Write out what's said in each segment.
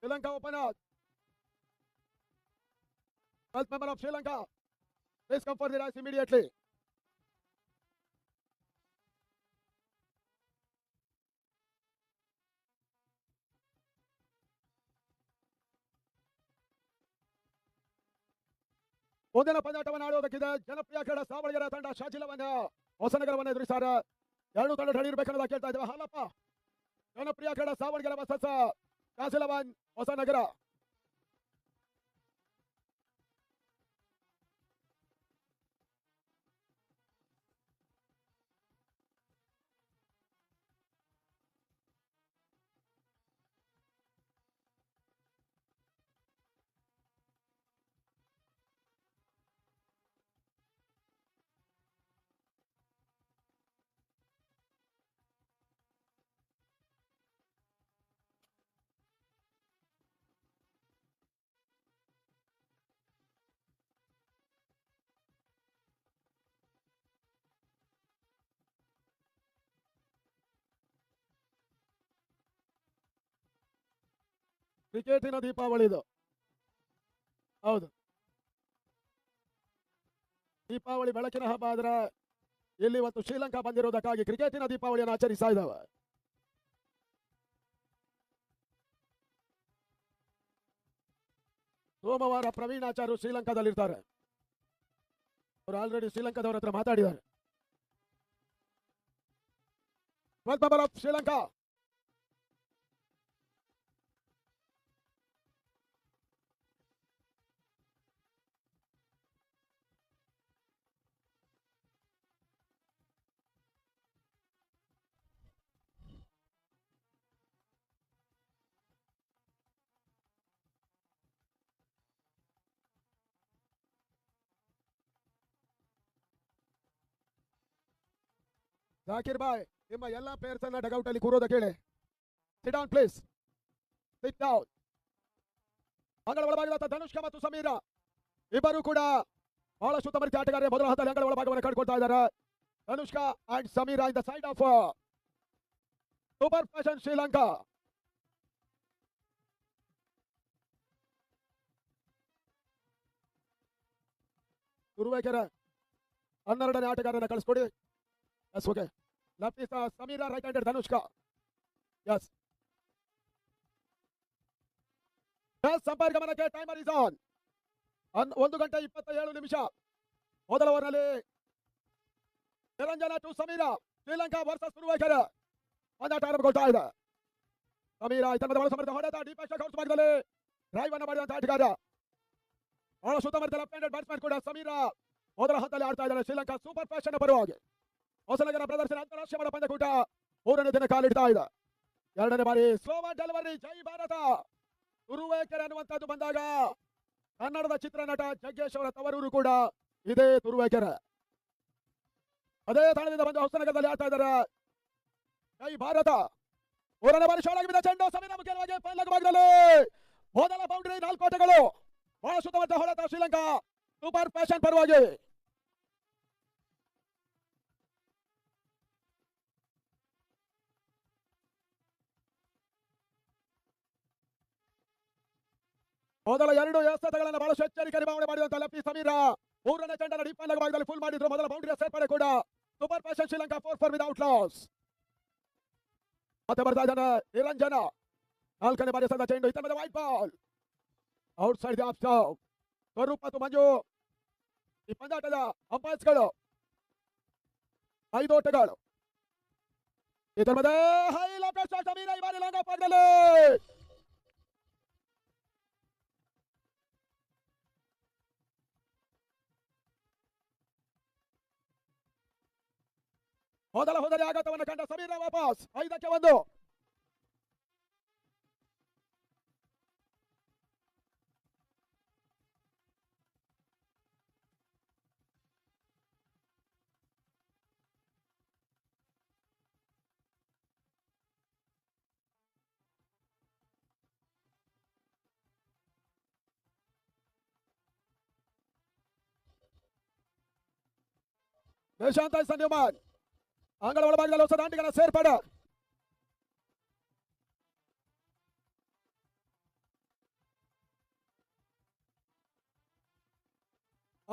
Sri Lanka opener. 12th member of Sri Lanka. Please come for the rise immediately. ಮುಂದಿನ ಪಂದ್ಯಾಟವನ್ನು ಆಡುವುದಕ್ಕಿದೆ ಜನಪ್ರಿಯ ಕ್ರೀಡಾ ಸಾವಳಗೆರೆ ತಂಡ ಶಾಜಿಲವನ್ನ ಹೊಸನಗರವನ್ನು ಎದುರಿಸಾರೆ. ಎರಡು ತಂಡ ಹಿಡಿಯಬೇಕನ್ನೋದ ಕೇಳ್ತಾ ಇದ್ದೇವೆ. ಹಾಲಪ್ಪ ಜನಪ್ರಿಯ ಕ್ರೀಡಾ ಸಾವಳಗೆರೆ ವರ್ಸಸ್ ಶಾಜಿಲವನ್ ಹೊಸನಗರ. ಕ್ರಿಕೆಟಿನ ದೀಪಾವಳಿ ಇದು. ಹೌದು, ದೀಪಾವಳಿ ಬೆಳಕಿನ ಹಬ್ಬ ಆದ್ರೆ ಇಲ್ಲಿ ಇವತ್ತು ಶ್ರೀಲಂಕಾ ಬಂದಿರುವುದಕ್ಕಾಗಿ ಕ್ರಿಕೆಟಿನ ದೀಪಾವಳಿಯನ್ನು ಆಚರಿಸ್ತಾ ಇದ್ದಾವೆ. ಸೋಮವಾರ ಪ್ರವೀಣಾಚಾರ್ಯ ಶ್ರೀಲಂಕಾದಲ್ಲಿರ್ತಾರೆ. ಅವರು ಆಲ್ರೆಡಿ ಶ್ರೀಲಂಕಾದವರ ಹತ್ರ ಮಾತಾಡಿದ್ದಾರೆ. ಶ್ರೀಲಂಕಾ ಜಾಕಿರ್ ಬಾಯ್ ನಿಮ್ಮ ಎಲ್ಲ ಪ್ಲೇಯರ್ಸ್ ಅನ್ನ ಡಗೌಟ್ ಅಲ್ಲಿ ಕೂರೋದಕ್ಕೆ ಹೇಳಿ. Sit down please, sit down. ಅಂಗಳ ಒಳಭಾಗದ ಧನುಷ್ಕಾ ಮತ್ತು ಸಮೀರ ಇಬ್ಬರು ಕೂಡ ಬಹಳಷ್ಟು ಉತ್ತಮ ರೀತಿಯ ಆಟಗಾರರೇ. ಮೊದಲ ಹಂತದಲ್ಲಿ ಅಂಗಳ ಒಳಭಾಗವನ್ನು ಕಂಡುಕೊಳ್ತಾ ಇದ್ದಾರೆ. Dhanushka and Sameera in the side of super fashion Sri Lanka. Turuvekere 12ನೇ ಆಟಗಾರರನ್ನ ಕಳಿಸ್ಕೊಡಿ. Yes, okay. Left is Samira, right-handed Dhanushka. Yes. Yes, ಸಂಪರ್ಕ ಗಮನಕ್ಕೆ ಟೈಮರ್ ಇಸ್ ಆನ್. 1 ಗಂಟೆ 27 ನಿಮಿಷ. ಮೊದಲ ಓವರ್ನಲ್ಲಿ ನಿರಂಜನ ಟು ಸಮೀರಾ. ಶ್ರೀಲಂಕಾ ವರ್ಸಸ್ ತುರುವೇಕೆರೆ ಪಂದ್ಯಾಟ ಆರಂಭಗೊಳ್ತಾ ಇದೆ. ಸಮೀರಾ ಇತನದ ಒಳ ಸಮರ್ಥ ಹೊಡೆತ ಡೀಪ್ ಶಾಟ್ ಔಟ್ ಭಾಗದಲ್ಲಿ ಡ್ರೈವ್ ಅನ್ನು ಮಾಡಿದಂತ ಆಟಗಾರ. ಬಹಳ ಸುತ್ತಮುತ್ತ ಲೆಫ್ಟ್ ಹ್ಯಾಂಡೆಡ್ ಬ್ಯಾಟ್ಸ್ಮನ್ ಕೂಡ ಸಮೀರಾ ಮೊದಲ ಹಂತದಲ್ಲಿ ಆಡ್ತಾ ಇದ್ದಾರೆ. ಶ್ರೀಲಂಕಾ ಸೂಪರ್ ಫ್ಯಾಷನ್ ಪರವಾಗಿ ಹೊಸನಗರ ಪ್ರದರ್ಶನ ಅಂತಾರಾಷ್ಟ್ರೀಯ ಮಟ್ಟ ಪಂದ್ಯಕೂಟ 3ನೇ ದಿನ ಕಾಲಿಡ್ತಾ ಇದೆ. 2ನೇ ಬಾರಿ ಸ್ಲೋವ ಡೆಲಿವರಿ ಜೈ ಭಾರತ. ತುರುವೇಕೆರೆ ಅನ್ನುವಂಥದ್ದು ಬಂದಾಗ ಕನ್ನಡದ ಚಿತ್ರನಟ ಜಗ್ಗೇಶ್ ಅವರ ತವರೂರು ಕೂಡ ಇದೇ ತುರುವೇಕೆರೆ. ಅದೇ ತಾಣದಿಂದ ಬಂದು ಹೊಸನಗರದಲ್ಲಿ ಆಡ್ತಾ ಇದ್ದಾರೆ. ಜೈ ಭಾರತ. 3ನೇ ಬಾರಿ ಶಾಟ್ ಆಗಿದ್ದ ಚೆಂಡು ಸಮೀರಾ ಮುಖ್ಯವಾಗಿ ಫೈನಲ್ ಭಾಗದಲ್ಲಿ ಮೊದಲ ಬೌಂಡ್ರಿ 4 ಆಟಗಳು. ಬಹಳ ಸುತ್ತಮುತ್ತ ಹೊಡೆತ ಶ್ರೀಲಂಕಾ ಸೂಪರ್ ಫ್ಯಾಷನ್ ಪರವಾಗಿ. ಮೊದಲ 2 ಎಸೆತಗಳನ್ನು ಬಹಳಷ್ಟು ಎಚ್ಚರಿಕೆ ನಿರ್ವಹಣೆ ಮಾಡಿದಂತ ಲೆಫ್ಟಿ ಸಮೀರಾ 3ನೇ ಚೆಂಡನ್ನು ಡೀಪ್ ಭಾಗದಲ್ಲಿ ಫುಲ್ ಮಾಡಿದ್ರು. ಮೊದಲ ಬೌಂಡ್ರಿ ಸೇರ್ಪಡೆ ಕೂಡ super fashion Sri Lanka 4 for without loss. ಮತ್ತೆ ಬರ್ತಾ ಇದ್ದಾನೆ ನಿರಂಜನ. 4ನೇ ಬಾರಿ ಎಸೆದ ಚೆಂಡು ಹಿತ wide ball outside the off stump. Swaroop ಮತ್ತು ಮಂಜು ಈ ಪಂದ್ಯಾಟದ ಅಂಪೈರ್ಸ್ಗಳು 5 ಓಟಗಳು. ಇದರ ಮಧ್ಯೆ ಹೈ ಲೆಫ್ಟ್ ಶಾಟ್ ಸಮೀರಾ ಈ ಬಾರಿ ಲಾಂಗ್ ಆಫ್ ಭಾಗದಲ್ಲಿ ಮೊದಲ ಹೋದರೆ ಆಘಾತವನ್ನು ಕಂಡ ಸಮೀರಾ ವಾಪಸ್ 5ಕ್ಕೆ 1. ದೇಶಾಂತ ಸಂನ್ಯೂಮನ್ ಅಂಗಳ ಒಳಭಾಗದಲ್ಲಿ ಹೊಸ ದಾಂಡಿಗನ ಸೇರ್ಪಡೆ.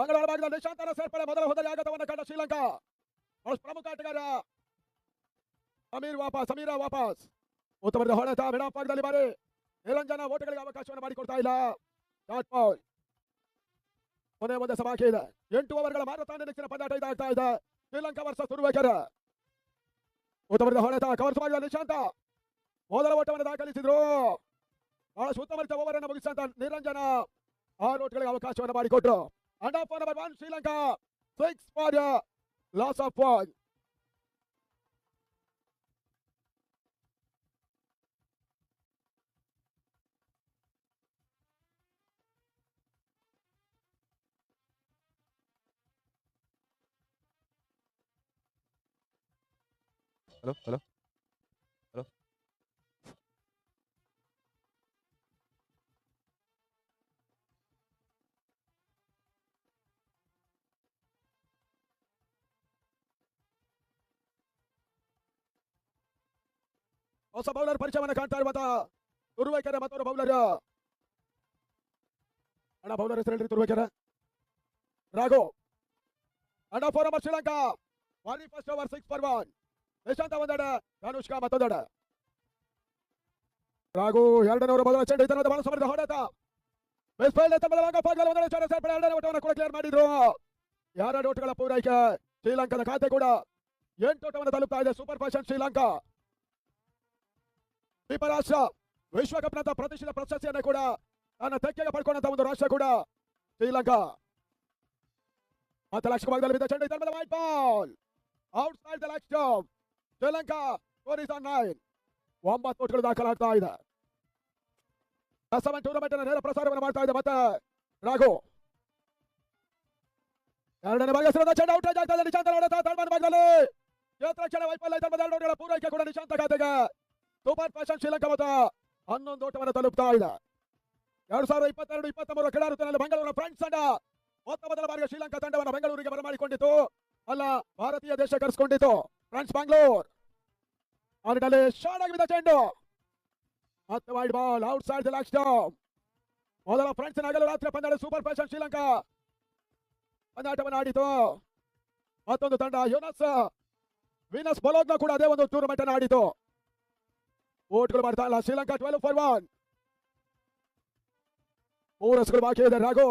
ಅಂಗಡಿ ಭಾಗದಲ್ಲಿ ನಿಶಾಂತರ ಸೇರ್ಪಡೆ ಮೊದಲ ಹೋದಲ್ಲಿ ಆಗತವನ್ನ ಕಂಡ ಶ್ರೀಲಂಕಾ. ಬಹಳ ಪ್ರಮುಖ ಆಟಗಾರ ಸಮೀರಾ ವಾಪಸ್ ಉತ್ತಮವಾದ ಹೊಡೆತ ಮಿಡಾಫ್ ಭಾಗದಲ್ಲಿ ಬಾರಿ ನಿರಂಜನ ಓಟಗಳಿಗೆ ಅವಕಾಶವನ್ನು ಮಾಡಿಕೊಡ್ತಾ ಇಲ್ಲ. ಡಾಟ್ ಬಾಲ್ ಕೊನೆ ಒಂದೇ ಸಭಾಕಿ ಇದೆ. 8 ಓವರ್ಗಳ ಮಾರಾಟ ನೆಚ್ಚಿನ ಪಂದ್ಯಾಟ ಇದಾಗ್ತಾ ಇದೆ. ಶ್ರೀಲಂಕಾ ವರ್ಸಸ್ ತುರುವೇಕೆರೆ. ಉತ್ತಮವಾದ ಹೊಡೆತ ಕವರ್ಸ್ ಮಾಡಿದ ನಿಶಾಂತ ಮೊದಲ ಓಟವನ್ನು ದಾಖಲಿಸಿದ್ರು. ಬಹಳ ಉತ್ತಮ ಓವರ್ ಅನ್ನು ಮುಗಿಸಿದಂತ ನಿರಂಜನ 6 ಓಟ್ಗಳಿಗೆ ಅವಕಾಶವನ್ನು ಮಾಡಿಕೊಟ್ರು. And of number 1 Sri Lanka 6 for loss of 1. Hello. ಹೊಸ ಬೌಲರ್ ಪರಿಚಯವನ್ನು ಕಾಣ್ತಾ ಇರುವಂತ ತುರುವೇಕೆರೆ ಮತ್ತೊಂದು ಬೌಲರ್. ಅಣ್ಣ ಬೌಲರ್ ಹೆಸರು ಹೇಳ್ರಿ. Turuvekere Raghu. And of number Sri Lanka first over 6 for 1. Nishanth ಒಂದೆಡೆ, ಧನುಷ್ಕಾ ಮತ್ತೊಂದೆಡೆ. ರಾಘು ಎರಡನೇ ಮೊದಲ ಚೆಂಡು ಇದರ ಬಹಳ ಸಮರದ ಹೊಡೆತ. ಸೇರ್ಪಡೆ ಎರಡನೇ ಓಟವನ್ನು ಕೂಡ ಕ್ಲಿಯರ್ ಮಾಡಿದ್ರು. 2 ಓಟಗಳ ಪೂರೈಕೆ. ಶ್ರೀಲಂಕಾದ ಖಾತೆ ಕೂಡ 8 ಓಟವನ್ನು ತಲುಪ್ತಾ ಇದೆ. ಸೂಪರ್ ಫ್ಯಾಷನ್ ಶ್ರೀಲಂಕಾ ದೀಪ ರಾಷ್ಟ್ರ ವಿಶ್ವಕಪ್ನಂತ ಪ್ರತಿಷ್ಠಿತ ಪ್ರಶಸ್ತಿಯನ್ನು ಕೂಡ ತನ್ನ ತೆಕ್ಕೆಗೆ ಪಡ್ಕೊಂಡಂತ ಒಂದು ರಾಷ್ಟ್ರ ಕೂಡ ಶ್ರೀಲಂಕಾ. ಮತ್ತೆ ಲಕ್ಷ್ಯ ಭಾಗದಲ್ಲಿ ಬಿದ್ದ ಚೆಂಡು ಇದರ white ball outside the leg stump. Sri Lanka score is on 9. 9 ಓಟ್ಗಳು ದಾಖಲಾಗ್ತಾ ಇದೆ. S7 ಟೂರ್ನಮೆಂಟ್ ಅನ್ನು ನೇರ ಪ್ರಸಾರವನ್ನು ಮಾಡ್ತಾ ಇದೆ. ಮತ್ತೆ ರಾಘು ಎರಡನೇ ಭಾಗದ ಚೆಂಡು ಔಟ್ ಆಗ್ತಾ ಇದೆ. ನಿಶಾಂತ ಹೊಡೆತ ತಳಮನೆ ಭಾಗದಲ್ಲಿ ಕ್ಷೇತ್ರ ವೈಫಲ್ಯ. 2 ಓಟಗಳ ಪೂರೈಕೆ ಕೂಡ ನಿಶಾಂತ ಖಾತೆಗೆ. ಸೂಪರ್ ಫ್ಯಾಷನ್ ಶ್ರೀಲಂಕಾ ಮೊತ್ತ 11 ಓಟವನ್ನು ತಲುಪ್ತಾ ಇದೆ. 2022-23 ಕ್ರೀಡಾ ಋತುವಿನಲ್ಲಿ ಬೆಂಗಳೂರಿನ ಫ್ರೆಂಡ್ಸ್ ತಂಡ ಮೊದಲ ಬಾರಿಗೆ ಶ್ರೀಲಂಕಾ ತಂಡವನ್ನು ಬೆಂಗಳೂರಿಗೆ ಬರಮಾಡಿಕೊಂಡಿತು. ಅಲ್ಲ, ಭಾರತೀಯ ದೇಶ ಕರೆಸಿಕೊಂಡಿತು. ಫ್ರೆಂಡ್ಸ್ ಬ್ಯಾಂಗ್ಳೂರ್ ಆ ನಿಟ್ಟಿನಲ್ಲಿ ಶಾರ್ಟ್ ಆಗಿ ಬಿದ್ದ ಚೆಂಡು ಮತ್ತೆ wide ball outside the leg stump. ಮೊದಲ ಫ್ರೆಂಡ್ಸ್ ಹಗಲು ರಾತ್ರಿ ಪಂದ್ಯ ಸೂಪರ್ ಫ್ಯಾಷನ್ ಶ್ರೀಲಂಕಾ ಪಂದ್ಯಾಟವನ್ನು ಆಡಿತು. ಮತ್ತೊಂದು ತಂಡ ವೀನಸ್ ಬೊಲೋಗ್ನ ಕೂಡ ಅದೇ ಒಂದು ಟೂರ್ನಮೆಂಟ್ ಅನ್ನು ಆಡಿತು. ಓಟ್ಗಳು ಮಾಡ್ತಾ ಇಲ್ಲ ಶ್ರೀಲಂಕಾ 12 ಫಾರ್ 1. 3 ರನ್ಗಳು ಬಾಕಿ ಇದೆ. ರಾಘು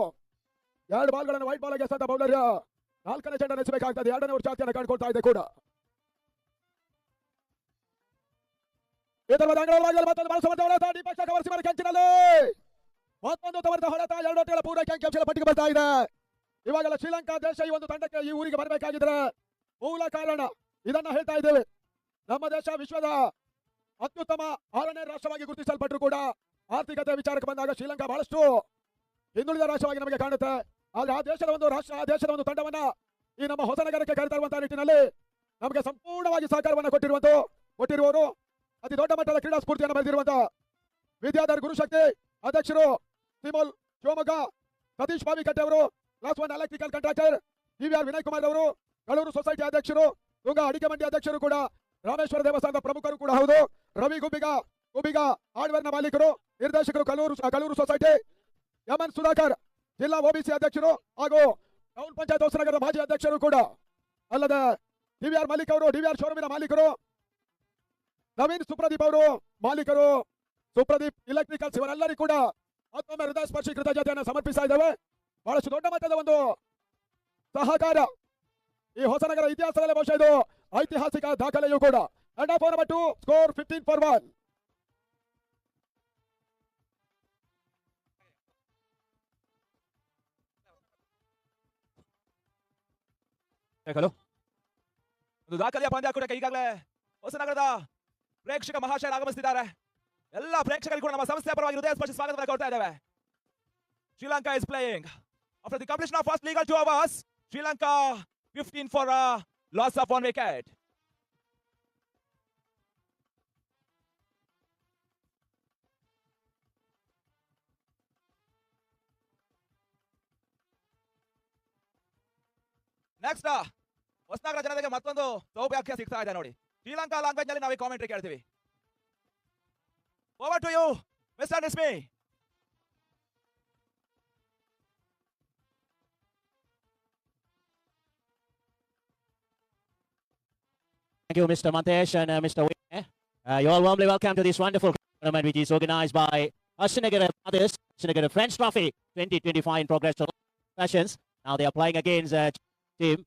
2 ಬಾಲ್ಗಳನ್ನು ವೈಟ್ ಬಾಲ್ ಎಸೆದ ಬೌಲರ್ 4ನೇ ಚೆಂಡನ್ನು ಎಸೆಬೇಕಾಗ್ತದೆ. 2ನೇ ಓವರ್ ಚಾತಿಯನ್ನು ಕಂಡುಕೊಳ್ತಾ ಇದೆ ಕೂಡ. ಮತ್ತೊಂದು ಬಳಸುವಂತ ಹೊಡೆತ ಡಿಪಕ್ಷ ಕವರ್ಸಿ ಮಾಡಿ ಕಂಚಿನಲ್ಲಿ ಮತ್ತೊಂದು ತವರದ ಹೊಡೆತ. 2 ಓಟಗಳ ಪೂರೈಕೆ ಅಂಕಿಅಂಶಗಳ ಪಟ್ಟಿಗೆ ಬರ್ತಾ ಇದೆ. ಇವಾಗೆಲ್ಲ ಶ್ರೀಲಂಕಾ ದೇಶ ಈ ಒಂದು ತಂಡಕ್ಕೆ ಈ ಊರಿಗೆ ಬರಬೇಕಾಗಿದ್ರೆ ಮೂಲ ಕಾರಣ ಇದನ್ನ ಹೇಳ್ತಾ ಇದ್ದೇವೆ. ನಮ್ಮ ದೇಶ ವಿಶ್ವದ ಅತ್ಯುತ್ತಮ 6ನೇ ರಾಷ್ಟ್ರವಾಗಿ ಗುರುತಿಸಲ್ಪಟ್ಟರು ಕೂಡ ಆರ್ಥಿಕತೆ ವಿಚಾರಕ್ಕೆ ಬಂದಾಗ ಶ್ರೀಲಂಕಾ ಬಹಳಷ್ಟು ಹಿಂದುಳಿದ ರಾಷ್ಟ್ರವಾಗಿ ನಮಗೆ ಕಾಣುತ್ತೆ. ಆದ್ರೆ ಆ ದೇಶದ ಒಂದು ರಾಷ್ಟ್ರ, ಆ ದೇಶದ ಒಂದು ತಂಡವನ್ನ ಈ ನಮ್ಮ ಹೊಸ ನಗರಕ್ಕೆ ಕರೆತರುವಂತಹ ನಿಟ್ಟಿನಲ್ಲಿ ನಮಗೆ ಸಂಪೂರ್ಣವಾಗಿ ಸಹಕಾರವನ್ನು ಕೊಟ್ಟಿರುವವರು ಅತಿ ದೊಡ್ಡ ಮಟ್ಟದ ಕ್ರೀಡಾ ಸ್ಫೂರ್ತಿಯನ್ನು ಬೆಳೆದಿರುವಂತಹ ವಿದ್ಯಾಧರ್ ಗುರುಶಕ್ತಿ ಅಧ್ಯಕ್ಷರು ಸಿಮೋಲ್ ಶಿವಮೊಗ್ಗ, ಸತೀಶ್ ಬಾವಿಕಟ್ಟೆ ಅವರು, class 1 electrical contractor DVR Vinay Kumar ಅವರು, ಕಳೂರು ಸೊಸೈಟಿ ಅಧ್ಯಕ್ಷರು, ತುಂಗ ಅಡಿಕೆ ಮಂಡಿ ಅಧ್ಯಕ್ಷರು ಕೂಡ, ರಾಮೇಶ್ವರ ದೇವಸ್ಥಾನದ ಪ್ರಮುಖರು ಕೂಡ ಹೌದು, ರವಿ ಗುಬ್ಬಿಗ ಹಾರ್ಡ್ವೇರ್ನ ಮಾಲೀಕರು, ನಿರ್ದೇಶಕರು ಕಳೂರು ಸೊಸೈಟಿ, MN ಸುಧಾಕರ್ ಜಿಲ್ಲಾ OBC ಅಧ್ಯಕ್ಷರು ಹಾಗೂ ಟೌನ್ ಪಂಚಾಯತ್ ಹೊಸನಗರದ ಮಾಜಿ ಅಧ್ಯಕ್ಷರು ಕೂಡ ಅಲ್ಲದೆ DVR ಮಾಲೀಕ ಅವರು, DVR ಶೋರೂಮಿನ ಮಾಲೀಕರು, ನವೀನ್ ಸುಪ್ರದೀಪ್ ಅವರು ಮಾಲೀಕರು, ಸುಪ್ರದೀಪ್ ಇಲೆಕ್ಟ್ರಿಕಲ್ಸ್ ಇವರೆಲ್ಲರಿಗೂ ಕೂಡ ಮತ್ತೊಮ್ಮೆ ಹೃದಯ ಸ್ಪರ್ಶಿ ಕೃತಜ್ಞತೆಯನ್ನು ಸಮರ್ಪಿಸ್ತಾ ಇದ್ದೇವೆ. ಬಹಳಷ್ಟು ದೊಡ್ಡ ಮಟ್ಟದ ಒಂದು ಸಹಕಾರ ಈ ಹೊಸನಗರ ಇತಿಹಾಸದಲ್ಲಿ ಬಹುಶಃ ಇದು ಐತಿಹಾಸಿಕ ದಾಖಲೆಯೂ ಕೂಡ. And of number 2 score 15 for 1. Hello, ಒಂದು ದಾಖಲೆಯ ಪಂದ್ಯ ಕೂಡ ಈಗಾಗಲೇ ಹೊಸನಗರದ ಪ್ರೇಕ್ಷಕ ಮಹಾಶಯರು ಆಗಮಿಸುತ್ತಿದ್ದಾರೆ. ಎಲ್ಲ ಪ್ರೇಕ್ಷಕರಿಗೂ ಕೂಡ ನಮ್ಮ ಸಂಸ್ಥೆಯ ಪರವಾಗಿ ಹೃದಯ ಸ್ಪರ್ಶಿ ಸ್ವಾಗತವನ್ನು ಕೊಡ್ತಾ ಇದ್ದೇವೆ. Sri Lanka is playing after the completion of first legal 2 hours. Srilanka 15 for a loss of 1 wicket. Next Hosanagara ಜನತೆಗೆ ಮತ್ತೊಂದು ಸೌಭಾಗ್ಯ ಸಿಗ್ತಾ ಇದೆ ನೋಡಿ. ಶ್ರೀಲಂಕಾ ಲ್ಯಾಂಗ್ವೇಜ್ ನಲ್ಲಿ ನಾವೇ ಕಾಮೆಂಟ್ರಿ ಕೇಳ್ತೀವಿ. Over to you mister Nismi. Thank you, Mr. Mantesh and Mr. Wayne. You're all warmly welcome to this wonderful tournament, which is organized by Hasinagar Brothers, Hasinagar Friends Trophy 2025 in progress sessions. Now they are playing against team.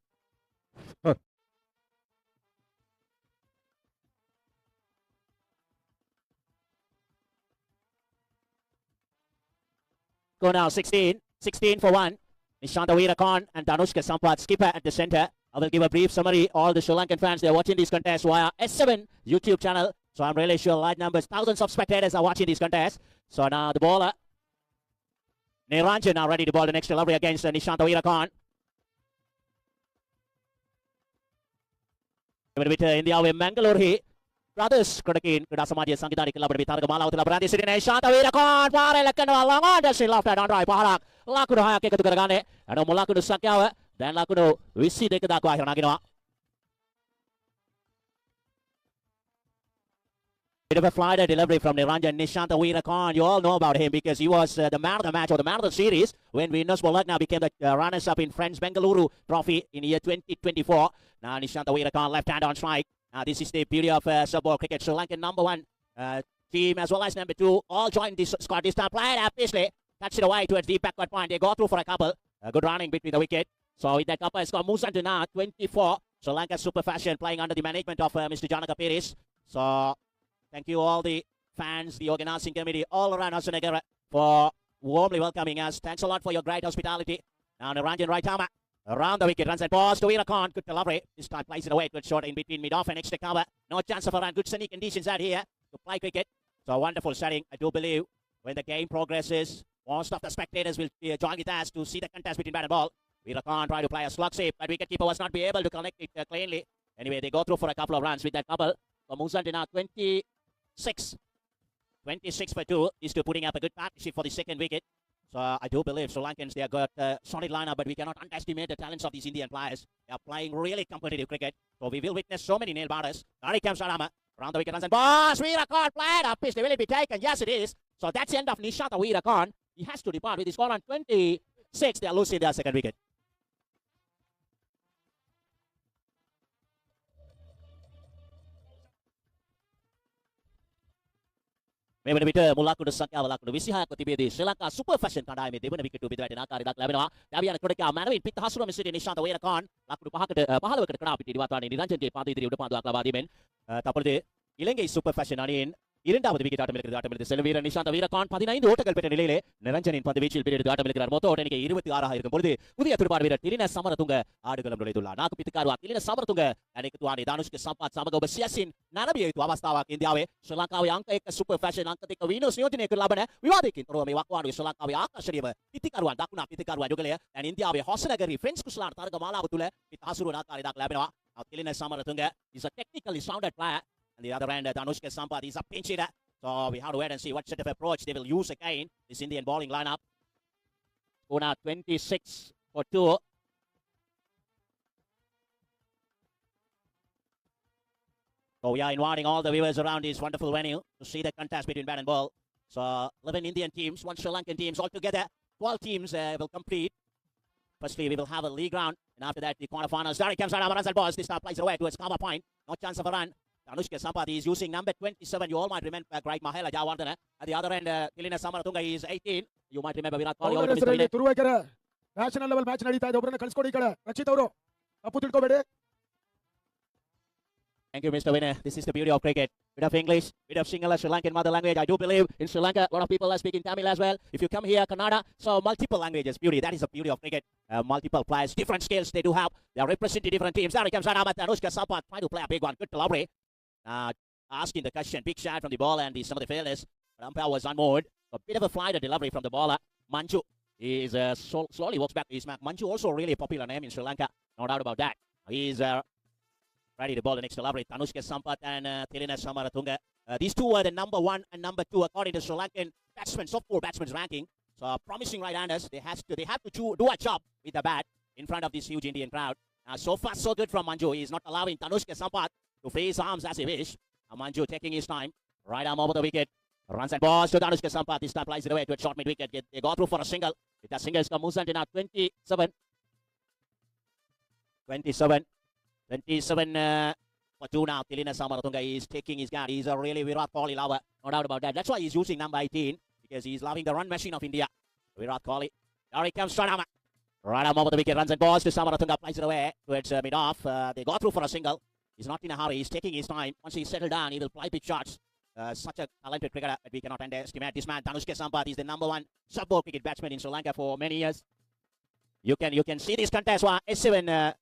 Go now, 16 for 1. Nishanta Veerakan and Danushka Sampath, skipper at the center. I will give a brief summary. All the Sri Lankan fans, they are watching this contest via S7 YouTube channel. So I'm really sure large numbers, thousands of spectators are watching this contest. So now the bowler, Niranjan, now ready to bowl the next delivery against Nishanta Veerakan. India Mangalore Brothers Kodakin Kudasamadia Sankitari Kilabri Targamala to Labrandi City Nishanta Veerakan Pare Lakana Langan she left on drive Parak Lakuno Hake to Gargane and Omolaku to Sakyawa then Lakuno we see the Kadakwa Nagino. Bit of a flyer delivery from Niranjan Nishanta Veerakan. You all know about him because he was the man of the match or the man of the series when Venus Bolagna became the runners-up in Friends Bengaluru Trophy in year 2024. Now Nishanta Veerakan left hand on strike. Now this is the beauty of sub-ball cricket. Sri Lankan number 1 team as well as number 2 all joined this squad. This time played up Pisley. Touched it away towards deep backward point. They go through for a couple. Good running between the wicket. So with that couple, it's got Musan now 24. Sri Lanka Super Fashion playing under the management of Mr. Janaka Piris. So thank you all the fans, the organising committee all around Hasinagar for warmly welcoming us. Thanks a lot for your great hospitality. Now Niranjan Raitama around the wicket, runs and balls to Veerakan. Good delivery. This time plays it away. Good shot in between mid-off and extra cover. No chance of a run. Good sunny conditions out here to play cricket. So wonderful setting. I do believe when the game progresses, most of the spectators will join with us to see the contest between bat and ball. Veerakan try to play a slug save, but wicketkeeper was not be able to connect it cleanly. Anyway, they go through for a couple of runs with that couple. So Musan now 26 for 2. These two putting up a good partnership for the second wicket. So I do believe Sri Lankans, they have got a solid lineup, but we cannot underestimate the talents of these Indian players. They are playing really competitive cricket. So we will witness so many nail batters. Narikam Sarama around the wicket, runs and balls. Veerakan played up. Will it be taken? Yes, it is. So that's the end of Nishanta Veerakan. He has to depart with his score on 26. They are losing their second wicket. මෙවන විට මුලකුඩු සංඛ්‍යාව ලකුණු 26ක් තිබෙදී ශ්‍රී Lanka super fashion කණ්ඩායමේ දෙවන wicket පිටරට ආකාරයක් ලැබෙනවා. ඩැවියන ක්‍රොඩකා මැනවින් පිට හසුරුවම සිටින නිශාන්ත වේරකාන් ලකුණු 15කට කඩා පිට ඉදිරියට නිරංජන්ගේ පාද ඉදිරි උඩ පාදුවක් ලබා දීමෙන් තපොළේ இலங்கை சூப்பர் ஃபேஷன் அணியின் இரண்டாவது விக்கெட் ஆட்டமிழக்கிறது செல்வீரன் நிஷாந்த வீரகான் 15 ஓட்டங்கள் பெற்ற நிலையிலே நிரஞ்சனின் பந்து வீச்சில் பிடித்து ஆட்டமிழக்கிறார். மொத்த ஓட்ட எண்ணிக்கை 26 இருக்கும் பொழுது புதிய துடுப்பாட்ட வீரர் තිලින සමරතුංග ආඩුකලම් நுழைந்துள்ளார். නාකු පිටකාරුවා තිලින සමරතුංග අනෙකුතුවානේ දානුෂ්ක සම්පත් සමග ඔබ සියසින් නරඹිය යුතු අවස්ථාවක් ඉන්දියාවේ ශ්‍රී ලංකාවේ අංක 1 සුපර් ෆැෂන් අංක 2 වීනස් නියෝජනය කර ලබන විවාදයකින් තොරව මේ වක්වානුවේ ශ්‍රී ලංකාවේ ආකර්ෂණීයම පිටිකරුවන් දකුණා පිටිකරුවා යුගලය දැන් ඉන්දියාවේ හොසනගරි ෆ්‍රෙන්ච් කුසලාන තරග මාලාව තුල පිට හසුරුවන ආකාරයක් ලැබෙනවා. Thilina Samaratunga is a technically sounded player. On the other end, Danushka Sampath is a pinch hitter. So we have to wait and see what sort of approach they will use again. This Indian bowling lineup. Una 26 for 2. So we are inviting all the viewers around this wonderful venue to see the contest between bat and ball. So 11 Indian teams, 1 Sri Lankan teams altogether. 12 teams will compete. Firstly, we will have a league round. And after that, the quarterfinals. Dari comes out, runs and balls. This time plays it away towards cover point. No chance of a run. Danushka Sampath is using number 27. You all might remember Great Mahela Jawardena. At the other end, Tilina Samaratunga is 18. You might remember Virat Kohli. Turuvekere national level match ನಡೀತಾ ಇದೆ. ಒಬ್ಬರನ್ನ ಕಳಿಸ್ಕೊಡಿ ಈ ಕಡೆ. ರಚಿತ್ ಅವರು ತಪ್ಪು ತಿಳ್ಕೊಬೇಡಿ. Thank you, Mr. Winner. This is the beauty of cricket. Bit of English, bit of Sinhala, Sri Lankan mother language. I do believe in Sri Lanka, a lot of people are speaking Tamil as well. If you come here, Kannada, so multiple languages, beauty. That is the beauty of cricket. Multiple players, different skills they do have. They are representing different teams. There comes Anamat Anushka Sampath trying to play a big one. Good delivery. Asking the question, big shot from the ball and some of the fielders. But umpire was unmoored. A bit of a flight delivery from the bowler. Manju is slowly walks back to his mark. Manju also really a popular name in Sri Lanka. No doubt about that. He's ready to bowl the next delivery. Danushka Sampath and Tilina Samaratunga. These two were the number 1 and number 2 according to Sri Lankan batsmen, top 4 batsmen's ranking. So promising right-handers. They have to do a job with the bat in front of this huge Indian crowd. So far, so good from Manju. He is not allowing Danushka Sampath to free his arms as he wish. Manju taking his time. Right arm over the wicket. Runs and balls to Danushka Sampath. This time plays it away to a short mid-wicket. They go through for a single. With a single, Musan now 27 for 2 now. Tilina Samaratunga is taking his guard. He's a really Virat Kohli lover. No doubt about that. That's why he's using number 18, because he's loving the run machine of India. Virat Kohli. Here he comes, Ranama. Ranama over the wicket, runs and balls to Samaratunga, plays it away towards mid-off. They go through for a single. He's not in a hurry. He's taking his time. Once he's settled down, he will play pitch shots. Such a talented cricketer that we cannot underestimate. This man, Danushka Sampath, is the number 1 sub-ball cricket batsman in Sri Lanka for many years. You can see this contest on S7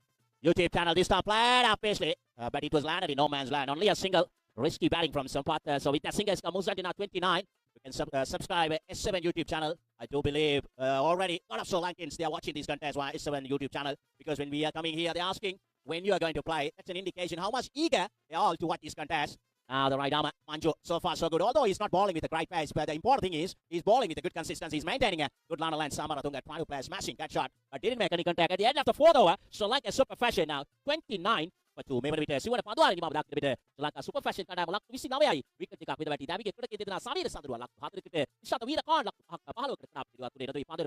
YouTube channel. This time played up Paisley, but it was landed in no man's land. Only a single, risky batting from Sampath. So with that single, Musad in now 29. You can subscribe S7 YouTube channel. I do believe already a lot of Sri Lankans, they are watching this contest on S7 YouTube channel, because when we are coming here, they're asking when you are going to play. That's an indication how much eager they are all to watch this contest. The right armer, Manju, so far so good. Although he's not bowling with a great pace, but the important thing is he's bowling with a good consistency. He's maintaining a good line of line. Samaratunga trying to play a smashing cut shot, but didn't make any contact. At the end of the 4th over, Sri Lanka super fashion now 29 for 2. Memang kita siapa panduan ini mahu kita Sri Lanka super fashion kadang melak visi nawe ai. Wicket jika kita bati, tapi kita kita na sami desan dua lak. Hadir kita isat wira kan lak pahalo kita kenap kita tu dari pandu.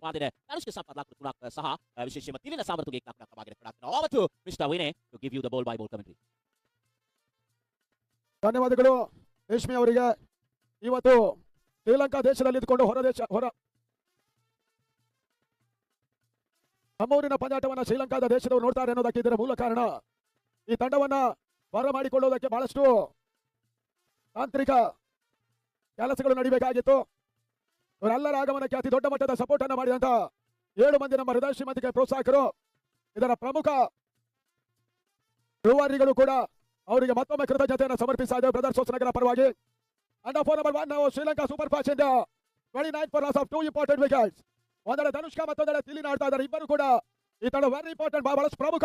Harus kita sempat lak tulak saha. Visheshima Tilina Samaratunga kita nak kabagi kita. Over to Mr. Winnie to give you the ball by ball commentary. ಧನ್ಯವಾದಗಳು ರೇಷ್ಮೆ ಅವರಿಗೆ. ಇವತ್ತು ಶ್ರೀಲಂಕಾ ದೇಶದಲ್ಲಿ ಇದ್ದುಕೊಂಡು ಹೊರ ನಮ್ಮೂರಿನ ಪಂದ್ಯಾಟವನ್ನ ಶ್ರೀಲಂಕಾದ ದೇಶದವರು ನೋಡ್ತಾರೆ ಅನ್ನೋದಕ್ಕೆ ಇದರ ಮೂಲ ಕಾರಣ. ಈ ತಂಡವನ್ನ ಬರ ಮಾಡಿಕೊಳ್ಳುವುದಕ್ಕೆ ಬಹಳಷ್ಟು ತಾಂತ್ರಿಕ ಕೆಲಸಗಳು ನಡೀಬೇಕಾಗಿತ್ತು. ಇವರೆಲ್ಲರ ಆಗಮನಕ್ಕೆ ಅತಿ ದೊಡ್ಡ ಮಟ್ಟದ ಸಪೋರ್ಟ್ ಅನ್ನು ಮಾಡಿದಂತ 7 ಮಂದಿ ನಮ್ಮ ಹೃದಯ ಶ್ರೀಮಂತಿಕೆ ಪ್ರೋತ್ಸಾಹಕರು, ಇದರ ಪ್ರಮುಖ ರೂವಾರಿಗಳು ಕೂಡ ಅವರಿಗೆ ಮತ್ತೊಮ್ಮೆ ಕೃತಜ್ಞತೆಯನ್ನು ಸಮರ್ಪಿಸ್ತಾ ಇದ್ದೇವೆ ಬ್ರದರ್ಸ್ ಹೊಸನಗರ ಪರವಾಗಿ. ಅಂಡರ್ 4 ನಂಬರ್ 1 ನಾವು ಶ್ರೀಲಂಕಾ ಸೂಪರ್ ಫಾಸ್ಟ್ ಇಂದ 29 for loss of 2 important wickets. ಒಂದೆಡೆ ಧನುಷ್ಕಾ ಮತ್ತೊಂದೆಡೆ ತಿಲಿನ ಆಡ್ತಾ ಇದ್ದಾರೆ. ಇಬ್ಬರು ಕೂಡ ಈ ತಂಡ ವೆರಿ ಇಂಪಾರ್ಟೆಂಟ್, ಬಹಳಷ್ಟು ಪ್ರಮುಖ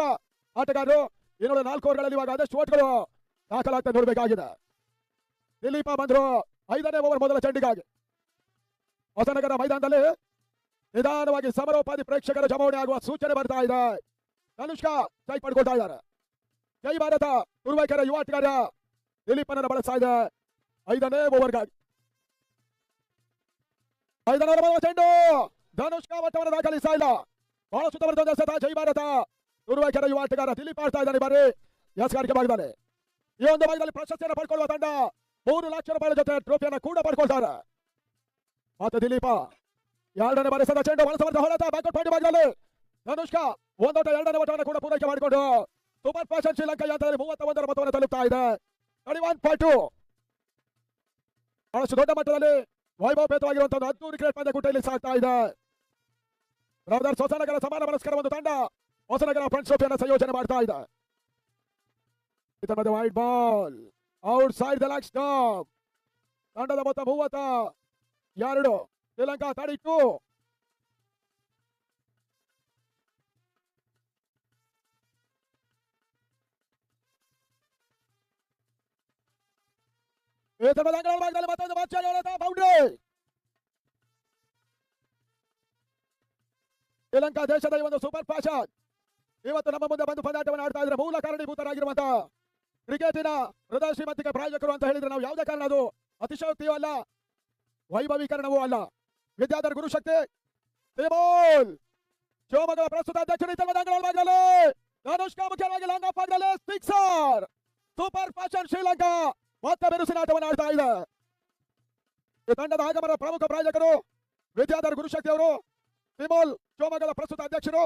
ಆಟಗಾರರು. ಇನ್ನೊಂದು 4 ಓವರ್ಗಳಲ್ಲಿ ಇವಾಗ ಆದಷ್ಟು ಓಟ್ಗಳು ದಾಖಲಾಗ್ತಾ ನೋಡಬೇಕಾಗಿದೆ. ದಿಲೀಪ ಬಂದ್ರು 5ನೇ ಓವರ್ ಮೊದಲ ಚೆಂಡಿಗಾಗಿ. ಹೊಸನಗರ ಮೈದಾನದಲ್ಲಿ ನಿಧಾನವಾಗಿ ಸಮರೋಪಾದಿ ಪ್ರೇಕ್ಷಕರ ಜಮಾವಣೆ ಆಗುವ ಸೂಚನೆ ಬರ್ತಾ ಇದೆ. ಧನುಷ್ಕಾ ಕೈ ಪಡ್ಕೊಳ್ತಾ ಇದ್ದಾರೆ. ಜೈ ಭಾರತ ತುರುವೇಕೆರೆ ಯುವ ಆಟಗಾರ ದಿಲೀಪನನ್ನು ಬಳಸ್ತಾ ಇದೆ 5ನೇ ಓವರ್ಗಾಗಿ. 5ನೇ ಓವರ್ ಚೆಂಡು ಧನುಷ್ಕಾ ವಟ್ಟವನ್ನು ದಾಖಲಿಸ್ತಾ ಇಲ್ಲ. ಬಹಳ ಸುತ್ತಮುತ್ತ ಎಸೆತ ಜೈ ಭಾರತ ತುರುವೇಕೆರೆ ಯುವ ಆಟಗಾರ ದಿಲೀಪ್ ಆಡ್ತಾ ಇದ್ದಾನೆ. ಬಾರಿ ಎಸ್ಗಾರಿಕೆ ಭಾಗದಲ್ಲಿ ಈ ಒಂದು ಭಾಗದಲ್ಲಿ ಪ್ರಶಸ್ತಿಯನ್ನು ಪಡ್ಕೊಳ್ಳುವ ತಂಡ 3 ಲಕ್ಷ ರೂಪಾಯಿ ಜೊತೆ ಟ್ರೋಫಿಯನ್ನು ಕೂಡ ಪಡ್ಕೊಳ್ತಾರೆ. ಮತ್ತೆ ದಿಲೀಪ 2ನೇ ಬಾರಿ ಸದ ಚೆಂಡು ಮನಸ್ಸು ಹೊಡೆತ ಬ್ಯಾಕ್ಔಟ್ ಪಾಯಿಂಟ್ ಭಾಗದಲ್ಲಿ ಧನುಷ್ಕಾ ಒಂದೋಟ 2ನೇ ಓಟವನ್ನು ಕೂಡ ಪೂರೈಕೆ ಮಾಡಿಕೊಂಡು ಸೂಪರ್ ಫ್ಯಾಷನ್ ಶ್ರೀಲಂಕಾ ಯಂತ್ರದಲ್ಲಿ 31ರ ಮೊತ್ತವನ್ನು ತಲುಪ್ತಾ ಇದೆ. 31.2 ಬಹಳಷ್ಟು ದೊಡ್ಡ ಮಟ್ಟದಲ್ಲಿ ವೈಭವಪೇತವಾಗಿರುವಂತಹ ಒಂದು ಅದ್ದೂರಿ ಕ್ರಿಕೆಟ್ ಪಂದ್ಯ ಕೂಟ ಇಲ್ಲಿ ಸಾಗ್ತಾ ಇದೆ. ಬ್ರದರ್ಸ್ ಹೊಸನಗರ ಸಮಾನ ಮನಸ್ಕರ ಒಂದು ತಂಡ ಹೊಸನಗರ ಫ್ರೆಂಡ್ಸ್ ಟ್ರೋಫಿಯನ್ನು ಸಂಯೋಜನೆ ಮಾಡ್ತಾ ಇದೆ. ಇದರ wide ball out side the leg stump. ತಂಡದ ಮೊತ್ತ 32, ಶ್ರೀಲಂಕಾ 32. ಮತ್ತೊಂದು ಬೌಂಡ್ರಿ. ಶ್ರೀಲಂಕಾ ದೇಶದ ಈ ಒಂದು ಸೂಪರ್ ಫ್ಯಾಷನ್ ಇವತ್ತು ನಮ್ಮ ಮುಂದೆ ಬಂದು ಪಂದ್ಯಾಟವನ್ನು ಆಡ್ತಾ ಇದ್ರೆ ಮೂಲ ಕಾರಣೀಭೂತರಾಗಿರುವಂತಹ ಕ್ರಿಕೆಟಿನ ಹೃದಯ ಶ್ರೀಮಂತಿಕೆ ಪ್ರಾಯೋಜಕರು ಅಂತ ಹೇಳಿದ್ರೆ ನಾವು ಯಾವುದೇ ಕಾರಣ ಅದು ಅತಿಶಯೋಕ್ತಿಯೂ ಅಲ್ಲ, ವೈಭವೀಕರಣವೂ ಅಲ್ಲ. ವಿದ್ಯಾಧರ್ ಗುರುಶಕ್ತಿ ಶಿವಮೊಗ್ಗದ ಪ್ರಸ್ತುತ ಅಧ್ಯಕ್ಷರು ಧನುಷ್ಕಾ ಮುಖ್ಯವಾಗಿ ಲಾಂಗ್ ಆಫ್ ಆಗಲೇ ಸಿಕ್ಸರ್. ಸೂಪರ್ ಫ್ಯಾಷನ್ ಶ್ರೀಲಂಕಾ ಮತ್ತೆ ಬಿರುಸಿನ ಆಟವನ್ನು ಆಡ್ತಾ ಇದೆ. ಈ ತಂಡದ ಆಗಮನ ಪ್ರಮುಖ ಪ್ರಾಯೋಜಕರು ವಿದ್ಯಾಧರ್ ಗುರುಶಕ್ತಿ ಅವರು, ವಿಮೋಲ್ ಶಿವಮೊಗ್ಗದ ಪ್ರಸ್ತುತ ಅಧ್ಯಕ್ಷರು,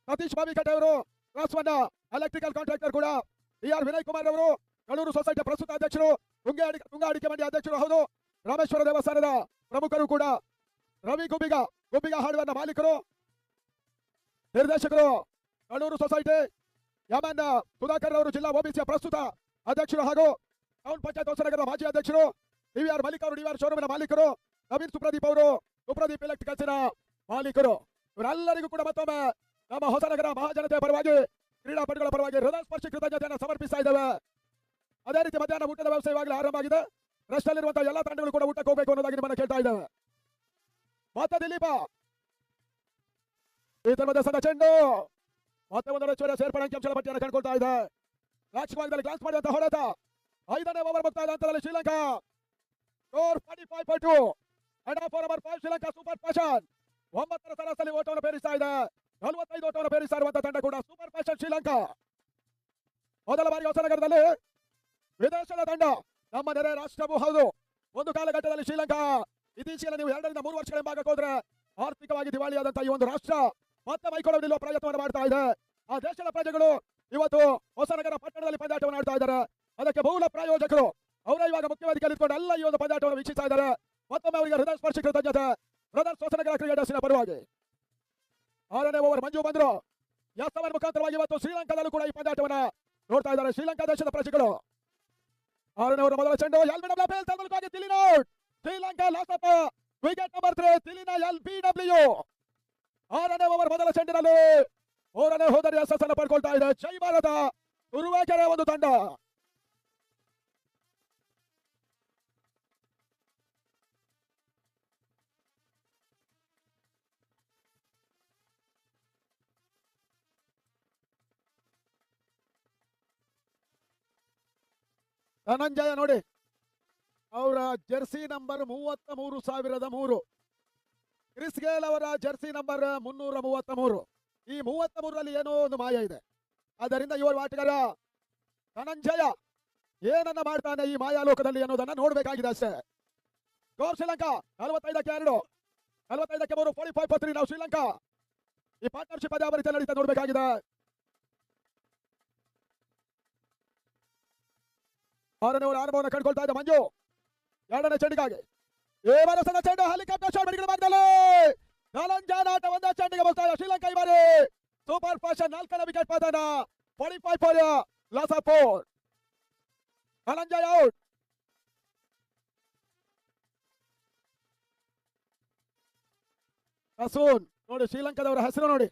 ಸತೀಶ್ ಬಾವಿಕಟ್ಟೆ ಅವರು, ರಾಸ್ವನ್ನ ಎಲೆಕ್ಟ್ರಿಕಲ್ ಕಾಂಟ್ರಾಕ್ಟರ್ ಕೂಡ, ಆರ್ ವಿನಯ್ ಕುಮಾರ್ ಅವರು ಕಳೂರು ಸೊಸೈಟಿಯ ಪ್ರಸ್ತುತ ಅಧ್ಯಕ್ಷರು, ತುಂಗಾ ಅಡಿಕೆ ಮಂಡಿ ಅಧ್ಯಕ್ಷರು ಹೌದು, ರಾಮೇಶ್ವರ ದೇವಸ್ಥಾನದ ಪ್ರಮುಖರು ಕೂಡ, ರವಿ ಗುಬ್ಬಿಗ ಹಾರ್ಡ್ವೇರ್ನ ಮಾಲೀಕರು, ನಿರ್ದೇಶಕರು, ಕಳೂರು ಸೊಸೈಟಿ, ಯಮನ್ ಸುಧಾಕರ್ ಅವರು ಜಿಲ್ಲಾ ಓಬಿಸಿಯ ಪ್ರಸ್ತುತ ಅಧ್ಯಕ್ಷರು ಹಾಗೂ ಟೌನ್ ಪಂಚಾಯತ್ ಹೊಸನಗರದ ಮಾಜಿ ಅಧ್ಯಕ್ಷರು, ಡಿವಿಆರ್ ಮಲ್ಲಿಕ್ ಅವರು ಡಿವಿಆರ್ ಶೋರೂಮಿನ ಮಾಲೀಕರು, ನವೀನ್ ಸುಪ್ರದೀಪ್ ಅವರು ಸುಪ್ರದೀಪ್ ಎಲೆಕ್ಟ್ರಿಕಲ್ಸಿನ ಮಾಲೀಕರು. ಇವರೆಲ್ಲರಿಗೂ ಕೂಡ ಮತ್ತೊಮ್ಮೆ ನಮ್ಮ ಹೊಸನಗರ ಮಹಾಜನತೆಯ ಪರವಾಗಿ, ಕ್ರೀಡಾಪಟುಗಳ ಪರವಾಗಿ ಹೃದಯ ಸ್ಪರ್ಶಿ ಕೃತಜ್ಞತೆಯನ್ನು ಸಮರ್ಪಿಸ್ತಾ ಇದ್ದೇವೆ. ಅದೇ ರೀತಿ ಮಧ್ಯಾಹ್ನ ಊಟದ ವ್ಯವಸ್ಥೆ ಇವಾಗಲೇ ಆರಂಭ ಆಗಿದೆ. ರಶ್ ಅಲ್ಲಿರುವಂತಹ ಎಲ್ಲ ತಂಡಗಳು ಕೂಡ ಊಟಕ್ಕೆ ಹೋಗಬೇಕು ಅನ್ನೋದಾಗಿ ನಿಮ್ಮನ್ನು ಕೇಳ್ತಾ ಇದ್ದೇವೆ. ಮತ್ತೆ ದಿಲೀಪ ಈ ತರದ ಸದ ಚೆಂಡು ಮತ್ತೆ ಒಂದು ಹೆಚ್ಚುವರಿ ಸೇರ್ಪಡೆ ಅಂಕಿಅಂಶಗಳ ಪಟ್ಟಿಯನ್ನು ಕಂಡುಕೊಳ್ತಾ ಇದೆ. ಲಾಸ್ಟ್ ಭಾಗದಲ್ಲಿ ಗ್ಲಾನ್ಸ್ ಮಾಡಿದಂತ ಹೊಡೆತ 5ನೇ ಓವರ್ ಮುಕ್ತಾಯದ ಹಂತದಲ್ಲಿ Sri Lanka score 45.2. And of over 5 Sri Lanka super fashion 9ರ ಸರಾಸರಿ ಓಟವನ್ನು ಪೇರಿಸ್ತಾ ಇದೆ. 45 ಓಟವನ್ನು ಪೇರಿಸ್ತಾ ಇರುವಂತಹ ತಂಡ ಕೂಡ ಸೂಪರ್ ಫ್ಯಾಷನ್ ಶ್ರೀಲಂಕಾ. ಮೊದಲ ಬಾರಿ ಹೊಸನಗರದಲ್ಲಿ ವಿದೇಶದ ತಂಡ ನಮ್ಮ ನೆರೆ ರಾಷ್ಟ್ರವೂ ಹೌದು. ಒಂದು ಕಾಲಘಟ್ಟದಲ್ಲಿ ಶ್ರೀಲಂಕಾ ಇತ್ತೀಚೆಗೆ ನೀವು 2 ರಿಂದ 3 ವರ್ಷಗಳ ಹಿಂಭಾಗಕ್ಕೆ ಹೋದ್ರೆ ಆರ್ಥಿಕವಾಗಿ ದಿವಾಳಿಯಾದಂತಹ ಈ ಒಂದು ರಾಷ್ಟ್ರ ಮತ್ತೆ ಮೈಕೊಳ್ಳಲು ನಿಲ್ಲುವ ಪ್ರಯತ್ನವನ್ನು ಮಾಡ್ತಾ ಇದೆ. ಆ ದೇಶದ ಪ್ರಜೆಗಳು ಇವತ್ತು ಹೊಸನಗರ ಪಟ್ಟಣದಲ್ಲಿ ಪಂದ್ಯಾಟವನ್ನು ಆಡ್ತಾ ಇದ್ದಾರೆ. ಅದಕ್ಕೆ ಮೂಲ ಪ್ರಾಯೋಜಕರು ಅವರೇ ಇವಾಗ ಮುಖ್ಯ ವೇದಿಕೆಯಲ್ಲಿ ಇಟ್ಕೊಂಡು ಎಲ್ಲ ಈ ಒಂದು ಪಂದ್ಯಾಟವನ್ನು ವೀಕ್ಷಿಸ್ತಾ ಇದ್ದಾರೆ. ಮತ್ತೊಮ್ಮೆ ಅವರಿಗೆ ಹೃದಯ ಸ್ಪರ್ಶಿ ಕೃತಜ್ಞತೆ ಬ್ರದರ್ಸ್ ಹೊಸನಗರ ಕ್ರಿಕೆಟರ್ಸ್ನ ಪರವಾಗಿ. 6ನೇ ಓವರ್ ಮಂಜು ಬಂದ್ರು. ಎಸ್ ಮುಖಾಂತರವಾಗಿ ಇವತ್ತು ಶ್ರೀಲಂಕಾದಲ್ಲೂ ಕೂಡ ಈ ಪಂದ್ಯಾಟವನ್ನ ನೋಡ್ತಾ ಇದ್ದಾರೆ ಶ್ರೀಲಂಕಾ ದೇಶದ ಪ್ರಜೆಗಳು. 6ನೇ ಓವರ್ ಮೊದಲ ಚೆಂಡು ಎಲ್ಬಿಡಬ್ಲ್ಯೂ ತಿಲಿನೌಟ್. Sri Lanka loss of wicket number 3 Thilina LBW. 6ನೇ ಓವರ್ ಮೊದಲ ಚೆಂಡಿನಲ್ಲಿ 3ನೇ ಹೋದರೆ ಯಶಸ್ಸನ್ನು ಪಡ್ಕೊಳ್ತಾ ಇದೆ ಜೈ ಭಾರತ ತುರುವೇಕೆರೆ ಒಂದು ತಂಡ. ಧನಂಜಯ ನೋಡಿ ಅವರ ಜೆರ್ಸಿ ನಂಬರ್ 33,003. ಕ್ರಿಸ್ ಗೇಲ್ ಅವರ ಜೆರ್ಸಿ ನಂಬರ್ 333. ಈ 33ರಲ್ಲಿ ಏನೋ ಒಂದು ಮಾಯ ಇದೆ. ಆದ್ದರಿಂದ ಇವರು ಆಟಗಾರ ಧನಂಜಯ ಏನನ್ನ ಮಾಡ್ತಾನೆ ಈ ಮಾಯಾಲೋಕದಲ್ಲಿ ಅನ್ನೋದನ್ನ ನೋಡ್ಬೇಕಾಗಿದೆ ಅಷ್ಟೇ. ಗೋಲ್ ಶ್ರೀಲಂಕಾ 45ಕ್ಕೆ 2, 45ಕ್ಕೆ 3, 45-3 ನಾವು ಶ್ರೀಲಂಕಾ. ಈ ಪಾರ್ಟ್ನರ್ಶಿಪ್ ಅದೇ ರೀತಿ ನಡೀತಾ ನೋಡ್ಬೇಕಾಗಿದೆ. 6ನೇ ಓವರ್ ಆರಂಭವನ್ನು ಕಂಡುಕೊಳ್ತಾ ಇದೆ ಮಂಜು. 2ನೇ ಚೆಂಡಿಗಾಗಿ ಈ ಬಾರಿ ಚೆಂಡು ಹೆಲಿಕಾಪ್ಟರ್ ಶಾಟ್ ಬಡಿಗಳ ಭಾಗದಲ್ಲಿ ಧನಂಜಯನ ಆಟ ಒಂದೇ ಚೆಂಡಿಗೆ ಬರ್ತಾ ಇದೆ ಶ್ರೀಲಂಕಾ. ಈ ಬಾರಿ ಸೂಪರ್ ಫಾಸ್ಟ್ 4ನೇ ವಿಕೆಟ್ ಪತನ. 45 for loss of 4. Dhananjaya out. Hasun ನೋಡಿ ಶ್ರೀಲಂಕಾದವರ ಹೆಸರು ನೋಡಿ.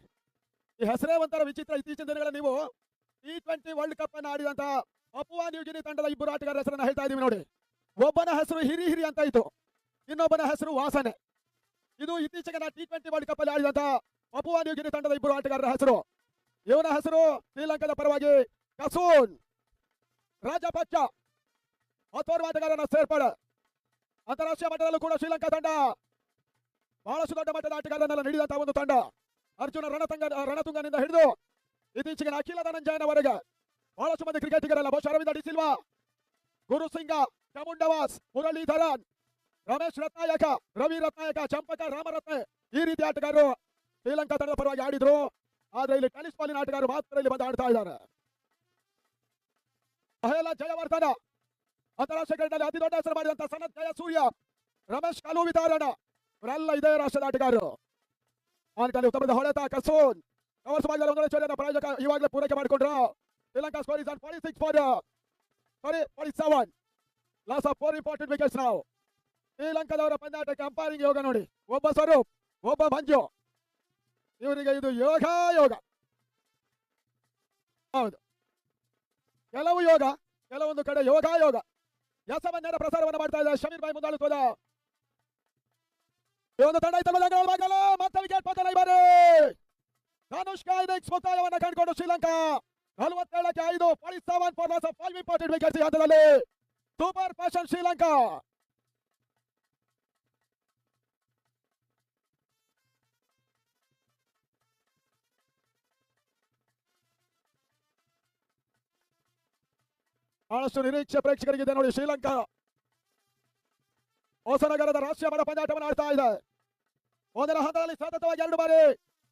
ಈ ಹೆಸರೇ ಒಂಥರ ವಿಚಿತ್ರ. ಇತ್ತೀಚಿನ ದಿನಗಳಲ್ಲಿ ನೀವು T20 ವರ್ಲ್ಡ್ ಕಪ್ ಅನ್ನು ಆಡಿದಂತ ಪಪುವಾ ನ್ಯೂಗಿನಿ ತಂಡದ 2 ಆಟಗಾರರ ಹೆಸರನ್ನ ಹೇಳ್ತಾ ಇದೀವಿ ನೋಡಿ. ಒಬ್ಬನ ಹೆಸರು ಹಿರಿ ಅಂತ ಇತ್ತು, ಇನ್ನೊಬ್ಬನ ಹೆಸರು ವಾಸನೆ. ಇದು ಇತ್ತೀಚೆಗೆ T20 ವರ್ಲ್ಡ್ ಕಪ್ ಅಲ್ಲಿ ಆಡಿದಂತ ಪಪುವಾ ನ್ಯೂಗಿನಿ ತಂಡದ 2 ಆಟಗಾರರ ಹೆಸರು. ಇವನ ಹೆಸರು ಶ್ರೀಲಂಕಾದ ಪರವಾಗಿ ಕಸೂನ್ ರಾಜಪಕ್ಷ. ಮತ್ತೋರ್ವ ಆಟಗಾರನ ಸೇರ್ಪಡೆ. ಅಂತಾರಾಷ್ಟ್ರೀಯ ಮಟ್ಟದಲ್ಲೂ ಕೂಡ ಶ್ರೀಲಂಕಾ ತಂಡ ಬಹಳಷ್ಟು ದೊಡ್ಡ ಮಟ್ಟದ ಆಟಗಾರರನ್ನೆಲ್ಲ ನೀಡಿದಂತಹ ಒಂದು ತಂಡ. ಅರ್ಜುನ ರಣತುಂಗನಿಂದ ಹಿಡಿದು ಇತ್ತೀಚೆಗೆ ಅಖಿಲ ಧನಂಜಯನವರೆಗೆ ಬಹಳಷ್ಟು ಮಂದಿ ಕ್ರಿಕೆಟಿಗರಲ್ಲ. ಬಹುಶಃ ಅರವಿಂದ ಡಿಸಿಲ್ವಾ, ಗುರು ಸಿಂಗ, ಚಾಮುಂಡವಾಸ್, ಮುರಳೀಧರನ್, ರಮೇಶ್ ರತ್ನಾಯಕ, ರವಿ ರತ್ನಾಯಕ, ಚಂಪಕ ರಾಮರತ್ನೆ ಈ ರೀತಿ ಆಟಗಾರರು ಶ್ರೀಲಂಕಾ ತಂಡದ ಪರವಾಗಿ ಆಡಿದ್ರು. ಆದ್ರೆ ಇಲ್ಲಿ ಟೆನಿಸ್ ಬಾಲಿನ ಆಟಗಾರರು ಮಾತ್ರ ಇಲ್ಲಿ ಬಂದು ಆಡ್ತಾ ಇದ್ದಾರೆ. ಮಹೇಲ ಜಯವರ್ಧನ ಅಂತಾರಾಷ್ಟ್ರೀಯ ಕ್ರಿಕೆಟ್ನಲ್ಲಿ ಅತಿ ದೊಡ್ಡ ಹೆಸರು ಮಾಡಿದಂತ ಸನತ್ ಜಯಸೂರ್ಯ, ರಮೇಶ್ ಕಲು ವಿತಾರಣ ಇವರೆಲ್ಲ ಇದೇ ರಾಷ್ಟ್ರದ ಆಟಗಾರರು. ಆನಕಲ್ಲಿ ಉತ್ತಮದ ಹೊಡೆತ ಕಸೂನ್ ಕವರ್ಸ್ ಮಾಡಿದ ಒಂದನೇ ಪ್ರಾಯೋಜಕ ಇವಾಗಲೇ ಪೂರೈಕೆ ಮಾಡಿಕೊಂಡ್ರು. Sri Lanka score is 46 for 47. Loss of 4 important wickets ನಾವು. ಶ್ರೀಲಂಕಾದವರ ಪಂದ್ಯಾಟಕ್ಕೆ ಅಂಪೈರಿಂಗ್ ಯೋಗ ನೋಡಿ. ಒಬ್ಬ ಸ್ವರೂಪ್, ಒಬ್ಬ ಮಂಜು. ಇವರಿಗೆ ಇದು ಯೋಗ. ಹೌದು, ಕೆಲವು ಯೋಗ, ಕೆಲವೊಂದು ಕಡೆ ಯೋಗ. ಯಸವನ್ನೇರ ಪ್ರಸಾರವನ್ನು ಮಾಡ್ತಾ ಇದೆ ಶಮೀರ್ ಭಾಯ್ ಮುಂದಾಳುತ್ವದ ಈ ಒಂದು ತಂಡ. ಮತ್ತೆ ವಿಕೆಟ್ ಪತನ. ಈ ಬಾರಿ ಧನುಷ್ಕಾ ಇನ್ನಿಂಗ್ಸ್ ಮುಕ್ತಾಯವನ್ನು ಕಂಡುಕೊಂಡು ಶ್ರೀಲಂಕಾ 47ಕ್ಕೆ 5, 47 for loss of 5 important wickets. ಈ ಹಂತದಲ್ಲಿ ಸೂಪರ್ ಫ್ಯಾಷನ್ ಶ್ರೀಲಂಕಾ. ಬಹಳಷ್ಟು ನಿರೀಕ್ಷೆ ಪ್ರೇಕ್ಷಕರಿಗಿದೆ ನೋಡಿ. ಶ್ರೀಲಂಕಾ ಹೊಸನಗರದ ರಾಷ್ಟ್ರೀಯ ಮಟ್ಟ ಪಂದ್ಯಾಟವನ್ನು ಆಡ್ತಾ ಇದೆ. ಮೊದಲ ಹಂತದಲ್ಲಿ ಸತತವಾಗಿ 2 ಬಾರಿ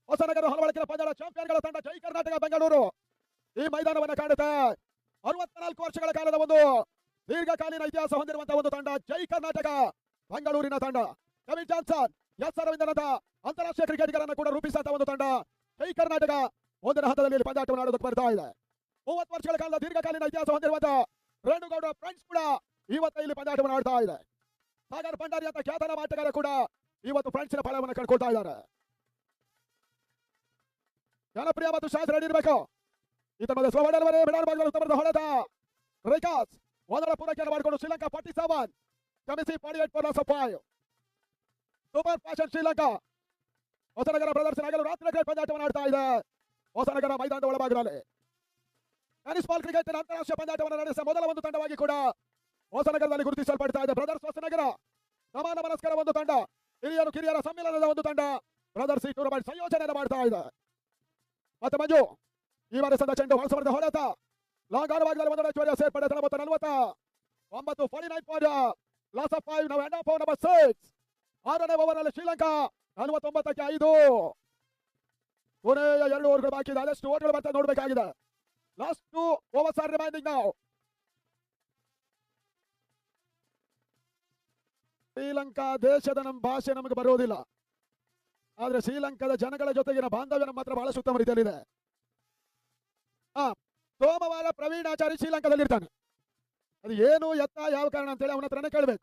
ಹೊಸನಗರ ಹಲವಳಕಿನ ಪಂದ್ಯಾಟ ಚಾಂಪಿಯನ್ಗಳ ತಂಡ ಜೈ ಕರ್ನಾಟಕ ಬೆಂಗಳೂರು ಈ ಮೈದಾನವನ್ನು ಕಾಣುತ್ತೆ. 64 ವರ್ಷಗಳ ಕಾಲದ ಒಂದು ದೀರ್ಘಕಾಲೀನ ಇತಿಹಾಸ ಹೊಂದಿರುವಂತಹ ಒಂದು ತಂಡ ಜೈ ಕರ್ನಾಟಕ ಬೆಂಗಳೂರಿನ ತಂಡ. ಕೆವಿನ್ ಜಾನ್ಸನ್, ಎಸ್ ಅರವಿಂದನಂತ ಅಂತಾರಾಷ್ಟ್ರೀಯ ಕ್ರಿಕೆಟಿಗರನ್ನು ಕೂಡ ರೂಪಿಸಿದಂತಹ ಒಂದು ತಂಡ ಜೈ ಕರ್ನಾಟಕ ಮುಂದಿನ ಹಂತದಲ್ಲಿ ಪಂದ್ಯಾಟವನ್ನು ಆಡೋದಕ್ಕೆ ಬರ್ತಾ ಇದೆ. 30 ವರ್ಷಗಳ ಕಾಲದ ದೀರ್ಘಕಾಲೀನ ಇತಿಹಾಸ ಹೊಂದಿರುವಂತಹ ರೇಣುಗೌಡ ಫ್ರೆಂಡ್ಸ್ ಕೂಡ ಇವತ್ತು ಇಲ್ಲಿ ಪಂದ್ಯಾಟವನ್ನು ಆಡ್ತಾ ಇದೆ. ಸಾಗರ್ ಭಂಡಾರಿ ಅಂತ ಖ್ಯಾತನ ಆಟಗಾರ ಕೂಡ ಇವತ್ತು ಫ್ರೆಂಡ್ಸ್ನ ಫಲವನ್ನು ಕಂಡುಕೊಳ್ತಾ ಇದ್ದಾರೆ. ಜನಪ್ರಿಯ ಮತ್ತು ಶಾಸ್ತ್ರ ಇರಬೇಕು. ಈತ ಮೇಲೆ ಸ್ವರ್ಣವರೇ ಹೊಡೆದ ರೇಖಾಸ್ ಒಂದರ ಪೂರೈಕೆಯನ್ನು ಮಾಡಿಕೊಂಡು ಶ್ರೀಲಂಕಾ 47 ಕ್ಷಮಿಸಿ 48 for loss of 5. Super fashion Sri Lanka Hosanagara ಪ್ರದರ್ಶನ ಆಗಲು ರಾತ್ರಿ ಪಂದ್ಯಾಟವನ್ನು ಆಡ್ತಾ ಇದೆ. ಹೊಸನಗರ ಮೈದಾನದ ಒಳಭಾಗದಲ್ಲಿ ಟೆನಿಸ್ ಬಾಲ್ ಕ್ರಿಕೆಟ್ ಅಂತಾರಾಷ್ಟ್ರೀಯ ಪಂದ್ಯಾಟವನ್ನು ನಡೆಸಿದ ಮೊದಲ ಒಂದು ತಂಡವಾಗಿ ಕೂಡ ಹೊಸನಗರದಲ್ಲಿ ಗುರುತಿಸಲ್ಪಡ್ತಾ ಇದೆ. ಬ್ರದರ್ಸ್ ಹೊಸನಗರ ಸಮಾನ ಮನಸ್ಕರ ಒಂದು ತಂಡ, ಹಿರಿಯರು ಕಿರಿಯರ ಸಮ್ಮಿಲನದ ಒಂದು ತಂಡ ಬ್ರದರ್ಸ್ ಈ ಟೂರ್ನಮೆಂಟ್ ಸಂಯೋಜನೆಯನ್ನು ಮಾಡ್ತಾ ಇದೆ. ಮತ್ತೆ ಮಂಜು ಈ ಬಾರಿ ಸಂದ ಚೆಂಡು ಹೊಡೆತ ಲಾಂಗ್ ಆನ್ ಭಾಗದಲ್ಲಿ ಒಂದೊಂದು ಚೋರಿಯ ಸೇರ್ಪಡೆ 49 ಪಾಯಿಂಟ್ ಲಾಸ್ ಆಫ್ 5 ನಾವು ಎಂಡ್ ಆಫ್ ಓವರ್ ನಂಬರ್ 6 ಆರನೇ ಓವರ್ನಲ್ಲಿ ಶ್ರೀಲಂಕಾ 49ಕ್ಕೆ 5 ಕೊನೆಯ 2 ಓವರ್ಗಳು ಬಾಕಿ ಇದೆ ಅದೆಷ್ಟು ಓವರ್ಗಳು ಬರ್ತಾ ನೋಡಬೇಕಾಗಿದೆ last 2 overs are remaining now Sri Lanka ದೇಶದ ನಮ್ಮ ಭಾಷೆ ನಮಗೆ ಬರುವುದಿಲ್ಲ ಆದ್ರೆ ಶ್ರೀಲಂಕಾದ ಜನಗಳ ಜೊತೆಗಿನ ಬಾಂಧವ್ಯ ನಮ್ಮ ಮಾತ್ರ ಬಹಳ ಉತ್ತಮ ರೀತಿಯಲ್ಲಿದೆ ಸೋಮವಾರ ಪ್ರವೀಣ್ ಆಚಾರಿ ಶ್ರೀಲಂಕಾದಲ್ಲಿ ಇರ್ತಾನೆ ಅದು ಏನು ಎತ್ತ ಯಾವ ಕಾರಣ ಅಂತೇಳಿ ಅವನ ಹತ್ರನೇ ಕೇಳಬೇಕು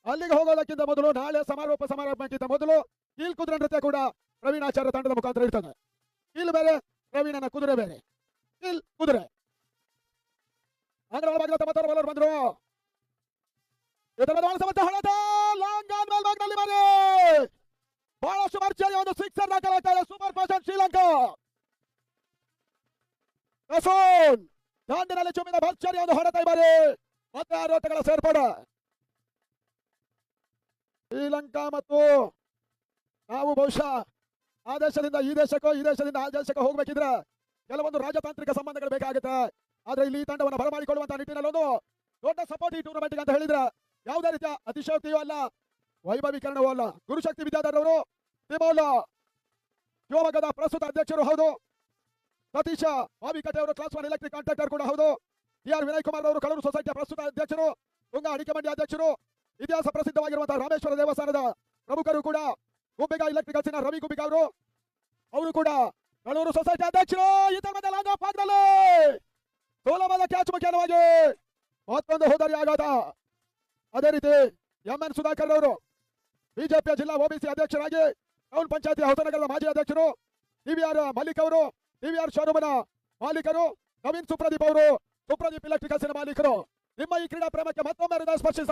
ಅಲ್ಲಿಗೆ ಹೋಗೋದಕ್ಕಿಂತ ಮೊದಲು ನಾಳೆ ಸಮಾರಂಭಕ್ಕಿಂತ ಮೊದಲು ಕೀಲ್ ಕುದುರೆ ನೃತ್ಯ ಕೂಡ ಪ್ರವೀಣ್ ಆಚಾರ್ಯ ತಂಡದ ಮುಖಾಂತರ ಇರ್ತಾನೆ ಕೀಲ್ ಬೇರೆ ಪ್ರವೀಣನ ಕುದುರೆ ಬೇರೆ ಕೀಲ್ ಕುದುರೆ ಅಂದ್ರೆ ಬೌಲರ್ ಬಂದ್ರು ಲಾಂಗ್ ಆನ್ ಮೇಲ್ ಭಾಗದಲ್ಲಿ ಬಾರಿ ಬಹಳಷ್ಟು ಭರ್ಜರಿ ಒಂದು ಸಿಕ್ಸರ್ ದಾಖಲಾಗ್ತಾರೆ ಸೂಪರ್ ಫಾಸ್ಟ್ ಶ್ರೀಲಂಕಾ ದಾಂಡಿನಲ್ಲಿ ಚುಮ್ಮಿದ ಭರ್ಜರಿ ಒಂದು ಹೊಡೆತ ಬಾರಿ ಮತ್ತೆ ಆರೋಟಗಳ ಸೇರ್ಪಡೆ ಶ್ರೀಲಂಕಾ ಮತ್ತು ನಾವು ಬಹುಶಃ ಆ ದೇಶದಿಂದ ಈ ದೇಶಕ್ಕೋ ಈ ದೇಶದಿಂದ ಆ ದೇಶಕ್ಕೆ ಹೋಗ್ಬೇಕಿದ್ರೆ ಕೆಲವೊಂದು ರಾಜತಾಂತ್ರಿಕ ಸಂಬಂಧಗಳು ಬೇಕಾಗುತ್ತೆ ಆದ್ರೆ ಇಲ್ಲಿ ಈ ತಂಡವನ್ನು ಬರಮಾಡಿಕೊಳ್ಳುವಂತಹ ನಿಟ್ಟಿನಲ್ಲಿ ಒಂದು ದೊಡ್ಡ ಸಪೋರ್ಟ್ ಈ ಟೂರ್ನಮೆಂಟ್ ಅಂತ ಹೇಳಿದ್ರೆ ಯಾವುದೇ ರೀತಿಯ ಅತಿಶಯೋಕ್ತಿಯೂ ಅಲ್ಲ ವೈಭವೀಕರಣವೂ ಅಲ್ಲ ಗುರುಶಕ್ತಿ ವಿದ್ಯಾಧರವರು ತಿಮೋಲ ಶಿವಮೊಗ್ಗದ ಪ್ರಸ್ತುತ ಅಧ್ಯಕ್ಷರು ಹೌದು ಸತೀಶ ಬಾವಿಕಟ್ಟೆ ಅವರು ಕ್ಲಾಸ್ 1 ಎಲೆಕ್ಟ್ರಿಕ್ ಕಾಂಟ್ರಾಕ್ಟರ್ ಕೂಡ ಹೌದು ಟಿ.ಆರ್. ವಿನಯ್ ಕುಮಾರ್ ಅವರು ಕಳೂರು ಸೊಸೈಟಿಯ ಪ್ರಸ್ತುತ ಅಧ್ಯಕ್ಷರು ತುಂಗ ಅಡಿಕೆ ಮಂಡಿ ಅಧ್ಯಕ್ಷರು ಇತಿಹಾಸ ಪ್ರಸಿದ್ಧವಾಗಿರುವಂತಹ ರಾಮೇಶ್ವರ ದೇವಸ್ಥಾನದ ಪ್ರಮುಖರು ಕೂಡ ಗುಬ್ಬಿಗ ಎಲೆಕ್ಟ್ರಿಕಲ್ಸಿನ ರವಿ ಗುಬ್ಬಿಗ ಅವರು ಕೂಡ ಕಳೂರು ಸೊಸೈಟಿ ಅಧ್ಯಕ್ಷರು ಈ ಲಾಂಗ್ ಆಫ್ ಭಾಗದಲ್ಲಿ ಸುಲಭದ ಕ್ಯಾಚ್ ಮುಖ್ಯವಾಗಿ ಮತ್ತೊಂದು ಹೋದರಿ ಆಘಾತ ಅದೇ ರೀತಿ ಎಂ.ಎನ್. ಸುಧಾಕರ್ ಅವರು ಬಿಜೆಪಿಯ ಜಿಲ್ಲಾ ಒಬಿಸಿ ಅಧ್ಯಕ್ಷರಾಗಿ ಟೌನ್ ಪಂಚಾಯತಿ ಹೊಸನಗರದ ಮಾಜಿ ಅಧ್ಯಕ್ಷರು ಟಿವಿಆರ್ ಮಲ್ಲಿಕ್ ಅವರು ಟಿವಿಆರ್ ಶೋರೂಮಿನ ಮಾಲೀಕರು ನವೀನ್ ಸುಪ್ರದೀಪ್ ಅವರು ಸುಪ್ರದೀಪ್ ಎಲೆಕ್ಟ್ರಿಕಲ್ಸಿನ ಮಾಲೀಕರು ನಿಮ್ಮ ಈ ಕ್ರೀಡಾ ಪ್ರೇಮಕ್ಕೆ ಮತ್ತೊಮ್ಮೆ ಹೃದಯ ಸ್ಪರ್ಶಿ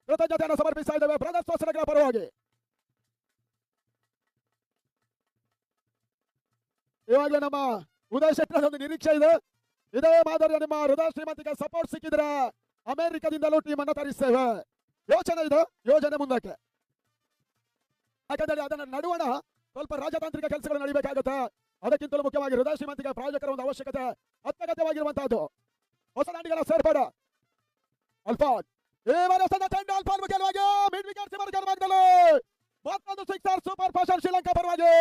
ಕೃತಜ್ಞತೆಯನ್ನು ಸಮರ್ಪಿಸ್ತಾ ಇದ್ದೇವೆ ಬ್ರದರ್ಸ್ ಹೊಸನಗರ ಪರವಾಗಿ ಇವಾಗಲೇ ನಮ್ಮ ಉದಯ್ ಶೆಟ್ಟರ್ ಒಂದು ನಿರೀಕ್ಷೆ ಇದೆ ಇದೇ ಮಾದರಿಯ ನಿಮ್ಮ ಹೃದಯ ಶ್ರೀಮಂತಿಗೆ ಸಪೋರ್ಟ್ ಸಿಕ್ಕಿದ್ರೆ ಅಮೆರಿಕದಿಂದಲೂ ಟೀಮ್ ಅನ್ನು ತರಿಸ್ತೇವೆ ಯೋಚನೆ ಇದೆ ಯೋಜನೆ ಮುಂದಕ್ಕೆ ಯಾಕಂದ್ರೆ ಅದನ್ನ ನಡುವಣ ಸ್ವಲ್ಪ ರಾಜತಾಂತ್ರಿಕ ಕೆಲಸಗಳು ನಡೀಬೇಕಾಗುತ್ತೆ ಅದಕ್ಕಿಂತಲೂ ಮುಖ್ಯವಾಗಿ ಹೃದಯ ಶ್ರೀಮಂತಿಗೆ ಪ್ರಾಯೋಜಕರ ಒಂದು ಅವಶ್ಯಕತೆ ಅತ್ಯಗತ್ಯವಾಗಿರುವಂತಹದ್ದು ಹೊಸ ದಾಂಡಿಗಳ ಸೇರ್ಪಡೆ ಅಲ್ಫಾನ್ ಅಲ್ಫಾನ್ ಮುಖ್ಯವಾಗಿ ಮಿಡ್ ವಿಕೆಟ್ ಭಾಗದಲ್ಲಿ ಮತ್ತೊಂದು ಸಿಕ್ಸರ್ ಸೂಪರ್ ಫಾಸ್ಟ್ ಶ್ರೀಲಂಕಾ ಪರವಾಗಿ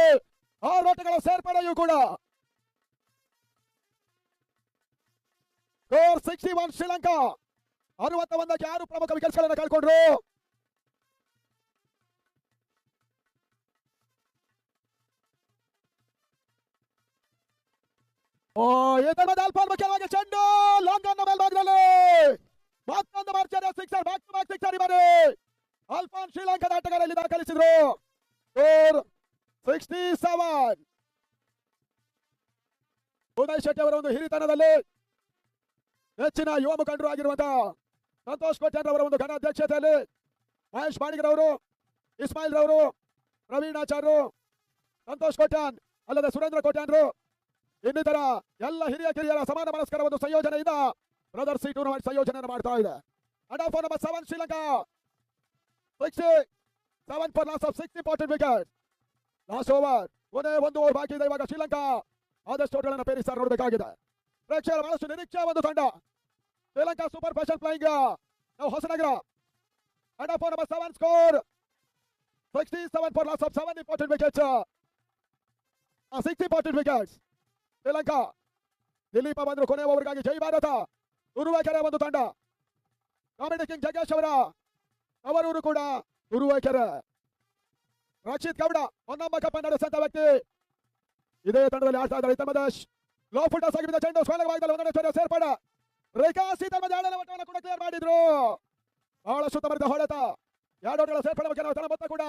6 ಓಟಗಳ ಸೇರ್ಪಡೆಯೂ ಕೂಡ ಸ್ಕೋರ್ 61 ಶ್ರೀಲಂಕಾ 61ಕ್ಕೆ 6 ಪ್ರಮುಖ ವಿಕೆಟ್ಗಳನ್ನು ಕಳ್ಕೊಂಡ್ರು ಅಲ್ಫಾನ್ ಮುಖ್ಯವಾಗಿ ಚೆಂಡು ಲಾಂಗ್ ಆನ್ ಮೇಲ್ಭಾಗದಲ್ಲಿ ಮತ್ತೊಂದು ಭರ್ಜರಿಯ sixer back to back sixer ಬಾರಿ ಅಲ್ಫಾನ್ ಶ್ರೀಲಂಕಾದ ಆಟಗಾರರಲ್ಲಿ ದಾಖಲಿಸಿದ್ರು ಸ್ಕೋರ್ 67 ಉದಯ್ ಶೆಟ್ಟಿ ಅವರ ಒಂದು ಹಿರಿತನದಲ್ಲಿ ಹೆಚ್ಚಿನ ಯುವ ಮುಖಂಡರು ಆಗಿರುವಂತಹ ಸಂತೋಷ್ ಕೋಟ್ಯಾನ್ ಅವರ ಒಂದು ಘನ ಅಧ್ಯಕ್ಷತೆಯಲ್ಲಿ ಮಹೇಶ್ ಬಾಣಿಗರ್ ಅವರು ಇಸ್ಮಾಯಿಲ್ ರವರು ಪ್ರವೀಣ್ ಆಚಾರ್ಯರು ಸಂತೋಷ್ ಕೋಟ್ಯಾನ್ ಅಲ್ಲದೆ ಸುರೇಂದ್ರ ಕೋಟ್ಯಾನ್ರು ಇನ್ನಿತರ ಎಲ್ಲ ಹಿರಿಯ ಕಿರಿಯರ ಸಮಾನ ಮನಸ್ಕರ ಒಂದು ಸಂಯೋಜನೆಯಿಂದ ಬ್ರದರ್ಸ್ ಈ ಟೂರ್ನಮೆಂಟ್ ಸಂಯೋಜನೆಯನ್ನು ಮಾಡ್ತಾ ಇದೆ and of number 7 Sri Lanka 67 for loss of 6 important wicket last over ಒಂದು ಓವರ್ ಬಾಕಿ ಇದೆ ಇವಾಗ ಶ್ರೀಲಂಕಾ ಆದಷ್ಟು ಓಟಗಳನ್ನು ಪೇರಿಸ್ತಾರೆ ನೋಡಬೇಕಾಗಿದೆ ಪ್ರೇಕ್ಷಕರ ಬಹಳಷ್ಟು ನಿರೀಕ್ಷೆ ಒಂದು ತಂಡ ಶ್ರೀಲಂಕಾ ಸೂಪರ್ ಫ್ಯಾಷನ್ ಫ್ಲೈಯಿಂಗ್ ನಾವು Hosanagara and of number 7 score 67 for loss of 7 important wickets 6 important wickets Sri Lanka Dilip ಬಂದ್ರು ಕೊನೆಯ ಓವರ್ಗಾಗಿ ಜೈ ಭಾರತ ತುರುವೇಕೆರೆ ಒಂದು ತಂಡ ಕಾಮಿಡಿ ಕಿಂಗ್ ಜಗ್ಗೇಶ್ ಅವರ ಅವರೂರು ಕೂಡ ತುರುವೇಕೆರೆ ರಕ್ಷಿತ್ ಗೌಡ ಹೊನ್ನಮ್ಮ ಕಪ್ಪ ನಡೆಸಂತ ವ್ಯಕ್ತಿ ಇದೇ ತಂಡದಲ್ಲಿ ಆಡ್ತಾ ಇದ್ದಾರೆ ಹಿತಮದೇಶ್ ಲೋ ಫುಟ್ ಆಗಿದ್ದ ಚೆಂಡು ಸ್ವಾಗತವಾಗದಲ್ಲಿ ಒಂದನೇ ಸೇರ್ಪಡೆ ರೇಖಾ ಸೀತರ್ಮದ 2ನೇ ಓಟವನ್ನು ಕೂಡ ಕ್ಲಿಯರ್ ಮಾಡಿದ್ರು ಬಹಳ ಸುತ್ತಮರಿದ ಹೊಡೆತ 2 ಓಟಗಳ ಸೇರ್ಪಡೆ ಬಗ್ಗೆ ನಾವು ತನ್ನ ಮೊತ್ತ ಕೂಡ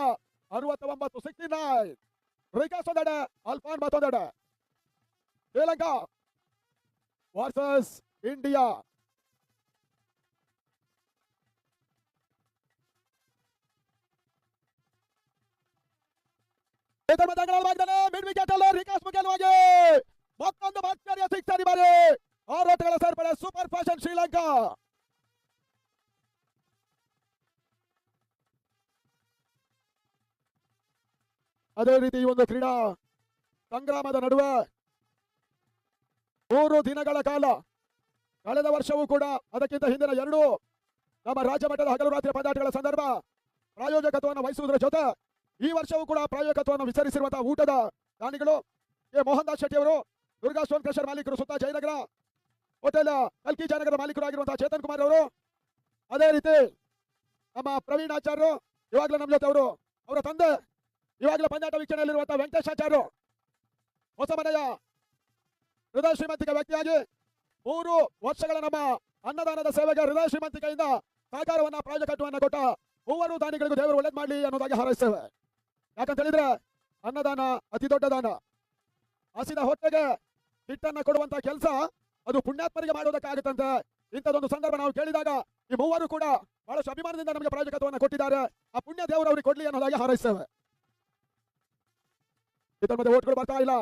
69 69 ರೇಖಾ ಒಂದೆಡೆ ಅಲ್ಫಾನ್ ಮತ್ತೊಂದೆಡೆ Sri Lanka versus India mid wicket ಅಲ್ಲಿ ರಿಕಾಸ್ ಮುಖ್ಯವಾಗಿ ಮತ್ತೊಂದು ಭರ್ಜರಿಯ ಸಿಕ್ಸರ್ ಬಾರಿ 6 ಓಟಗಳ ಸೇರ್ಪಡೆ ಸೂಪರ್ ಫ್ಯಾಷನ್ ಶ್ರೀಲಂಕಾ ಅದೇ ರೀತಿ ಈ ಒಂದು ಕ್ರೀಡಾ ಸಂಗ್ರಾಮದ ನಡುವೆ 3 ದಿನಗಳ ಕಾಲ ಕಳೆದ ವರ್ಷವೂ ಕೂಡ ಅದಕ್ಕಿಂತ ಹಿಂದಿನ ಎರಡು ನಮ್ಮ ರಾಜ್ಯ ಮಟ್ಟದ ಹಗಲು ರಾತ್ರಿ ಪಂದ್ಯಾಟಗಳ ಸಂದರ್ಭ ಪ್ರಾಯೋಜಕತ್ವವನ್ನು ವಹಿಸುವುದರ ಜೊತೆ ಈ ವರ್ಷವೂ ಕೂಡ ಪ್ರಾಯೋಜಕತ್ವವನ್ನು ವಿಸ್ತರಿಸಿರುವಂತಹ ಊಟದ ದಾನಿಗಳು ಎ ಮೋಹನ್ ದಾಸ್ ಶೆಟ್ಟಿ ಅವರು, ದುರ್ಗಾ ಸ್ಟೋನ್ ಕ್ರಷರ್ ಮಾಲೀಕರು ಸುತ್ತ ಜಯನಗರ, ಹೋಟೆಲ್ ಕಲ್ಕಿ ಜಯನಗರ ಮಾಲೀಕರು ಆಗಿರುವಂತಹ ಚೇತನ್ ಕುಮಾರ್ ಅವರು, ಅದೇ ರೀತಿ ನಮ್ಮ ಪ್ರವೀಣ್ ಆಚಾರ್ಯರು ಇವಾಗಲೇ ನಮ್ಮ ಜೊತೆ ಅವರು, ಅವರ ತಂದೆ ಇವಾಗಲೇ ಪಂದ್ಯಾಟ ವೀಕ್ಷಣೆಯಲ್ಲಿರುವಂತಹ ವೆಂಕಟೇಶ್ ಆಚಾರ್ಯರು, ಹೊಸ ಮನೆಯ ಹೃದಯ ಶ್ರೀಮಂತಿಕೆ ವ್ಯಕ್ತಿಯಾಗಿ 3 ವರ್ಷಗಳ ನಮ್ಮ ಅನ್ನದಾನದ ಸೇವೆಗೆ ಹೃದಯ ಶ್ರೀಮಂತಿಕೆಯಿಂದ ಸಹಕಾರವನ್ನ ಪ್ರಾಯೋಜಕತ್ವವನ್ನು ಕೊಟ್ಟ ಮೂವರು ದಾನಿಗಳಿಗೂ ದೇವರು ಒಳ್ಳೇದು ಮಾಡಲಿ ಅನ್ನೋದಾಗಿ ಹಾರೈಸ್ತೇವೆ. ಯಾಕಂತ ಹೇಳಿದ್ರೆ ಅನ್ನದಾನ ಅತಿ ದೊಡ್ಡ ದಾನ. ಹಸಿದ ಹೊಟ್ಟೆಗೆ ಹಿಟ್ಟನ್ನ ಕೊಡುವಂತ ಕೆಲಸ ಅದು ಪುಣ್ಯಾತ್ಮರಿಗೆ ಮಾಡೋದಕ್ಕಾಗುತ್ತಂತೆ. ಇಂಥದೊಂದು ಸಂದರ್ಭ ನಾವು ಕೇಳಿದಾಗ ಈ ಮೂವರು ಕೂಡ ಬಹಳಷ್ಟು ಅಭಿಮಾನದಿಂದ ನಮಗೆ ಪ್ರಾಯೋಜಕತ್ವವನ್ನು ಕೊಟ್ಟಿದ್ದಾರೆ. ಆ ಪುಣ್ಯ ದೇವರು ಅವರಿಗೆ ಕೊಡ್ಲಿ ಅನ್ನೋದಾಗಿ ಹಾರೈಸ್ತೇವೆ. ಇದರ ಮಧ್ಯೆ ಓಟ್ಗಳು ಬರ್ತಾ ಇಲ್ಲ.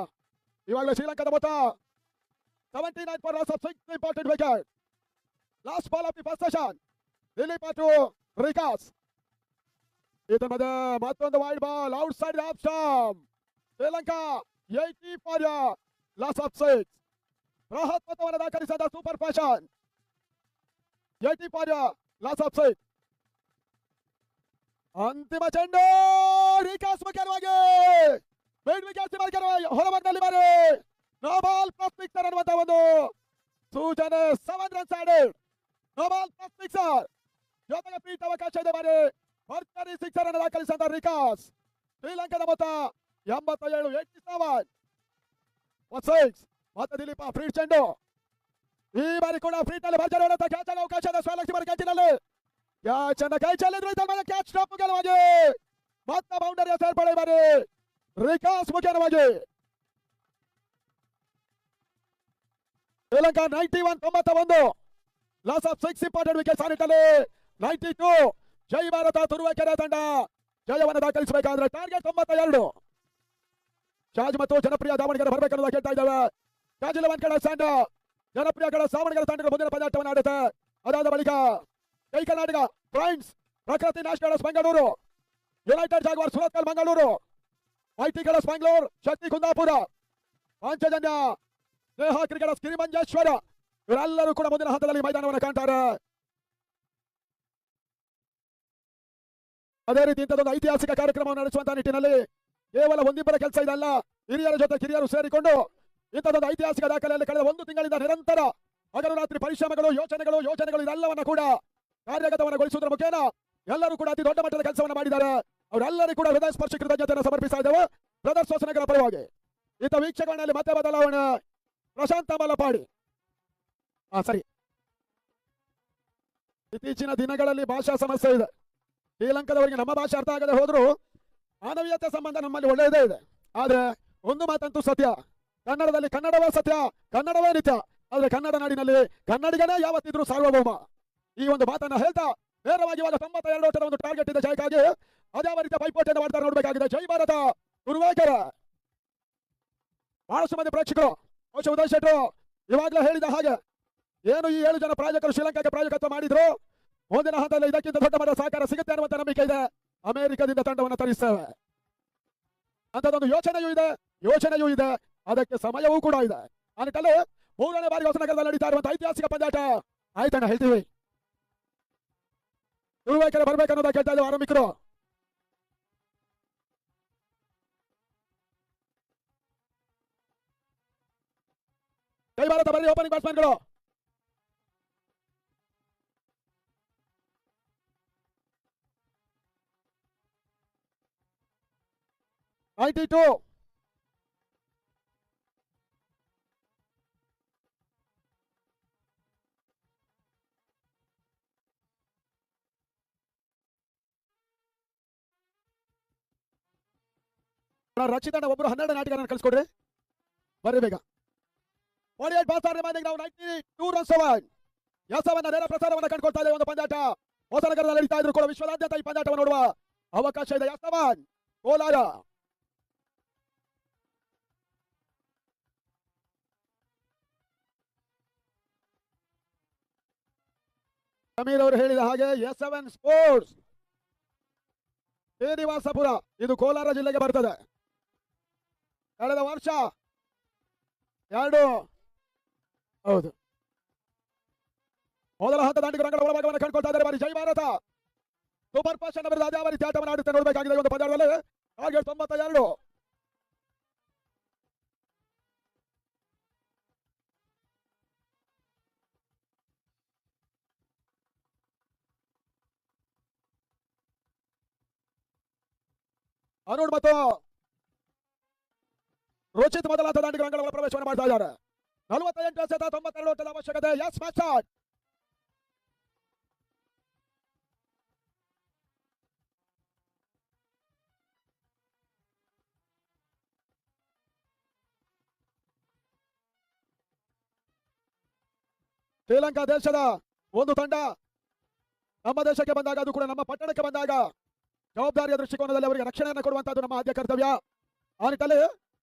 ಇವಾಗಲೇ ಶ್ರೀಲಂಕಾದ ಮೊತ್ತ 79 for loss of 6 important wicket. Last ball of the first session. Dilip to Rikas. ಇದರ ಮಧ್ಯೆ ಮತ್ತೊಂದು wide ball outside the of stump. Sri Lanka 80 for loss of 6. ಬೃಹತ್ ಮೊತ್ತವನ್ನು ದಾಖಲಿಸಿದ super fashion 80 for loss of 6. ಅಂತಿಮ ಚೆಂಡು ರಿಕಾಸ್ ಮುಖ್ಯವಾಗಿ ಮಿಡ್ ವಿಕೆಟ್ ಹೊರಬಂದಲ್ಲಿ ಬಾರಿ ನೋ ಬಾಲ್ ಪ್ಲಸ್ ಸಿಕ್ಸರ್ ಅನ್ನುವಂತ ಒಂದು ಸೂಚನೆ. 7 runs added. No ball plus sixer ಜೊತೆಗೆ ಪೀಟ್ ಅವಕಾಶ ಇದೆ ಬಾರಿ ಭರ್ಜರಿ ಸಿಕ್ಸರ್ ಅನ್ನು ದಾಖಲಿಸಿದ ರಿಕಾಸ್. ಶ್ರೀಲಂಕಾದ ಮೊತ್ತ 87 87 ಮತ್ತೆ ದಿಲೀಪ ಫ್ರೀಡ್ ಚೆಂಡು. ಈ ಬಾರಿ ಕೂಡ ಫ್ರೀಡ್ ನಲ್ಲಿ ಭರ್ಜರಿ ಹೊಡೆದ ಕ್ಯಾಚ್ ಆಗ ಅವಕಾಶ ಇದೆ ಸ್ವಲಕ್ಷಿ ಬಾರಿ ಕ್ಯಾಚಿನಲ್ಲಿ ಕ್ಯಾಚ್ ಅನ್ನ ಕೈ ಚೆಲ್ಲಿದ್ರು ಕ್ಯಾಚ್ ಟಾಪ್ ಗೆಲುವಾಗಿ ಮತ್ತೆ ಬೌಂಡರಿಯ ಸೇರ್ಪಡೆ ಬಾರಿ ರಿಕಾಸ್ ಮುಖ್ಯವಾಗಿ. Sri Lanka 91 loss of 6 important wicket ಸಾರಿಟ್ಟಲ್ಲಿ 92. ಜೈ ಭಾರತ ತುರುವೇಕೆರೆ ತಂಡ ಜಯವನ್ನು ದಾಖಲಿಸಬೇಕಾದ್ರೆ ಟಾರ್ಗೆಟ್ 92. ಶಾಜ್ ಮತ್ತು ಜನಪ್ರಿಯ ದಾವಣಗೆರೆ ಬರಬೇಕನ್ನೋದು ಕೇಳ್ತಾ ಇದ್ದೇವೆ. ಶಾಜ್ 11 ಕಡೆ ಸ್ಟ್ಯಾಂಡ್ ಜನಪ್ರಿಯ ಕಡೆ ದಾವಣಗೆರೆ ತಂಡಗಳು ಮುಂದಿನ ಪಂದ್ಯಾಟವನ್ನು ಆಡುತ್ತೆ. ಅದಾದ ಬಳಿಕ ಕೈ ಕರ್ನಾಟಕ ಪ್ರೈಮ್ಸ್ ಪ್ರಕೃತಿ nationals Bengaluru, United jaguar Surathkal Mangaluru, IT colours Bengaluru, Shakti Kundapura, Panchajanya Sneha cricketers Kirimanjeshwara ಇವರೆಲ್ಲರೂ ಕೂಡ ಮುಂದಿನ ಹಂತದಲ್ಲಿ ಮೈದಾನವನ್ನು ಕಾಣ್ತಾರೆ. ಅದೇ ರೀತಿ ಇಂಥದೊಂದು ಐತಿಹಾಸಿಕ ಕಾರ್ಯಕ್ರಮವನ್ನು ನಡೆಸುವಂತಹ ನಿಟ್ಟಿನಲ್ಲಿ ಕೇವಲ ಒಂದಿಬ್ಬರ ಕೆಲಸ ಇದಲ್ಲ, ಹಿರಿಯರ ಜೊತೆ ಕಿರಿಯರು ಸೇರಿಕೊಂಡು ಇಂಥದೊಂದು ಐತಿಹಾಸಿಕ ದಾಖಲೆಯಲ್ಲಿ ಕಳೆದ 1 ತಿಂಗಳಿಂದ ನಿರಂತರ ಹಗಲು ರಾತ್ರಿ ಪರಿಶ್ರಮಗಳು ಯೋಚನೆಗಳು ಇದೆಲ್ಲವನ್ನ ಕೂಡ ಕಾರ್ಯಗತವನ್ನಗೊಳಿಸುವುದರ ಮುಖೇನ ಎಲ್ಲರೂ ಕೂಡ ಅತಿ ದೊಡ್ಡ ಮಟ್ಟದ ಕೆಲಸವನ್ನು ಮಾಡಿದ್ದಾರೆ. ಅವರೆಲ್ಲರೂ ಕೂಡ ಹೃದಯ ಸ್ಪರ್ಶಿ ಕೃತಜ್ಞತೆಯನ್ನು ಸಮರ್ಪಿಸ್ತಾ ಇದ್ದೇವೆ ಬ್ರದರ್ಸ್ ಹೊಸನಗರ ಪರವಾಗಿ. ಇಂಥ ವೀಕ್ಷಕರಲ್ಲಿ ಮತ್ತೆ ಬದಲಾವಣೆ ಪ್ರಶಾಂತ ಮಲಪಾಡಿ. ಸರಿ, ಇತ್ತೀಚಿನ ದಿನಗಳಲ್ಲಿ ಭಾಷಾ ಸಮಸ್ಯೆ ಇದೆ. ಶ್ರೀಲಂಕಾದವರಿಗೆ ನಮ್ಮ ಭಾಷೆ ಅರ್ಥ ಆಗದೆ ಹೋದ್ರು ಮಾನವೀಯತೆ ಸಂಬಂಧ ನಮ್ಮಲ್ಲಿ ಒಳ್ಳೆಯದೇ ಇದೆ. ಆದ್ರೆ ಒಂದು ಮಾತಂತೂ ಸತ್ಯ, ಕನ್ನಡದಲ್ಲಿ ಕನ್ನಡವೇ ಸತ್ಯ, ಕನ್ನಡವೇ ನಿತ್ಯ. ಆದ್ರೆ ಕನ್ನಡ ನಾಡಿನಲ್ಲಿ ಕನ್ನಡಿಗನೇ ಯಾವತ್ತಿದ್ರು ಸಾರ್ವಭೌಮ. ಈ ಒಂದು ಮಾತನ್ನ ಹೇಳ್ತಾ ನೇರವಾಗಿ ಇವಾಗ 92 ಓಟದ ಒಂದು ಟಾರ್ಗೆಟ್ ಇದೆ ಜಯಕ್ಕಾಗಿ. ಅದ್ಯಾವ ರೀತಿಯ ಪೈಪೋಟಿಯನ್ನು ಮಾಡ್ತಾರೆ ನೋಡಬೇಕಾಗಿದೆ. ಜೈ ಭಾರತ ತುರುವೇಕೆರೆ. ಬಹಳಷ್ಟು ಮಂದಿ ಪ್ರೇಕ್ಷಕರು ಉದಯ್ ಶೆಟ್ರು ಇವಾಗಲೇ ಹೇಳಿದ ಹಾಗೆ ಏನು ಈ 7 ಜನ ಪ್ರಾಯೋಜಕರು ಶ್ರೀಲಂಕಾಗೆ ಪ್ರಾಯೋಜಕತ್ವ ಮಾಡಿದ್ರು, ಮುಂದಿನ ಹಂತದಲ್ಲಿ ಇದಕ್ಕಿಂತ ದೊಡ್ಡ ಮಟ್ಟದ ಸಹಕಾರ ಸಿಗುತ್ತೆ ಅನ್ನುವಂತ ನಂಬಿಕೆ ಇದೆ. ಅಮೆರಿಕದಿಂದ ತಂಡವನ್ನು ತರಿಸ್ತೇವೆ ಅಂತದೊಂದು ಯೋಚನೆಯೂ ಇದೆ, ಅದಕ್ಕೆ ಸಮಯವೂ ಕೂಡ ಇದೆ. ಆ ನಿಟ್ಟಲ್ಲಿ 3ನೇ ಬಾರಿ ಹೊಸನಗರದಲ್ಲಿ ನಡೀತಾ ಇರುವಂತಹ ಐತಿಹಾಸಿಕ ಪಂದ್ಯಾಟ ಆಯ್ತಣ್ಣ ಹೇಳ್ತೀವಿ. ತುರುವೇಕೆರೆ ಬರ್ಬೇಕನ್ನೋದ ಕೇಳ್ತಾ ಇದ್ದೇವೆ ಆರಂಭಿಕರು. ಜೈ ಭಾರತ ಬರ್ರಿ ಓಪನಿಂಗ್ ಬ್ಯಾಟ್ಸ್ಮನ್ಗಳು. ರಚಿತಣ್ಣ ಒಬ್ಬರು 12 ನಾಟಿಗಳನ್ನು ಕಳಿಸ್ಕೊಡ್ರಿ ಬರ್ರಿ ಬೇಗ. 48 ಬಾಲ್ಸ್ ಆರ್ ರಿಮೈನಿಂಗ್ ನಾವು 92 runs away. ಯಸವನ್ನ ನೇರ ಪ್ರಸಾರವನ್ನು ಕಂಡುಕೊಳ್ತಾ ಇದೆ. ಒಂದು ಪಂದ್ಯಾಟ ಹೊಸನಗರದಲ್ಲಿ ನಡೀತಾ ಇದ್ರು ಕೂಡ ವಿಶ್ವದಾದ್ಯಂತ ಈ ಪಂದ್ಯಾಟವನ್ನು ನೋಡುವ ಅವಕಾಶ ಇದೆ. ಯಸವನ್ ಕೋಲಾರ ಸಮೀರ್ ಅವರು ಹೇಳಿದ ಹಾಗೆ ಯಸವನ್ ಸ್ಪೋರ್ಟ್ಸ್ ಶ್ರೀನಿವಾಸಪುರ ಇದು ಕೋಲಾರ ಜಿಲ್ಲೆಗೆ ಬರ್ತದೆ. ಕಳೆದ ವರ್ಷ 2 ಹೌದು ಮೊದಲ ಹಂತದ ದಾಂಡಿಗರು ಅಂಗಳ ಒಳಭಾಗವನ್ನು ಕಂಡುಕೊಳ್ತಾ ಇದ್ದಾರೆ. ಬಾರಿ ಜೈ ಭಾರತ ಸೂಪರ್ ಫಾಸ್ಟ್ ಅವರ ಯಾವ ರೀತಿ ಆಟವನ್ನು ಆಡುತ್ತೆ ನೋಡಬೇಕಾಗಿದೆ ಒಂದು ಪಂದ್ಯದಲ್ಲಿ. ಟಾರ್ಗೆಟ್ 92. ಅರುಣ್ ಮತ್ತು ರೋಚಿತ್ ಮೊದಲ ಹಂತದ ದಾಂಡಿಗರು ಅಂಗಳ ಒಳ ಪ್ರವೇಶವನ್ನು ಮಾಡ್ತಾ ಇದ್ದಾರೆ. 48 ಎಸೆತ 92 ಓಟದ ಅವಶ್ಯಕತೆ. S match start. ಶ್ರೀಲಂಕಾ ದೇಶದ ಒಂದು ತಂಡ ನಮ್ಮ ದೇಶಕ್ಕೆ ಬಂದಾಗ, ಅದು ಕೂಡ ನಮ್ಮ ಪಟ್ಟಣಕ್ಕೆ ಬಂದಾಗ ಜವಾಬ್ದಾರಿಯ ದೃಷ್ಟಿಕೋನದಲ್ಲಿ ಅವರಿಗೆ ರಕ್ಷಣೆಯನ್ನು ಕೊಡುವಂತದ್ದು ನಮ್ಮ ಆದ್ಯ ಕರ್ತವ್ಯ. ಆ ನಿಟ್ಟಲ್ಲಿ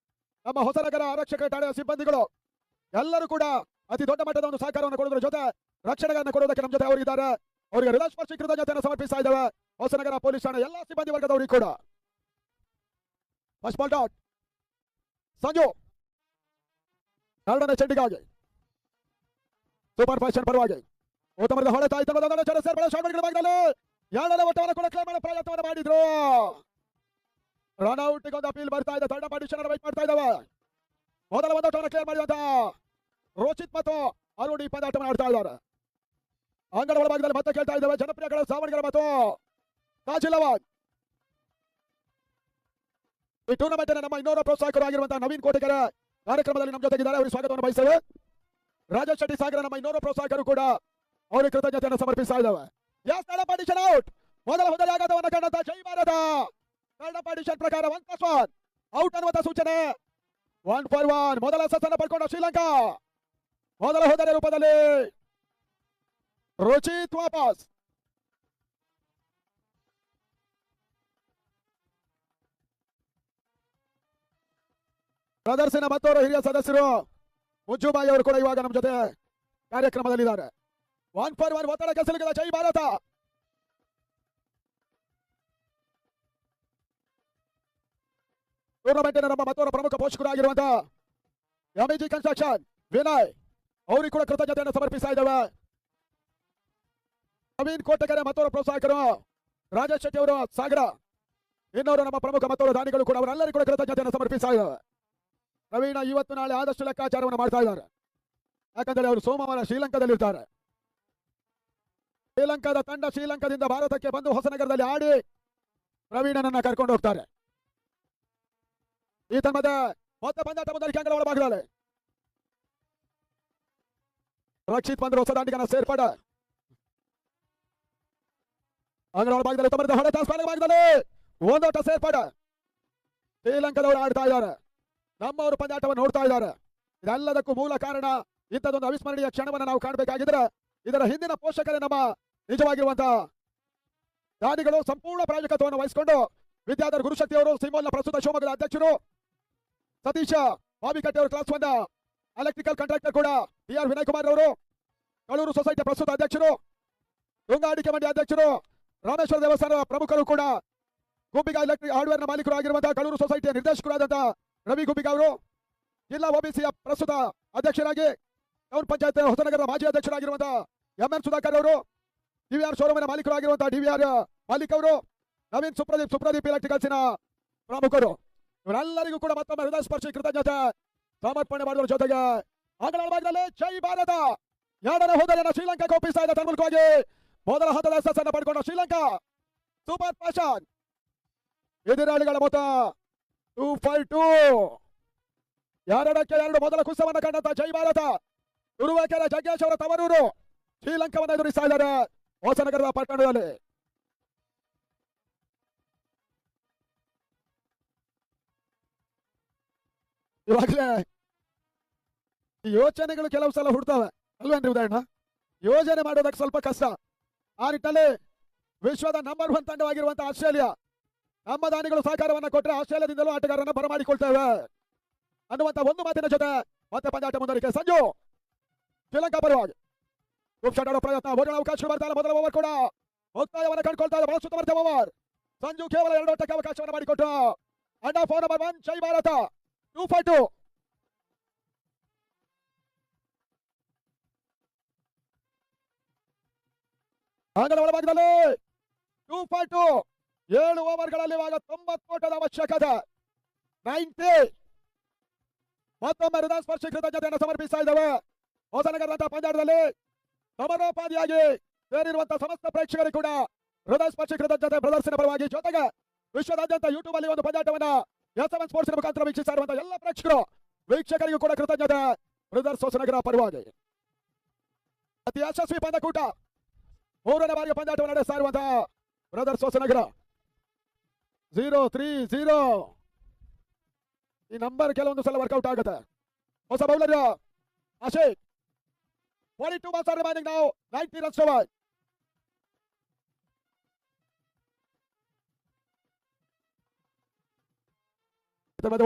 ನಮ್ಮ ಹೊಸನಗರ ಆರಕ್ಷಕ ಠಾಣೆಯ ಸಿಬ್ಬಂದಿಗಳು ಎಲ್ಲರೂ ಕೂಡ ಅತಿ ದೊಡ್ಡ ಮಟ್ಟದ ಒಂದು ಸಹಕಾರವನ್ನು ಕೊಡುವುದರ ಜೊತೆ ರಕ್ಷಣೆಯನ್ನು ಕೊಡುವುದಕ್ಕೆ ನಮ್ಮ ಜೊತೆ ಅವರಿದ್ದಾರೆ. ಅವರಿಗೆ ಹೃದಯಸ್ಪರ್ಶಿ ಕೃತಜ್ಞತೆಯನ್ನು ಸಮರ್ಪಿಸ್ತಾ ಇದ್ದೇವೆ. ಹೊಸನಗರ ಪೊಲೀಸ್ ಠಾಣೆ ಎಲ್ಲ ಸಿಬ್ಬಂದಿ ವರ್ಗದವರಿಗೆ ಕೂಡ. ಫಸ್ಟ್ ಬಾಲ್ ಡಾಟ್ ಸಂಜು ಎರಡನೇ ಚೆಂಡಿಗಾಗಿ ಸೂಪರ್ ಫ್ಯಾಷನ್ ಪರವಾಗಿ ಉತ್ತಮದ ಹೊಳೆ ತಾಯಿ ತಂಡದ ಸೇರ್ಪಡೆ ಭಾಗದಲ್ಲಿ ಎರಡನೇ ಓಟವನ್ನು ಕೂಡ ಕ್ಲೇಮ್ ಮಾಡೋ ಪ್ರಯತ್ನವನ್ನು ಮಾಡಿದ್ರು. ರನ್ ಔಟ್ ಒಂದು ಅಪೀಲ್ ಬರ್ತಾ ಇದೆ. ಥರ್ಡ್ ಪಾರ್ಟಿಷನ್ ವೈಟ್ ಮಾಡ್ತಾ ಇದ್ದಾವೆ. ಮೊದಲ ಒಂದು ಓಟವನ್ನು ಕ್ಲಿಯರ್ ಮಾಡಿದಂತ ರೋಚಿತ್ ಮತ್ತು ಅರುಣ್ ಈ ಪಂದ್ಯಾಟವನ್ನು ಆಡ್ತಾ ಇದ್ದಾರೆ. ಅಂಗಡ ಒಳಭಾಗದಲ್ಲಿ ಮತ್ತೆ ಕೇಳ್ತಾ ಇದ್ದಾವೆ ಜನಪ್ರಿಯ ಸಾವಣಿಗರ ಮತ್ತು ತಾಜಿಲವಾದ್. ಈ ಟೂರ್ನಮೆಂಟ್ ನಮ್ಮ ಇನ್ನೂರು ಪ್ರೋತ್ಸಾಹಕರು ಆಗಿರುವಂತಹ ನವೀನ್ ಕೋಟೆಕರ ಕಾರ್ಯಕ್ರಮದಲ್ಲಿ ನಮ್ಮ ಜೊತೆಗಿದ್ದಾರೆ. ಅವರಿಗೆ ಸ್ವಾಗತವನ್ನು ಬಯಸ್ತೇವೆ. ರಾಜೇಶ್ ಶೆಟ್ಟಿ ಸಾಗರ ನಮ್ಮ ಇನ್ನೂರು ಪ್ರೋತ್ಸಾಹಕರು ಕೂಡ ಅವರಿಗೆ ಕೃತಜ್ಞತೆಯನ್ನು ಸಮರ್ಪಿಸ್ತಾ ಇದ್ದಾವೆ. Third partition out. ಮೊದಲ ಹುದ್ದೆಯ ಆಘಾತವನ್ನು ಕಂಡಂತ ಜೈ ಭಾರತ. ಥರ್ಡ್ ಪಾರ್ಟಿಷನ್ ಪ್ರಕಾರ 1+1 ಔಟ್ ಅನ್ನುವಂತ ಸೂಚನೆ. 1 for 1 ಮೊದಲ ಸೆಸನ್ನು ಪಡ್ಕೊಂಡ ಶ್ರೀಲಂಕಾ. ಮೊದಲ ಹುದ್ದೆಯ ರೂಪದಲ್ಲಿ ರೋಚಿತ್ ವಾಪಸ್. ಪ್ರದರ್ಶನ ಮತ್ತವರು ಹಿರಿಯ ಸದಸ್ಯರು ಮುಜ್ಜುಬಾಯಿ ಅವರು ಕೂಡ ಇವಾಗ ನಮ್ಮ ಜೊತೆ ಕಾರ್ಯಕ್ರಮದಲ್ಲಿದ್ದಾರೆ. 1 for 1 ಒತ್ತಡಕ್ಕೆ ಸಿಲುಕಿದ ಜೈ ಭಾರತ. ಟೂರ್ನಮೆಂಟಿನ ನಮ್ಮ ಮತ್ತೊಬ್ಬ ಪ್ರಮುಖ ಪೋಷಕರಾಗಿರುವಂತಹ ಎಂಇಜಿ ಕನ್ಸ್ಟ್ರಕ್ಷನ್ ವಿನಯ್ ಅವರಿಗೆ ಕೂಡ ಕೃತಜ್ಞತೆಯನ್ನು ಸಮರ್ಪಿಸ್ತಾ ಇದ್ದೇವೆ. ನವೀನ್ ಕೋಟೆಕೆರೆ ಮತ್ತೊಬ್ಬ ಪ್ರೋತ್ಸಾಹಕರು ರಾಜೇಶ್ ಶೆಟ್ಟಿ ಅವರು ಸಾಗರ, ಇನ್ನವರು ನಮ್ಮ ಪ್ರಮುಖ ಮತ್ತೊಬ್ಬ ದಾನಿಗಳು ಕೂಡ ಅವರೆಲ್ಲರಿಗೂ ಕೂಡ ಕೃತಜ್ಞತೆಯನ್ನು ಸಮರ್ಪಿಸ್ತಾ ಇದ್ದೇವೆ. ನವೀನ ಇವತ್ತು ನಾಳೆ ಆದಷ್ಟು ಲೆಕ್ಕಾಚಾರವನ್ನು ಮಾಡ್ತಾ ಇದ್ದಾರೆ. ಯಾಕಂದ್ರೆ ಅವರು ಸೋಮವಾರ ಶ್ರೀಲಂಕಾದಲ್ಲಿರ್ತಾರೆ. ಶ್ರೀಲಂಕಾದ ತಂಡ ಶ್ರೀಲಂಕಾದಿಂದ ಭಾರತಕ್ಕೆ ಬಂದು ಹೊಸನಗರದಲ್ಲಿ ಆಡಿ ಪ್ರವೀಣನನ್ನ ಕರ್ಕೊಂಡು ಹೋಗ್ತಾರೆ. ಈ ತನ್ಮಧ್ಯೆ ಮತ್ತೆ ಪಂದ್ಯಾಟ ಮುಂದಕ್ಕೆ ಅಂಗಡ ಒಳಭಾಗದಲ್ಲಿ ರಕ್ಷಿತ್ ಬಂದ್ರು ಹೊಸ ದಾಂಡಿಗನ ಸೇರ್ಪಡೆ. ಅಂಗಡ ಒಳಭಾಗದಲ್ಲಿ ತಮ್ಮದ ಹೊಡೆತ ಭಾಗದಲ್ಲಿ ಒಂದೋಟ ಸೇರ್ಪಡೆ. ಶ್ರೀಲಂಕಾದವರು ಆಡ್ತಾ ಇದ್ದಾರೆ, ನಮ್ಮವರು ಪಂದ್ಯಾಟವನ್ನು ನೋಡ್ತಾ ಇದ್ದಾರೆ. ಇದೆಲ್ಲದಕ್ಕೂ ಮೂಲ ಕಾರಣ ಇಂಥದ್ದೊಂದು ಅವಿಸ್ಮರಣೀಯ ಕ್ಷಣವನ್ನು ನಾವು ಕಾಣಬೇಕಾಗಿದ್ರೆ ಇದರ ಹಿಂದಿನ ಪೋಷಕರೇ ನಮ್ಮ ನಿಜವಾಗಿರುವಂತಹ ದಾನಿಗಳು. ಸಂಪೂರ್ಣ ಪ್ರಾಯೋಜಕತ್ವವನ್ನು ವಹಿಸಿಕೊಂಡು ವಿದ್ಯಾಧರ್ ಗುರುಶಕ್ತಿ ಅವರು, ಸಿಮೋಲ್ನ ಪ್ರಸ್ತುತ ಶಿವಮೊಗ್ಗದ ಅಧ್ಯಕ್ಷರು, ಸತೀಶ ಬಾಬಿಕಟ್ಟೆ ಅವರು ಕ್ಲಾಸ್ 1 ಎಲೆಕ್ಟ್ರಿಕಲ್ ಕಾಂಟ್ರಾಕ್ಟರ್ ಕೂಡ ಟಿ.ಆರ್. ವಿನಯ್ ಕುಮಾರ್ ಅವರು, ಕಳೂರು ಸೊಸೈಟಿ ಪ್ರಸ್ತುತ ಅಧ್ಯಕ್ಷರು, ತುಂಗ ಅಡಿಕೆ ಮಂಡಿ ಅಧ್ಯಕ್ಷರು, ರಾಮೇಶ್ವರ ದೇವಸ್ಥಾನದ ಪ್ರಮುಖರು ಕೂಡ, ಗುಬ್ಬಿಗ ಎಲೆಕ್ಟ್ರಿಕ್ ಹಾರ್ಡ್ವೇರ್ನ ಮಾಲೀಕರು ಆಗಿರುವಂತಹ ಕಳೂರು ಸೊಸೈಟಿಯ ನಿರ್ದೇಶಕರಾದಂತಹ ರವಿ ಗುಬ್ಬಿಗ ಅವರು, ಜಿಲ್ಲಾ ಒಬಿಸಿಯ ಪ್ರಸ್ತುತ ಅಧ್ಯಕ್ಷರಾಗಿ ಟೌನ್ ಪಂಚಾಯತ್ ಹೊಸನಗರದ ಮಾಜಿ ಅಧ್ಯಕ್ಷರಾಗಿರುವಂತಹ ಎಂ.ಎನ್. ಸುಧಾಕರ್ ಅವರು, ಡಿವಿಆರ್ ಶೋರೂಮಿನ ಮಾಲೀಕರಾಗಿರುವಂತಹ ಡಿವಿಆರ್ ಮಾಲೀಕ್ ಅವರು, ನವೀನ್ ಸುಪ್ರದೀಪ್ ಎಲೆಕ್ಟ್ರಿಕಲ್ಸಿನ ಪ್ರಮುಖರು, ಇವರೆಲ್ಲರಿಗೂ ಕೂಡ ಮತ್ತೊಮ್ಮೆ ಹೃದಯ ಸ್ಪರ್ಶಿ ಕೃತಜ್ಞತೆ ಸಮರ್ಪಣೆ ಮಾಡುವುದರ ಜೊತೆಗೆ ಅಂಗಡ ಭಾಗದಲ್ಲಿ ಜೈ ಭಾರತ ಎರಡನೇ ಹೋದರಿಯನ್ನು ಶ್ರೀಲಂಕಾಗೆ ಒಪ್ಪಿಸ್ತಾ ಇದೆ. ತನ್ಮೂಲಕವಾಗಿ ಮೊದಲ ಹಂತದ ಯಶಸ್ಸನ್ನು ಪಡ್ಕೊಂಡ ಶ್ರೀಲಂಕಾ. ಸೂಪರ್ ಫ್ಯಾಷನ್ ಎದುರಾಳಿಗಳ ಮೊತ್ತ 2-5-2. 2-2 ಮೊದಲ ಕುಸವನ್ನು ಕಂಡಂತ ಜೈ ಭಾರತ. ತುರುವೇಕೆರೆ ಜಗ್ಗೇಶ್ ಅವರ ತವರೂರು ಶ್ರೀಲಂಕಾವನ್ನು ಎದುರಿಸ್ತಾ ಇದ್ದಾರೆ ಹೊಸನಗರದ ಪಟ್ಟಣದಲ್ಲಿ. ಇವಾಗಲೇ ಯೋಚನೆಗಳು ಕೆಲವು ಸಲ ಹುಡ್ತವೆ ಅಲ್ವೇನ್ರಿ ಉದಯಣ್ಣ? ಯೋಜನೆ ಮಾಡೋದಕ್ಕೆ ಸ್ವಲ್ಪ ಕಷ್ಟ. ಆ ನಿಟ್ಟಲ್ಲಿ ವಿಶ್ವದ ನಂಬರ್ 1 ತಂಡವಾಗಿರುವಂತಹ ಆಸ್ಟ್ರೇಲಿಯಾ ನಮ್ಮ ದಾನಿಗಳು ಸಹಕಾರವನ್ನು ಕೊಟ್ಟರೆ ಆಸ್ಟ್ರೇಲಿಯಾದಿಂದಲೂ ಆಟಗಾರರನ್ನು ಬರಮಾಡಿಕೊಳ್ತೇವೆ ಅನ್ನುವಂತ ಒಂದು ಮಾತಿನ ಜೊತೆ ಮತ್ತೆ ಪಂದ್ಯಾಟ ಮುಂದುವರಿಕೆ. ಸಂಜು ಶ್ರೀಲಂಕಾ ಪರವಾಗಿ ಗುಪ್ ಶಾಟ್ ಆಡೋ ಪ್ರಯತ್ನ, ಭೋಜನ ಅವಕಾಶ ಬರ್ತಾ ಮೊದಲ ಓವರ್ ಕೂಡ ಮುಕ್ತಾಯವನ್ನು ಕಂಡುಕೊಳ್ತಾ ಇದೆ. ಬಹಳ ಸುತ್ತಮುತ್ತ ಓವರ್. ಸಂಜು ಕೇವಲ 2 ಓಟಕ್ಕೆ ಅವಕಾಶವನ್ನು ಮಾಡಿಕೊಟ್ಟು ಅಂಡರ್ 4 ನಂಬರ್ 1 ಜೈ ಭಾರತ 2-5-2. ಅಂಗದ ಒಳಭಾಗದಲ್ಲಿ 2.2 7 ಓವರ್ಗಳಲ್ಲಿ ಇವಾಗ 90 ಓಟದ ಅವಶ್ಯಕತೆ 90. ಮತ್ತೊಮ್ಮೆ ಹೃದಯ ಸ್ಪರ್ಶಿ ಕೃತಜ್ಞತೆಯನ್ನು ಸಮರ್ಪಿಸ್ತಾ ಇದ್ದೇವೆ. ಹೊಸನಗರದ ಪಂದ್ಯಾಟದಲ್ಲಿ ಸಮರೋಪಾದಿಯಾಗಿ ಸೇರಿರುವಂತಹ ಸಮಸ್ತ ಪ್ರೇಕ್ಷಕರಿಗೆ ಕೂಡ ಹೃದಯ ಸ್ಪರ್ಶಿ ಕೃತಜ್ಞತೆ ಪ್ರದರ್ಶನ ಪರವಾಗಿ, ಜೊತೆಗೆ ವಿಶ್ವದಾದ್ಯಂತ ಯೂಟ್ಯೂಬ್ ಅಲ್ಲಿ ಒಂದು ಪಂದ್ಯಾಟವನ್ನ S7 ಸ್ಪೋರ್ಟ್ಸ್ ಮುಖಾಂತರ ವೀಕ್ಷಿಸ್ತಾ ಇರುವಂತಹ ಎಲ್ಲ ವೀಕ್ಷಕರಿಗೂ ಕೂಡ ಕೃತಜ್ಞತೆ ಬ್ರದರ್ಸ್ ಹೊಸನಗರ ಪರವಾಗಿ. ಅತಿ ಯಶಸ್ವಿ ಪಂದ್ಯಕೂಟ 3ನೇ ಬಾರಿಗೆ ಪಂದ್ಯಾಟವನ್ನು ನಡೆಸ್ತಾ ಇರುವಂತಹ ಬ್ರದರ್ಸ್ ಹೊಸನಗರ 0-3-0. ಈ ನಂಬರ್ ಕೆಲವೊಂದು ಸಲ ವರ್ಕೌಟ್ ಆಗುತ್ತೆ. ಹೊಸ bowler Ashek 42 balls are remaining now, 90 runs to one.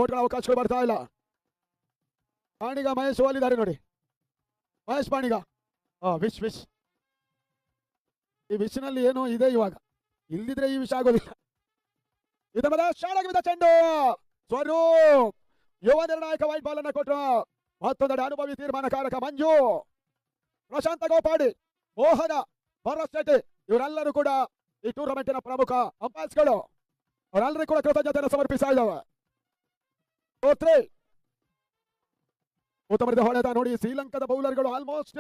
ಓಟ್ಗಳ ಅವಕಾಶಗಳು ಬರ್ತಾ ಇಲ್ಲ. ಪಾಣಿಗ ಮಹೇಶ್ ಓಲಿದ್ದಾರೆ ನೋಡಿ, ಮಹೇಶ್ ಪಾಣಿಗ. ವಿಶ್ ಈ ವಿಶ್ನಲ್ಲಿ ಏನೋ ಇದೆ ಇವಾಗ, ಇಲ್ದಿದ್ರೆ ಈ ವಿಷಯ ಆಗೋದಿಲ್ಲ. ಇದರ ಶಾಳಾಗಿದ್ದ ಚೆಂಡು ಸ್ವರೂಪ್ ಯುವ ನಿರ್ಣಾಯಕ ವೈಟ್ ಬಾಲ್ ಅನ್ನ ಕೊಟ್ಟರು. ಮತ್ತೊಂದೆಡೆ ಅನುಭವಿ ತೀರ್ಮಾನಕಾರಕ ಮಂಜು, ಪ್ರಶಾಂತ ಗೋಪಾಡಿ, ಮೋಹನ, ಭರತ್ ಶೆಟ್ಟಿ ಇವರೆಲ್ಲರೂ ಕೂಡ ಈ ಟೂರ್ನಮೆಂಟಿನ ಪ್ರಮುಖ ಅಂಪೈರ್ಸ್ಗಳು. ಅವರೆಲ್ಲರೂ ಕೂಡ ಕೃತಜ್ಞತೆಯನ್ನು ಸಮರ್ಪಿಸ್ತಾ ಇದ್ದಾವೆ. ಉತ್ತಮರಿದ ಹೊಳೆದ ನೋಡಿ ಶ್ರೀಲಂಕಾದ ಬೌಲರ್ಗಳು ಆಲ್ಮೋಸ್ಟ್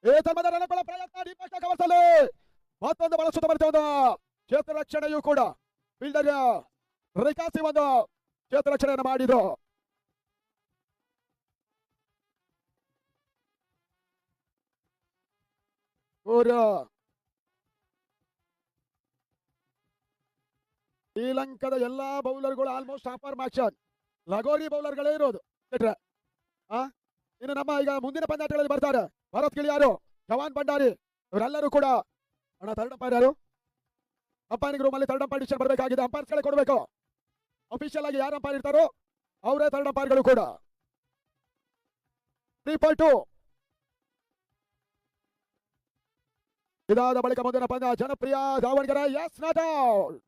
ರನಗಳ ಪ್ರಯತ್ನ ದೀಪಕ ಕವರ್ಸಲು ಮತ್ತೊಂದು ಬಹಳ ಸುತ್ತಮರಿತ ಒಂದು ಕ್ಷೇತ್ರ ರಕ್ಷಣೆಯೂ ಕೂಡ ಫೀಲ್ಡರ್ ರಿಕಾಸಿ ಒಂದು ಕ್ಷೇತ್ರ ರಕ್ಷಣೆಯನ್ನು ಮಾಡಿದ್ರು. ಶ್ರೀಲಂಕಾದ ಎಲ್ಲಾ ಬೌಲರ್ಗಳು ಆಲ್ಮೋಸ್ಟ್ ಆಫರ್ ಆಕ್ಷನ್ ಲಗೋರಿ ಬೌಲರ್ಗಳೇ ಇರೋದು. ಇನ್ನು ನಮ್ಮ ಈಗ ಮುಂದಿನ ಪಂದ್ಯಾಟಗಳಲ್ಲಿ ಬರ್ತಾರೆ ಭರತ್ ಗಿಳಿಯಾರು, ಜವಾನ್ ಭಂಡಾರಿ ಇವರೆಲ್ಲರೂ ಕೂಡ. ಅಣ್ಣ ಥರ್ಡ್ ಅಂಪೈರ್ ಯಾರು? ಅಂಪೈರಿಂಗ್ ರೂಮ್ ಅಲ್ಲಿ ಥರ್ಡ್ ಅಂಪೈರ್ ಡಿಸಿಷನ್ ಬರಬೇಕಾಗಿದೆ. ಅಂಪೈರ್ಸ್ಗಳೇ ಕೊಡಬೇಕು. ಅಫಿಷಿಯಲ್ ಆಗಿ ಯಾರು ಅಂಪೈರ್ ಇರ್ತಾರೋ ಅವರೇ ಥರ್ಡ್ ಅಂಪೈರ್ಗಳು ಕೂಡ. 3.2 ಇದಾದ ಬಳಿಕ ಮುಂದಿನ ಪಂದ್ಯ ಜನಪ್ರಿಯ Davanagere is not out.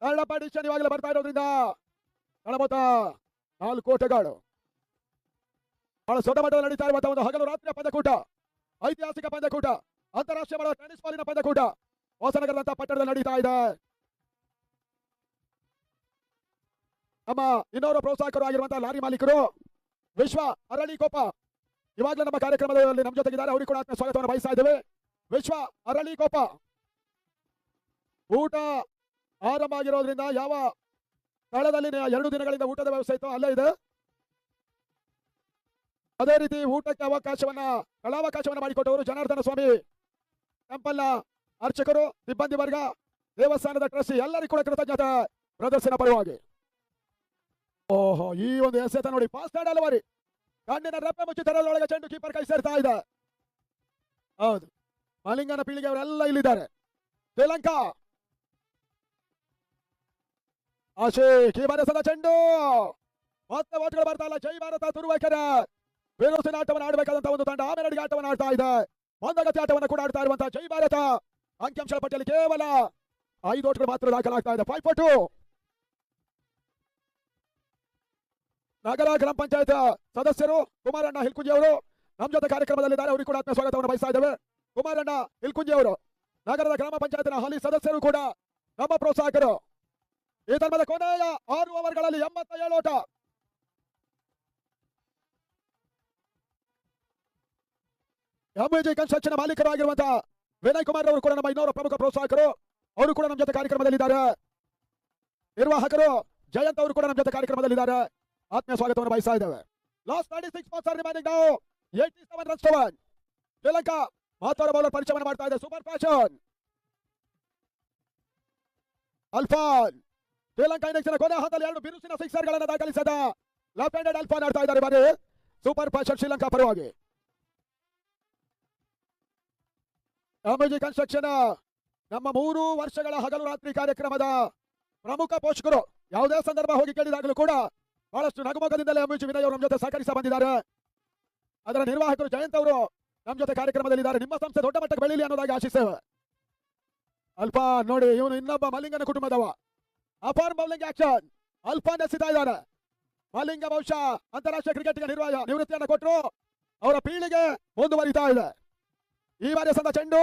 Third umpire decision ಇವಾಗಲೇ ಬರ್ತಾ ಇರೋದ್ರಿಂದ ಮೊತ್ತ 4 ಓಟಗಳು. ಬಹಳ ದೊಡ್ಡ ಮಟ್ಟದಲ್ಲಿ ನಡೀತಾ ಇರುವಂತಹ ಒಂದು ಹಗಲು ರಾತ್ರಿಯ ಪಂದ್ಯಕೂಟ, ಐತಿಹಾಸಿಕ ಪಂದ್ಯಕೂಟ, ಅಂತಾರಾಷ್ಟ್ರೀಯ ಟೆನ್ನಿಸ್ ಬಾಲಿನ ಪಂದ್ಯಕೂಟ ಹೊಸನಗರದ ಪಟ್ಟಣದಲ್ಲಿ ನಡೀತಾ ಇದೆ. ನಮ್ಮ ಇನ್ನೋರ್ವ ಪ್ರೋತ್ಸಾಹಕರು ಆಗಿರುವಂತಹ ಲಾರಿ ಮಾಲೀಕರು ವಿಶ್ವ ಅರಳಿಕೊಪ್ಪ ಇವಾಗಲೇ ನಮ್ಮ ಕಾರ್ಯಕ್ರಮದಲ್ಲಿ ನಮ್ಮ ಜೊತೆಗಿದ್ದಾರೆ. ಅವರಿಗೆ ಕೂಡ ಆತ್ಮ ಸ್ವಾಗತವನ್ನು ಬಯಸ್ತಾ ಇದ್ದೇವೆ. ವಿಶ್ವ ಅರಳಿಕೊಪ್ಪ ಊಟ ಆರಂಭ ಆಗಿರೋದ್ರಿಂದ ಯಾವ ಸ್ಥಳದಲ್ಲಿ 2 ದಿನಗಳಿಂದ ಊಟದ ವ್ಯವಸ್ಥೆ ಇತ್ತು ಅಲ್ಲೇ ಇದೆ. ಅದೇ ರೀತಿ ಊಟಕ್ಕೆ ಕಲಾವಕಾಶವನ್ನ ಮಾಡಿಕೊಟ್ಟವರು ಜನಾರ್ದನ ಸ್ವಾಮಿ ಟೆಂಪಲ್ ನ ಅರ್ಚಕರು, ಸಿಬ್ಬಂದಿ ವರ್ಗ, ದೇವಸ್ಥಾನದ ಟ್ರಸ್ಟಿ ಎಲ್ಲರಿಗೂ ಕೂಡ ಕೃತಜ್ಞತೆ ಪ್ರದರ್ಶನ ಪರವಾಗಿ. ಓಹೋ, ಈ ಒಂದು ಎಸೆತ ನೋಡಿ, ಫಾಸ್ಟ್ ಆಡ್ ಅಲವರಿ ಕಣ್ಣಿನ ರೆಪ್ಪೆ ಮುಚ್ಚಿ ತೆರೆದೊಳಗೆ ಚೆಂಡು ಕೀಪರ್ ಕೈ ಸೇರ್ತಾ ಇದೆ. ಹೌದು, ಮಲಿಂಗನ ಪೀಳಿಗೆ ಅವರೆಲ್ಲ ಇಲ್ಲಿದ್ದಾರೆ. ಶ್ರೀಲಂಕಾ ಆಶೇಕ್ ಈ ಬಾರಿ ಸದ ಚೆಂಡು ಮತ್ತೆ ಓಟ್ಗಳು ಬರ್ತಾ ಇಲ್ಲ. ಜೈ ಭಾರತ ತುರುವೇಕೆರೆ ಬಿರುಸಿನ ಆಟವನ್ನು ಆಡಬೇಕಾದಂತಹ ಒಂದು ತಂಡ ಆಮೇಲೆ ಆಟವನ್ನು ಆಡ್ತಾ ಇದೆ. ಮಂದಗತಿ ಆಟವನ್ನು ಕೂಡ ಆಡ್ತಾ ಇರುವಂತಹ ಜೈ ಭಾರತ ಅಂಕಿಅಂಶಗಳ ಪಟ್ಟಿಯಲ್ಲಿ ಕೇವಲ 5 ಓಟ್ಗಳು ಮಾತ್ರ ದಾಖಲಾಗ್ತಾ ಇದೆ. 5.2 ನಗರ ಗ್ರಾಮ ಪಂಚಾಯತ್ ಸದಸ್ಯರು ಕುಮಾರಣ್ಣ ಹಿಲ್ಕುಂಜಿ ಅವರು ನಮ್ಮ ಜೊತೆ ಕಾರ್ಯಕ್ರಮದಲ್ಲಿದ್ದಾರೆ. ಅವರಿಗೆ ಕೂಡ ಆತ್ಮ ಸ್ವಾಗತವನ್ನು ಬಯಸ್ತಾ ಇದ್ದೇವೆ. ಕುಮಾರಣ್ಣ ಹಿಲ್ಕುಂಜಿ ಅವರು ನಗರದ ಗ್ರಾಮ ಪಂಚಾಯತ್ನ ಹಾಲಿ ಸದಸ್ಯರು ಕೂಡ ನಮ್ಮ ಪ್ರೋತ್ಸಾಹಕರು. ಈ ತರ್ಮದ ಕೊನೆಯ 6 ಓವರ್ಗಳಲ್ಲಿ 87 ಓಟ. ಎಂವಿಜಿ ಕನ್ಸ್ಟ್ರಕ್ಷನ್ ಮಾಲೀಕರಾಗಿರುವಂತಹ ವಿನಯ್ ಕುಮಾರ್ ಅವರು ಕೂಡ ನಮ್ಮ ಇನ್ನೋರ ಪ್ರಮುಖ ಪ್ರೋತ್ಸಾಹಕರು. ಅವರು ಕೂಡ ನಮ್ಮ ಜೊತೆ ಕಾರ್ಯಕ್ರಮದಲ್ಲಿದ್ದಾರೆ. ನಿರ್ವಾಹಕರು ಜಯಂತ್ ಅವರು ಕೂಡ ನಮ್ಮ ಜೊತೆ ಕಾರ್ಯಕ್ರಮದಲ್ಲಿದ್ದಾರೆ. ಆತ್ಮೀಯ ಸ್ವಾಗತವನ್ನು ಬಯಸ್ತಾ ಇದ್ದೇವೆ. Last 36 balls are remaining now, 87 runs to 1. Sri Lanka ಮತ್ತೊಬ್ಬ ಬೌಲರ್ ಪರಿಚಯವನ್ನು ಮಾಡ್ತಾ ಇದೆ. ಸೂಪರ್ ಫ್ಯಾಷನ್ ಅಲ್ಫಾನ್ ಶ್ರೀಲಂಕಾ ಇನ್ನಿಂಗ್ಸ್ನ ಕೊನೆ ಹಂತದಲ್ಲಿ 2 ಬಿರುಸಿನ ಸಿಕ್ಸರ್ ಗಳನ್ನು ದಾಖಲಿಸಿದ ಲೆಫ್ಟ್ ಹ್ಯಾಂಡೆಡ್ ಅಲ್ಫಾನ್ ಆಡ್ತಾ ಇದ್ದಾರೆ. ಬಾರಿ ಸೂಪರ್ ಫ್ಯಾಷನ್ ಶ್ರೀಲಂಕಾ ಪರವಾಗಿ. ಎಂವಿಜಿ ಕನ್ಸ್ಟ್ರಕ್ಷನ್ ನಮ್ಮ 3 ವರ್ಷಗಳ ಹಗಲು ರಾತ್ರಿ ಕಾರ್ಯಕ್ರಮದ ಪ್ರಮುಖ ಪೋಷಕರು. ಯಾವುದೇ ಸಂದರ್ಭ ಹೋಗಿ ಕೇಳಿದಾಗಲೂ ಕೂಡ ಬಹಳಷ್ಟು ನಗುಮೊಗದಿಂದಲೇ ಎಂವಿಜಿ ವಿನಯ್ ಅವರು ನಮ್ಮ ಜೊತೆ ಸಹಕರಿಸ ಬಂದಿದ್ದಾರೆ. ಅದರ ನಿರ್ವಾಹಕರು ಜಯಂತ್ ಅವರು ನಮ್ಮ ಜೊತೆ ಕಾರ್ಯಕ್ರಮದಲ್ಲಿದ್ದಾರೆ. ನಿಮ್ಮ ಸಂಸ್ಥೆ ದೊಡ್ಡ ಮಟ್ಟಕ್ಕೆ ಬೆಳೀಲಿ ಅನ್ನೋದಾಗಿ ಆಶಿಸ್ತೇವೆ. ಅಲ್ಫಾನ್ ನೋಡಿ, ಇವನು ಇನ್ನೊಬ್ಬ ಮಲಿಂಗನ ಕುಟುಂಬದವ. ಅಪಾರ್ ಬೌಲಿಂಗ್ ಆಕ್ಷನ್ ಅಲ್ಫಾನ್ ಎಸಿತಾ ಇದ್ದಾರೆ. ಮಲಿಂಗ ಬಹುಶಃ ಅಂತಾರಾಷ್ಟ್ರೀಯ ಕ್ರಿಕೆಟ್ಗೆ ನಿವೃತ್ತಿಯನ್ನು ಕೊಟ್ಟರು. ಅವರ ಪೀಳಿಗೆ ಮುಂದುವರಿತಾ ಇದೆ. ಈ ಬಾರಿ ಸಂದ ಚೆಂಡು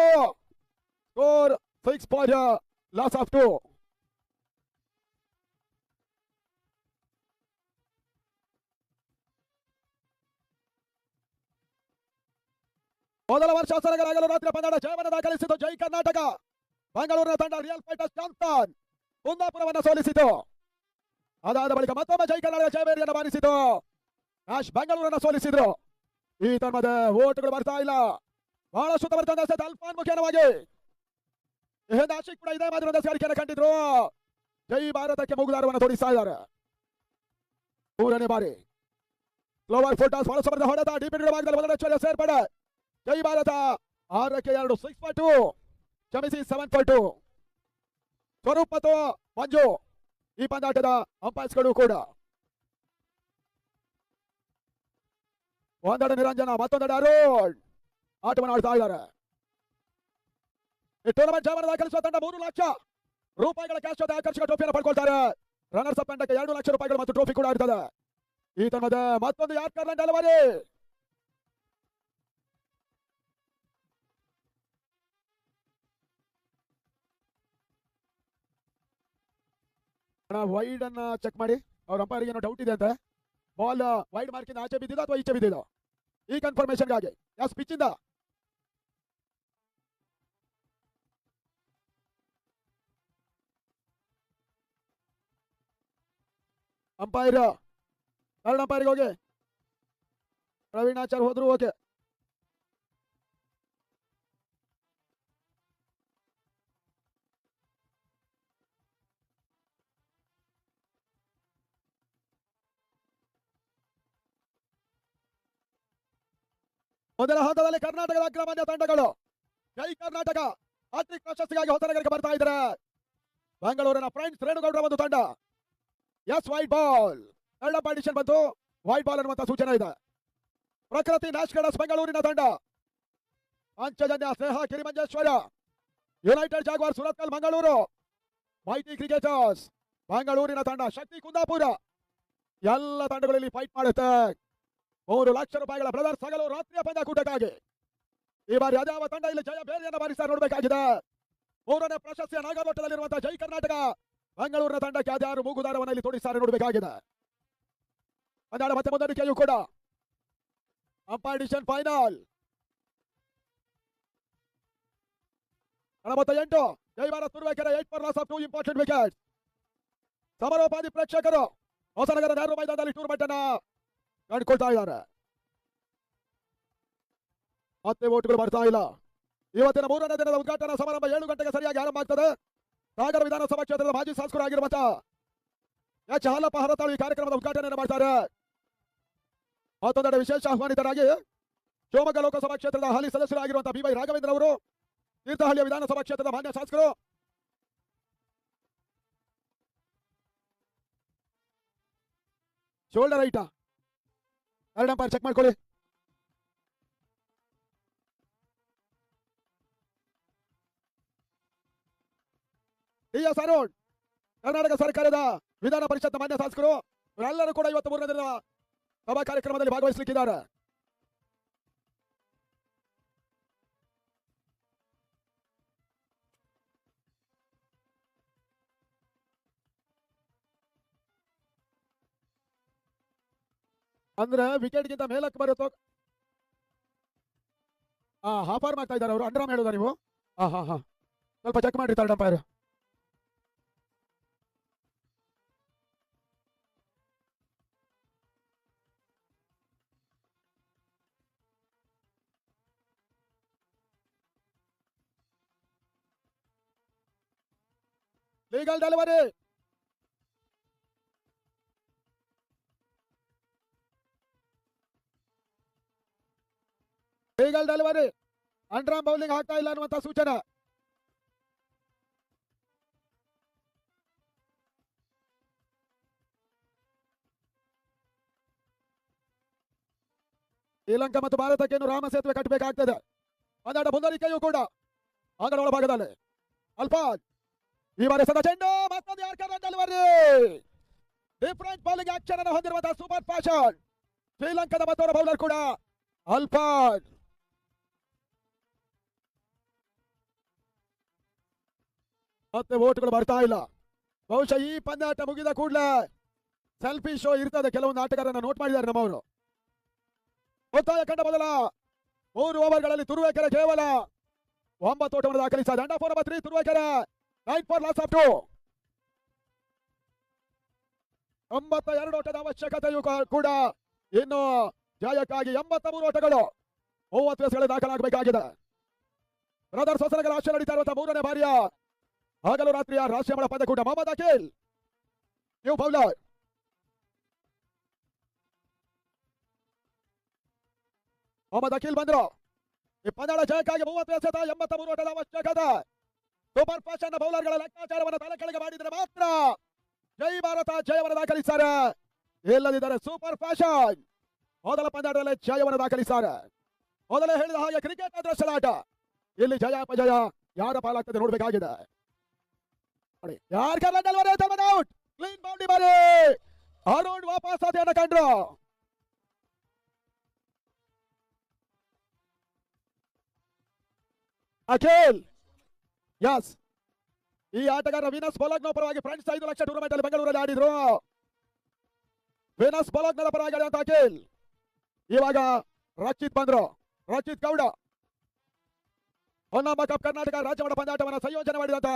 Score 6 point loss of 2. ಮೊದಲ ವರ್ಷ ಸರಗರಾಗಲು ರಾತ್ರಿ ಪಂದ್ಯದ ಜಯವನ್ನು ದಾಖಲಿಸಿತು ಜೈ ಕರ್ನಾಟಕ. ಬೆಂಗಳೂರಿನ ತಂಡ ರಿಯಲ್ ಫೈಟರ್ಸ್ ಚಾಂಪಿಯನ್ ಕುಂದಾಪುರವನ್ನು ಸೋಲಿಸಿತು. ಅದಾದ ಬಳಿಕ ಮತ್ತೊಮ್ಮೆ ಜೈ ಕರ್ನಾಟಕ ಜಯಬೇರಿಯನ್ನು ಬಾರಿಸಿತು. ನ್ಯಾಶ್ ಬೆಂಗಳೂರನ್ನು ಸೋಲಿಸಿದ್ರು. ಈ ತರ್ಮದ ಓಟ್ಗಳು ಬರ್ತಾ ಇಲ್ಲ. ಬಹಳಷ್ಟು ಬರ್ತಂದ ಅಲ್ಫಾನ್ ಮುಖೇನವಾಗಿ ಈ ಹಿಂದೆ ಆಶಿಕ್ ಕೂಡ ಇದೇ ಮಾದರಿ ಒಂದು ಸಾರಿಕೆಯನ್ನು ಕಂಡಿದ್ರು. ಜೈ ಭಾರತಕ್ಕೆ ಮೂಗುದಾರವನ್ನು ತೋರಿಸ್ತಾ ಇದ್ದಾರೆ. 3ನೇ ಬಾರಿ ಗ್ಲೋಬಲ್ ಫೋಟಾಸ್ ಬಹಳ ಸಮರ್ಥ ಹೊಡೆತ ಡಿಪಿಡ್ ಭಾಗದಲ್ಲಿ ಮೊದಲ ಸೇರ್ಪಡೆ. ಜೈ ಭಾರತ 6ಕ್ಕೆ 2 6.2 ಕ್ಷಮಿಸಿ 7.2. ಸ್ವರೂಪ್ ಮತ್ತು ಮಂಜು ಈ ಪಂದ್ಯಾಟದ ಅಂಪೈರ್ಸ್ಗಳು ಕೂಡ. ಒಂದೆಡೆ ನಿರಂಜನ ಮತ್ತೊಂದೆಡೆ ಅರುಣ್ ಆಟವನ್ನು ಆಡ್ತಾ ಇದ್ದಾರೆ. ಈ ಟೂರ್ನಮೆಂಟ್ ಜಯವನ್ನು ದಾಖಲಿಸುವ ತಂಡ 3 ಲಕ್ಷ ರೂಪಾಯಿಗಳ ಕ್ಯಾಶ್ ಜೊತೆ ಆಕರ್ಷಕ ಟ್ರೋಫಿಯನ್ನು ಪಡ್ಕೊಳ್ತಾರೆ. ರನ್ನರ್ಸ್ ಅಪ್ ತಂಡಕ್ಕೆ 2 ಲಕ್ಷ ರೂಪಾಯಿಗಳು ಮತ್ತು ಟ್ರೋಫಿ ಕೂಡ ಇರ್ತದೆ. ಈ ತಂಡದ ಮತ್ತೊಂದು ಯಾರ್ಕರ್ ಡೆಲಿವರಿ. ವೈಡ್ ಅನ್ನ ಚೆಕ್ ಮಾಡಿ. ಅವ್ರ ಅಂಪೈರ್ ಏನೋ ಡೌಟ್ ಇದೆ ಅಂತೆ. ಬಾಲ್ ವೈಡ್ ಮಾರ್ಕಿಂದ ಆಚೆ ಬಿದ್ದಿದ್ದು ಅಥವಾ ಈಚೆ ಬಿದ್ದಿದ್ದು ಈ ಕನ್ಫರ್ಮೇಶನ್ಗಾಗಿ ಎಸ್ ಪಿಚ್ ಇಂದ ಅಂಪೈರ್ ಥರ್ಡ್ ಅಂಪೈರ್ಗೆ ಹೋಗಿ ಪ್ರವೀಣಾಚಾರ್ ಹೋದ್ರು. ಓಕೆ, ಮೊದಲ ಹಂತದಲ್ಲಿ ಕರ್ನಾಟಕದ ಅಗ್ರಮಾನ್ಯ ತಂಡಗಳು ಜೈ ಕರ್ನಾಟಕ ಹ್ಯಾಟ್ರಿಕ್ ಪ್ರಶಸ್ತಿಗಾಗಿ ಹೊಸನಗರಕ್ಕೆ ಬರ್ತಾ ಇದ್ದಾರೆ. ಬೆಂಗಳೂರಿನ ಫ್ರೆಂಡ್ಸ್ ರೇಣುಗೌಡರ ಒಂದು ತಂಡ ಎಸ್ ವೈಟ್ ಬಾಲ್ ಎರಡ ಪಾರ್ಟಿಷನ್ ಬಂತು. ವೈಟ್ ಬಾಲ್ ಅನ್ನುವಂತ ಸೂಚನೆ ಇದೆ. ಪ್ರಕೃತಿ ನ್ಯಾಶ್ಗಡಸ್ ಬೆಂಗಳೂರಿನ ತಂಡ Panchajanya Sneha Kirimanjeshwara united jaguar Surathkal Mangaluru mighty cricketers ಬೆಂಗಳೂರಿನ ತಂಡ ಶಕ್ತಿ ಕುಂದಾಪುರ ಎಲ್ಲ ತಂಡಗಳಲ್ಲಿ ಫೈಟ್ ಮಾಡುತ್ತೆ. 3 ಲಕ್ಷ ರೂಪಾಯಿಗಳ ಬ್ರದರ್ಸ್ ಹಗಲು ರಾತ್ರಿಯ ಪಂದ್ಯಾಕೂಟಕ್ಕಾಗಿ ಈ ಬಾರಿ ಅದ್ಯಾವ ತಂಡ ಇಲ್ಲಿ ಜಯ ಬೇರೆಯನ್ನು ಬಾರಿಸ್ತಾ ನೋಡಬೇಕಾಗಿದೆ. 3ನೇ ಪ್ರಶಸ್ತಿಯ ನಾಗಲೋಟದಲ್ಲಿರುವಂತಹ ಜೈ ಕರ್ನಾಟಕ ಬೆಂಗಳೂರಿನ ತಂಡಕ್ಕೆ ಅದ್ಯಾರು ಮೂಗುದಾರವನ್ನು ಇಲ್ಲಿ ತೋರಿಸ್ತಾರೆ ನೋಡಬೇಕಾಗಿದೆ. ಪಂದ್ಯಾಟ ಮತ್ತೆ ಮುಂದಡಿಕೆಯೂ ಕೂಡ competition final 48 Jai Bharat Turuvekere 8 for loss of 2 important wickets. ಸಮರೋಪಾದಿ ಪ್ರೇಕ್ಷಕರು ಹೊಸನಗರ ನೆಹರು ಮೈದಾನದಲ್ಲಿ ಟೂರ್ನಮೆಂಟ್ ಅನ್ನ ಕಂಡುಕೊಳ್ತಾ ಇದ್ದಾರೆ. ಮತ್ತೆ ಓಟ್ಗಳು ಬರ್ತಾ ಇಲ್ಲ. ಇವತ್ತಿನ 3ನೇ ದಿನದ ಉದ್ಘಾಟನಾ ಸಮಾರಂಭ 7 ಗಂಟೆಗೆ ಸರಿಯಾಗಿ ಆರಂಭ ಆಗ್ತದೆ. ಸಾಗರ ವಿಧಾನಸಭಾ ಕ್ಷೇತ್ರದ ಮಾಜಿ ಶಾಸಕರಾಗಿರುವಂತಹ ಎಚ್ ಹಾಲಪ್ಪ ಹರತಾಳು ಈ ಕಾರ್ಯಕ್ರಮದ ಉದ್ಘಾಟನೆಯನ್ನು ಮಾಡ್ತಾರೆ. ಮತ್ತೊಂದೆಡೆ ವಿಶೇಷ ಆಹ್ವಾನಿತರಾಗಿ ಶಿವಮೊಗ್ಗ ಲೋಕಸಭಾ ಕ್ಷೇತ್ರದ ಹಾಲಿ ಸದಸ್ಯರಾಗಿರುವಂತಹ ಬಿ ವೈ ರಾಘವೇಂದ್ರ ಅವರು, ತೀರ್ಥಹಳ್ಳಿಯ ವಿಧಾನಸಭಾ ಕ್ಷೇತ್ರದ ಮಾನ್ಯ ಶಾಸಕರು, ಶೋಲ್ಡರ್ ರೈಟ ಎರಡು ಅಂಪೈರ್ ಚೆಕ್ ಮಾಡ್ಕೊಳ್ಳಿ. ಡಿ ಎಸ್ ಅರುಣ್ ಕರ್ನಾಟಕ ಸರ್ಕಾರದ ವಿಧಾನ ಪರಿಷತ್ ಮಾನ್ಯ ಶಾಸಕರು ಇವರೆಲ್ಲರೂ ಕೂಡ ಇವತ್ತು 3ನೇ ದಿನದ ಸಭಾ ಕಾರ್ಯಕ್ರಮದಲ್ಲಿ ಭಾಗವಹಿಸಲಿಕ್ಕಿದ್ದಾರೆ. ಅಂದ್ರೆ ವಿಕೆಟ್ ಗಿಂತ ಮೇಲಕ್ಕೆ ಬರುತ್ತೋ ಹಾಫ್ ಆರ್ಮ್ ಆಗ್ತಾ ಇದ್ದಾರೆ ಅವರು. ಅಂಡರ್ ಆರ್ಮ್ ಹೇಳುದಾ ನೀವು? ಹಾ ಸ್ವಲ್ಪ ಚೆಕ್ ಮಾಡಿ third umpire. Legal delivery legal delivery underarm bowling ಆಗ್ತಾ ಇಲ್ಲ ಅನ್ನುವಂತ ಸೂಚನೆ. ಶ್ರೀಲಂಕಾ ಮತ್ತು ಭಾರತಕ್ಕೆ ಇನ್ನು ರಾಮ ಸೇತುವೆ ಕಟ್ಟಬೇಕಾಗ್ತದೆ. ಪಂದ್ಯಾಟ ಮುಂದುವರಿಕೆಯೂ ಕೂಡ ಅಂಗಡ ಒಳಭಾಗದಲ್ಲಿ ಅಲ್ಫಾಜ್ ಈ ಬಾರಿ ಸದ ಚೆಂಡು ಮತ್ತೊಂದು yorker delivery. Different bowling action ಅನ್ನು ಹೊಂದಿರುವಂತಹ ಸೂಪರ್ ಫ್ಯಾಷನ್ ಶ್ರೀಲಂಕಾದ ಮತ್ತೊಬ್ಬ ಬೌಲರ್ ಕೂಡ ಅಲ್ಫಾಜ್. ಮತ್ತೆ ಓಟ್ಗಳು ಬರ್ತಾ ಇಲ್ಲ. ಬಹುಶಃ ಈ ಪಂದ್ಯಾಟ ಮುಗಿದ ಕೂಡಲೇ ಸೆಲ್ಫಿ ಶೋ ಇರ್ತದೆ. ಕೆಲವೊಂದು ಆಟಗಾರರನ್ನ ನೋಟ್ ಮಾಡಿದ್ದಾರೆ ನಮ್ಮವರು. ಒತ್ತಾಯ ಕಂಡ ಮೊದಲ 3 ಓವರ್ಗಳಲ್ಲಿ ತುರುವೇಕೆರೆ ಕೇವಲ 9 ಓಟವನ್ನು ದಾಖಲಿಸಿದ. ದಂಡ 4/3 ತುರುವೇಕೆರೆ 9 ಫಾರ್ ಲಾಸ್ ಆಫ್ 2. 92 ಓಟದ ಅವಶ್ಯಕತೆಯೂ ಕೂಡ ಇನ್ನು ಜಯಕ್ಕಾಗಿ 83 ಓಟಗಳು 30 ಎಸೆಗಳು ದಾಖಲಾಗಬೇಕಾಗಿದೆ. ಬ್ರದರ್ಸ್ ಹೊಸನಗರ ಆಶ್ಚರ್ಯ ನಡೀತಾ ಇರುವಂತಹ 3ನೇ ಬಾರಿಯ ಹಗಲು ರಾತ್ರಿಯ ರಾಷ್ಟ್ರೀಯ ಮಳ ಪಂದ್ಯಕೂಟ. Mohammed Akhil new bowler. ಮೊಹಮ್ಮದ್ ಅಖಿಲ್ ಬಂದ್ರು. ಈ ಪಂದ್ಯದ ಜಯಕ್ಕಾಗಿ 30 ಎಸೆತ 83 ಓಟದ ಅವಶ್ಯಕತೆ. ಸೂಪರ್ ಫ್ಯಾಷನ್ ಬೌಲರ್ಗಳ ಲೆಕ್ಕಾಚಾರವನ್ನು ತಲೆ ಕೆಳಗೆ ಮಾಡಿದರೆ ಮಾತ್ರ ಜೈ ಭಾರತ ಜಯವನ್ನು ದಾಖಲಿಸುತ್ತಾರೆ. ಇಲ್ಲದಿದ್ದರೆ ಸೂಪರ್ ಫ್ಯಾಷನ್ ಮೊದಲ ಪಂದ್ಯದಲ್ಲಿ ಜಯವನ್ನು ದಾಖಲಿಸುತ್ತಾರೆ. ಮೊದಲೇ ಹೇಳಿದ ಹಾಗೆ ಕ್ರಿಕೆಟ್ ಅದೃಷ್ಟದ ಇಲ್ಲಿ ಜಯ ಅಪಜಯ ಯಾರ ಪಾಲಾಗ್ತದೆ ನೋಡಬೇಕಾಗಿದೆ. ಯಾರ ಔಟ್ ಕ್ಲೀನ್ ಬೌಂಡ್ರಿ ಬಾರಿ ಅರುಣ್ ವಾಪಸ್ ಅದೇನ ಕಂಡ್ರು. ಅಖಿಲ್ ಯಸ್ ಈ ಆಟಗಾರ ವೀನಸ್ ಬೊಲಗ್ನ ಪರವಾಗಿ ಫ್ರೆಂಡ್ಸ್ 5 ಲಕ್ಷ ಟೂರ್ನಮೆಂಟ್ ಅಲ್ಲಿ ಬೆಂಗಳೂರಲ್ಲಿ ಆಡಿದ್ರು. ವೀನಸ್ ಬೊಲಗ್ನ ಪರವಾಗಿ ಆಡಿದಂತ ಅಖಿಲ್ ಇವಾಗ ರಚಿತ್ ಬಂದ್ರು. ರಚಿತ್ ಗೌಡ ಹೊನ್ನಮ್ಮ ಕಪ್ ಕರ್ನಾಟಕ ರಾಜ್ಯಮಟ್ಟ ಪಂದ್ಯಾಟವನ್ನು ಸಂಯೋಜನೆ ಮಾಡಿದಂತ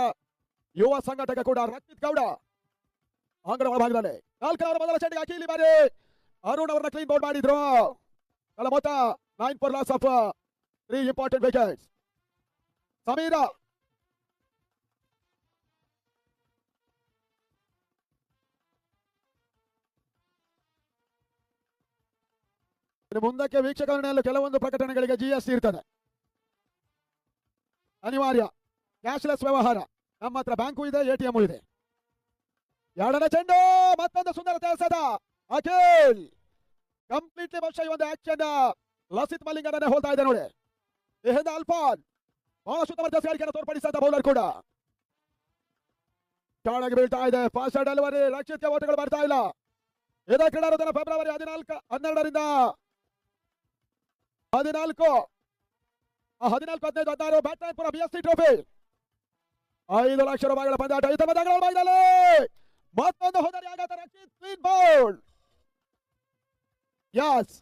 ಯುವ ಸಂಘಟಕ ಕೂಡ ರಚಿತ್ ಗೌಡ ಅಂಗಡ ಒಳಭಾಗದಲ್ಲಿ 4ರ ಮೊದಲ ಚೆಂಡಿಗೆ ಅಖಿಲ್ ಬಾರಿ ಅರುಣ್ ಅವರನ್ನ ಕ್ಲೀನ್ ಬೌಲ್ಡ್ ಮಾಡಿದ್ರು. ಕಳ ಮೊತ್ತ 9 for loss of 3 important wickets. Sameera ಮುಂದಕ್ಕೆ ವೀಕ್ಷಕರನ್ನೆಲ್ಲ ಕೆಲವೊಂದು ಪ್ರಕಟಣೆಗಳಿಗೆ GST ಇರ್ತದೆ, ಅನಿವಾರ್ಯ. ಕ್ಯಾಶ್ಲೆಸ್ ವ್ಯವಹಾರ ನಮ್ಮ ಹತ್ರ ಬ್ಯಾಂಕು ಇದೆ, ATM ಇದೆ. 2ನೇ ಚೆಂಡು ಮತ್ತೊಂದು ಸುಂದರ ಎಸೆತ ಅಖಿಲ್ ಕಂಪ್ಲೀಟ್ಲಿ. ಬಹುಶಃ ಈ ಒಂದು ಆಕ್ಷನ್ ಲಸಿತ್ ಮಲಿಂಗನೇ ಹೋಗ್ತಾ ಇದೆ ನೋಡಿ. ಎಹೆದ ಅಲ್ಫಾನ್ ಬಹಳಷ್ಟು ಜಬರ್ದಸ್ತ್ ಗಾಳಿಕೆಯನ್ನು ತೋರ್ಪಡಿಸಿದ ಬೌಲರ್ ಕೂಡ ಕೆಳಗೆ ಬೀಳ್ತಾ ಇದೆ. ಫಾಸ್ಟ್ ಡೆಲಿವರಿ ರಕ್ಷಿತ್ಗೆ ಓಟಗಳು ಬರ್ತಾ ಇಲ್ಲ. ಇದೇ ಕ್ರೀಡಾಋತುವಿನ ಫೆಬ್ರವರಿ 12ರಿಂದ 14 15 16 ಬ್ಯಾಟ್ಮನ್ಪುರ BSC ಟ್ರೋಫಿ 5 ಲಕ್ಷ ರೂಪಾಯಿಗಳ ಪಂದ್ಯಾಟ. ಈ ಪಂದ್ಯಗಳ ಭಾಗದಲ್ಲಿ ಮತ್ತೊಂದು ಹೋದರಿ ಆಘಾತ. Rakshith clean bowled. ಯಸ್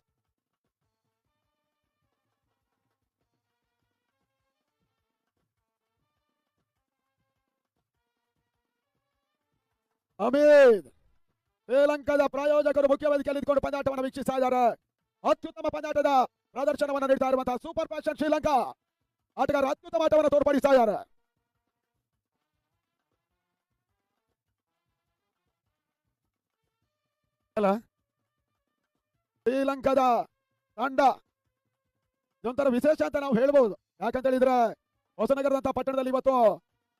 ಅಮೀದ್ ಶ್ರೀಲಂಕಾದ ಪ್ರಾಯೋಜಕರು ಮುಖ್ಯ ವೇದಿಕೆಯಲ್ಲಿ ಇದ್ಕೊಂಡು ಪಂದ್ಯಾಟವನ್ನು ವೀಕ್ಷಿಸ್ತಾ ಇದ್ದಾರೆ. ಅತ್ಯುತ್ತಮ ಪಂದ್ಯಾಟದ ಪ್ರದರ್ಶನವನ್ನು ನೀಡ್ತಾ ಇರುವಂತಹ ಸೂಪರ್ ಫ್ಯಾಷನ್ ಶ್ರೀಲಂಕಾ ಆಟಗಾರರು ಅತ್ಯುತ್ತಮ ಆಟವನ್ನು ತೋರ್ಪಡಿಸ್ತಾ ಇದ್ದಾರೆ. ಶ್ರೀಲಂಕಾದ ತಂಡ ಇದೊಂಥರ ವಿಶೇಷ ಅಂತ ನಾವು ಹೇಳ್ಬಹುದು. ಯಾಕಂತ ಹೇಳಿದ್ರೆ ಹೊಸನಗರದಂತಹ ಪಟ್ಟಣದಲ್ಲಿ ಇವತ್ತು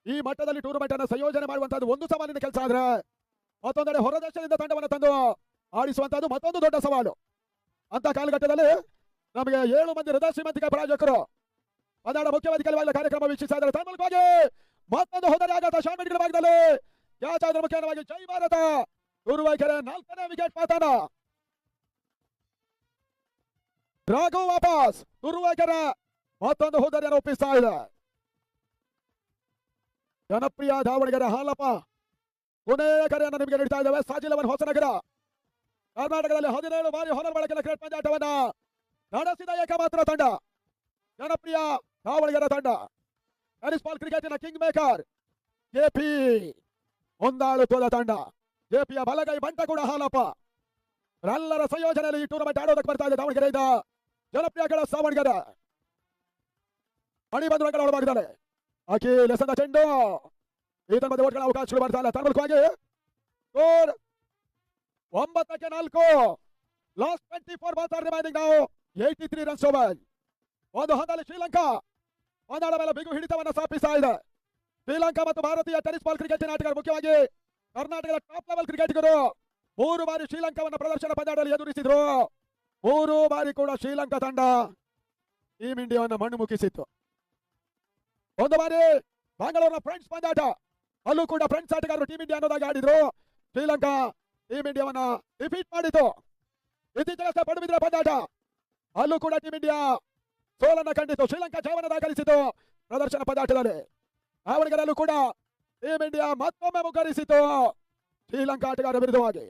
ಈ ಮಟ್ಟದಲ್ಲಿ ಟೂರ್ನಮೆಂಟ್ ಅನ್ನು ಸಂಯೋಜನೆ ಮಾಡುವಂತದ್ದು ಒಂದು ಸವಾಲಿನ ಕೆಲಸ ಆದ್ರೆ, ಮತ್ತೊಂದೆಡೆ ಹೊರ ದೇಶದಿಂದ ತಂಡವನ್ನು ತಂದು ಆಡಿಸುವಂತದ್ದು ಮತ್ತೊಂದು ದೊಡ್ಡ ಸವಾಲು. ಅಂತ ಕಾಲಘಟ್ಟದಲ್ಲಿ ನಮಗೆ 7 ಮಂದಿ ಹೃದಯ ಶ್ರೀಮಂತಿಕೆ ಪ್ರಾಯೋಜಕರು ಪಂದ್ಯದ ಮುಖ್ಯ ವೇದಿಕೆಯಲ್ಲಿ ಕಾರ್ಯಕ್ರಮ ವೀಕ್ಷಿಸ್ತಾ ಇದ್ದಾರೆ. ತನ್ಮೂಲಕವಾಗಿ ಮತ್ತೊಂದು ಹೋದರೆ ಆಘಾತ ಶಾಮಿಗಳ ಭಾಗದಲ್ಲಿ ಕ್ಯಾಚ್ ಆದ್ರೆ ಮುಖ್ಯವಾಗಿ ಜೈ ಭಾರತ ತುರುವೇಕೆರೆ 4ನೇ ವಿಕೆಟ್ ಪಾತಾನ. ರಾಘು ವಾಪಸ್ ತುರುವೇಕೆರೆ ಮತ್ತೊಂದು ಹೋದರಿಯನ್ನು ಒಪ್ಪಿಸ್ತಾ ಇದೆ. ಜನಪ್ರಿಯ ದಾವಣಗೆರೆ ಹಾಲಪ್ಪ ಕೊನೆಯ ಕರೆಯನ್ನು ನಿಮಗೆ ನೀಡ್ತಾ ಇದ್ದೇವೆ. ಸಾಜಿಲವನ್ ಹೊಸನಗರ ಕರ್ನಾಟಕದಲ್ಲಿ 17 ಬಾರಿ ಹೊನರ್ ಬಳಕೆಯ ಕ್ರಿಕೆಟ್ ಪಂದ್ಯಾಟವನ್ನ ನಡೆಸಿದ ಏಕಮಾತ್ರ ತಂಡ ಜನಪ್ರಿಯ ದಾವಣಗೆರೆ ತಂಡ. ಟೆನಿಸ್ ಬಾಲ್ ಕ್ರಿಕೆಟಿನ ಕಿಂಗ್ ಮೇಕರ್ JP ಮುಂದಾಳುತ್ವದ ತಂಡ. JPಯ ಬಲಗೈ ಬಂಟ ಕೂಡ ಹಾಲಪ್ಪ. ಎಲ್ಲರ ಸಂಯೋಜನೆಯಲ್ಲಿ ಈ ಟೂರ್ನಮೆಂಟ್ ಆಡೋದಕ್ಕೆ ಬರ್ತಾ ಇದೆ ದಾವಣಗೆರೆಯಿಂದ. ಜನಪ್ರಿಯ ಕೆಳ ದಾವಣಗೆರೆ ಮಣಿ ಬಂಧುಗಳ ಒಳಭಾಗದಲ್ಲಿ ಅಖಿಲ್ ಎಸೆದ ಚೆಂಡು. ಈತನ ಮಧ್ಯೆ ಓಟ್ಗಳ ಅವಕಾಶಗಳು ಬರ್ತಾ ಇಲ್ಲ. ತನ್ಮೂಲಕವಾಗಿ ಸ್ಕೋರ್ 9ಕ್ಕೆ 4. Last 24 balls are remaining now 83 runs over. ಒಂದು ಹಂತದಲ್ಲಿ ಶ್ರೀಲಂಕಾ ಪಂದ್ಯದ ಮೇಲೆ ಬಿಗು ಹಿಡಿತವನ್ನು ಸ್ಥಾಪಿಸ್ತಾ ಇದೆ. ಶ್ರೀಲಂಕಾ ಮತ್ತು ಭಾರತೀಯ ಟೆನಿಸ್ ಬಾಲ್ ಕ್ರಿಕೆಟಿನ ಆಟಗಾರರು ಮುಖ್ಯವಾಗಿ ಕರ್ನಾಟಕದ ಟಾಪ್ ಲೆವೆಲ್ ಕ್ರಿಕೆಟಿಗರು 3 ಬಾರಿ ಶ್ರೀಲಂಕಾವನ್ನು ಪ್ರದರ್ಶನ ಪಂದ್ಯದಲ್ಲಿ ಎದುರಿಸಿದ್ರು. 3 ಬಾರಿ ಕೂಡ ಶ್ರೀಲಂಕಾ ತಂಡ ಟೀಮ್ ಇಂಡಿಯಾವನ್ನು ಮಣ್ಣು ಮುಗಿಸಿತ್ತು. ಒಂದು ಬಾರಿ ಬೆಂಗಳೂರಿನ ಫ್ರೆಂಡ್ಸ್ ಪಂದ್ಯಾಟ, ಅಲ್ಲೂ ಕೂಡ ಫ್ರೆಂಡ್ಸ್ ಆಟಗಾರರು ಟೀಮ್ ಇಂಡಿಯಾ ಅನ್ನೋದಾಗಿ ಆಡಿದ್ರು. ಶ್ರೀಲಂಕಾ ಟೀಮ್ ಇಂಡಿಯಾವನ್ನ ಡಿಫೀಟ್ ಮಾಡಿತು. ಇತ್ತೀಚೆಗೆ ಪಡುಬಿದ್ರೆ ಪಂದ್ಯಾಟ, ಅಲ್ಲೂ ಕೂಡ ಟೀಮ್ ಇಂಡಿಯಾ ಸೋಲನ್ನ ಕಂಡಿತು. ಶ್ರೀಲಂಕಾ ಜಯವನ್ನು ದಾಖಲಿಸಿತು ಪ್ರದರ್ಶನ ಪಂದ್ಯಾಟದಲ್ಲಿ. ದಾವಣಗೆರೆಯಲ್ಲೂ ಕೂಡ ಟೀಮ್ ಇಂಡಿಯಾ ಮತ್ತೊಮ್ಮೆ ಮುಖರಿಸಿತು ಶ್ರೀಲಂಕಾ ಆಟಗಾರರ ವಿರುದ್ಧವಾಗಿ.